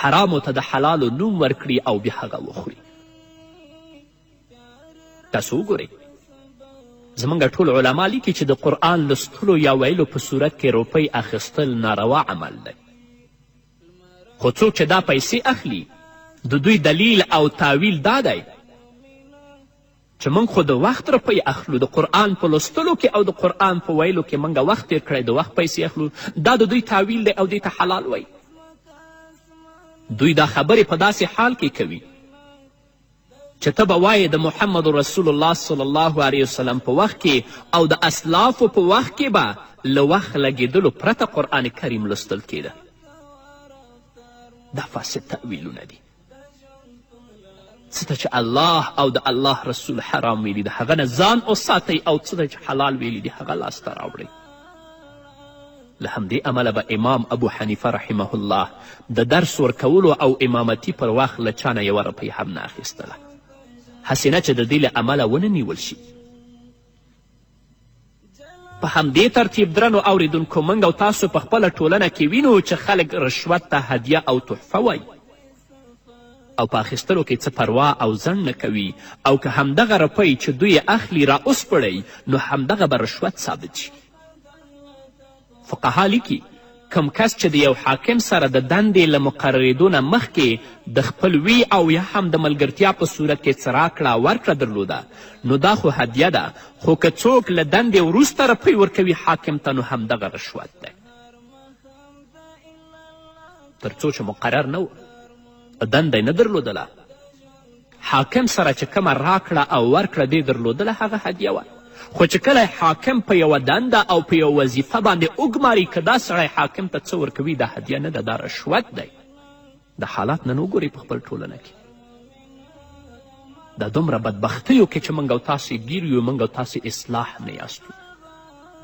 حرامو ته د حلالو نوم ورکړي او بیا هغه وخوري. تاسو وګورئ، زموږ ټول علما لیکي چې د قرآن لوستلو یا ویلو په صورت کې روپۍ اخیستل ناروا عمل دی. خو څوک چې دا پیسې اخلي د دوی دلیل او تعویل دا دی چې موږ خو د وخت روپۍ اخلو، د قرآن په لوستلو کې او د قرآن په ویلو کې موږ وخت تیر کړی، د وخت پیسې اخلو. دا د دوی تعویل دی او دې ته حلال وی. دوی دا خبرې په داسې حال کې کوي چې ته به وایې د محمد رسول الله صلی الله علیه وسلم په وخت کې او د اسلافو په وخت کې به له وخت لګېدلو پرته قرآن کریم لوستل کېده. دا فاسد تعویلونه دي. څه ته چې الله او د الله رسول حرام ویلي د هغه نه ځان وساتئ او څه ته چې حلال ویلي دي هغه لاسته راوړئ. له همدې امله به امام ابو حنیفه رحمه الله د درس ورکولو او امامتي پر وخت له چا نه یوه روپۍ هم نه اخیستله، هسې نه چې د دې له امله ونه نیول شي. په همدې ترتیب درنو اوریدونکو، موږ او تاسو په خپله ټولنه کې وینو چې خلک رشوت ته هدیه او تحفه وایي او په اخیستلو کې څه پروا او ځنډ نه کوي، او که همدغه روپۍ چې دوی اخلي را اوسپړئ نو همدغه به رشوت ثابت شي. فقها لیکي کم کس چې د یو حاکم سره د دندې له مقررېدو نه مخکې د خپلوي او یا هم د ملګرتیا په صورت کې څه راکړه ورکړه درلوده نو دا خو هدیه ده، خو که څوک له دندې وروسته روپۍ ورکوي حاکم ته نو همدغه رشوت دی. تر څو چې مقرر نه و، دنده نه درلودله، حاکم سره چې کومه راکړه او ورکړه دې درلودله هغه هدیه وه. خو چې کله حاکم په یوه دنده او په یوه وظیفه باندې وګماري که دا سړی حاکم ته څه ورکوي دا هدیه نه ده، دا رشوت دی. د حالات نن وګورئ په خپل ټولنه کې، دا دومره بدبختیو کې چې موږ او تاسې ګیر یو، موږ او تاسې اصلاح نه یاستو.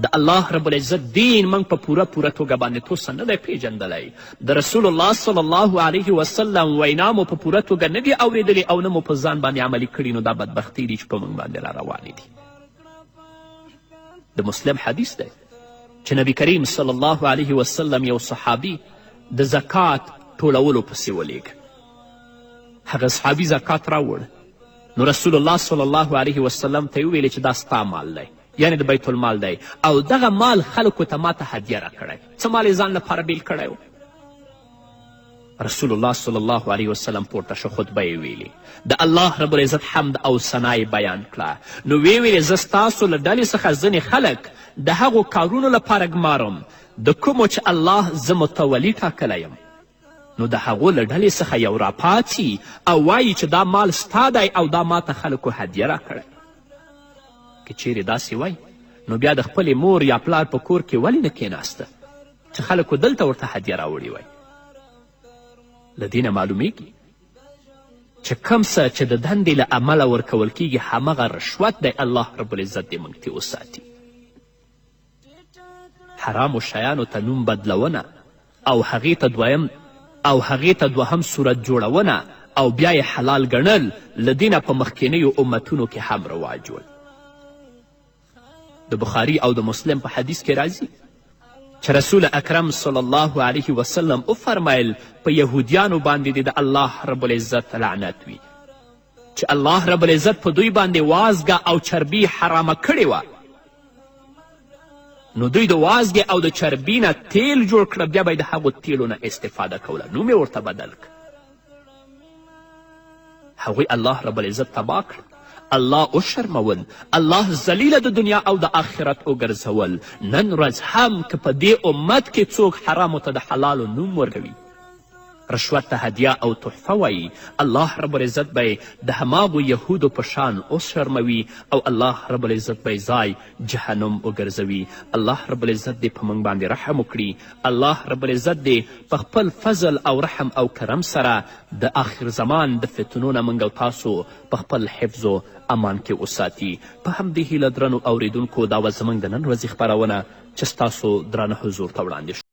د الله رب العزت دین موږ په پوره توګه باندې توسه نه دی پیژندلی. د رسول الله صلی الله علیه وسلم وینا مو په پوره توګه نه دی اورېدلې او نه مو په ځان باندې عملي کړي، نو دا بدبختي دي چې په موږ باندې را روانې دي. د مسلم حدیث دی چې نبی کریم صلی الله علیه وسلم یو صحابي د زکات ټولولو پسې ولیږه. هغه صحابي زکات راوړ، نو رسول الله صلی الله علیه وسلم ته یې وویلې چې دا ستا مال دی، یعنی د بیت المال دی، او دغه مال خلکو ته ما ته هدیه راکړی. څه مال یې ځان لپاره بیل کړی و. رسول الله صلی الله علیه وسلم پورته شو، خطبه یې ویلې، د الله رب العزت حمد او ثنا یې بیان کړه. نو ویې ویلې زه ستاسو له ډلې څخه ځینې خلک د هغو کارونو لپاره ګمارم د کومو چې الله زه متولي ټاکلی یم. نو د هغو له ډلې څخه یو راپاڅي او وایي چې دا مال ستا دی او دا ما ته خلکو هدیه راکړی. که چیرې داسې وای نو بیا د خپلې مور یا پلار په کور کې ولې نه کېناسته چې خلکو دلته ورته هدیه راوړې وای. له دې نه معلومیږي چې کوم څه چې د دندې له عمله ورکول کیږي همغه رشوت دی. الله رب العزت دې موږ ترې وساتي. حرامو شیانو ته نوم بدلونه او هغې ته دوهم صورت جوړونه او بیا یې حلال ګڼل له دې نه په مخکینیو امتونو کې هم رواج ول. د بخاري او د مسلم په حدیث کې راځي چې رسول اکرم صلی الله علیه وسلم وفرمیل په یهودیانو باندې د الله رب العزت لعنت وي چې الله رب العزت په دوی باندې وازګه او چربي حرامه کړې وه. نو دوی د وازګې او د چربي نه تیل جوړ کړه، بیا به یې د هغو تیلو نه استفاده کوله، نوم یې ورته بدل کړه. هغوی الله رب العزت تباه کړه، الله وشرمول، الله ذلیله د دنیا او د آخرت وګرځول. نن ورځ هم که په دې امت کې څوک حرامو ته د حلالو نوم ورکوي رشوت ته هدیه او تحفه وایي. الله رب العزت به د هماغو یهودو په شان وشرموي او الله رب العزت به ځای جهنم وګرځوي. الله رب العزت دې په موږ باندې رحم وکړي. الله رب العزت دې په خپل فضل او رحم او کرم سره د آخر زمان د فتنو نه موږ او تاسو په خپل حفظ و امان کې وساتي. په همدې هیله درنو اوریدونکو دا وه زموږ د نن ورځې خپرونه چې ستاسو درانه حضور ته وړاندې شوه.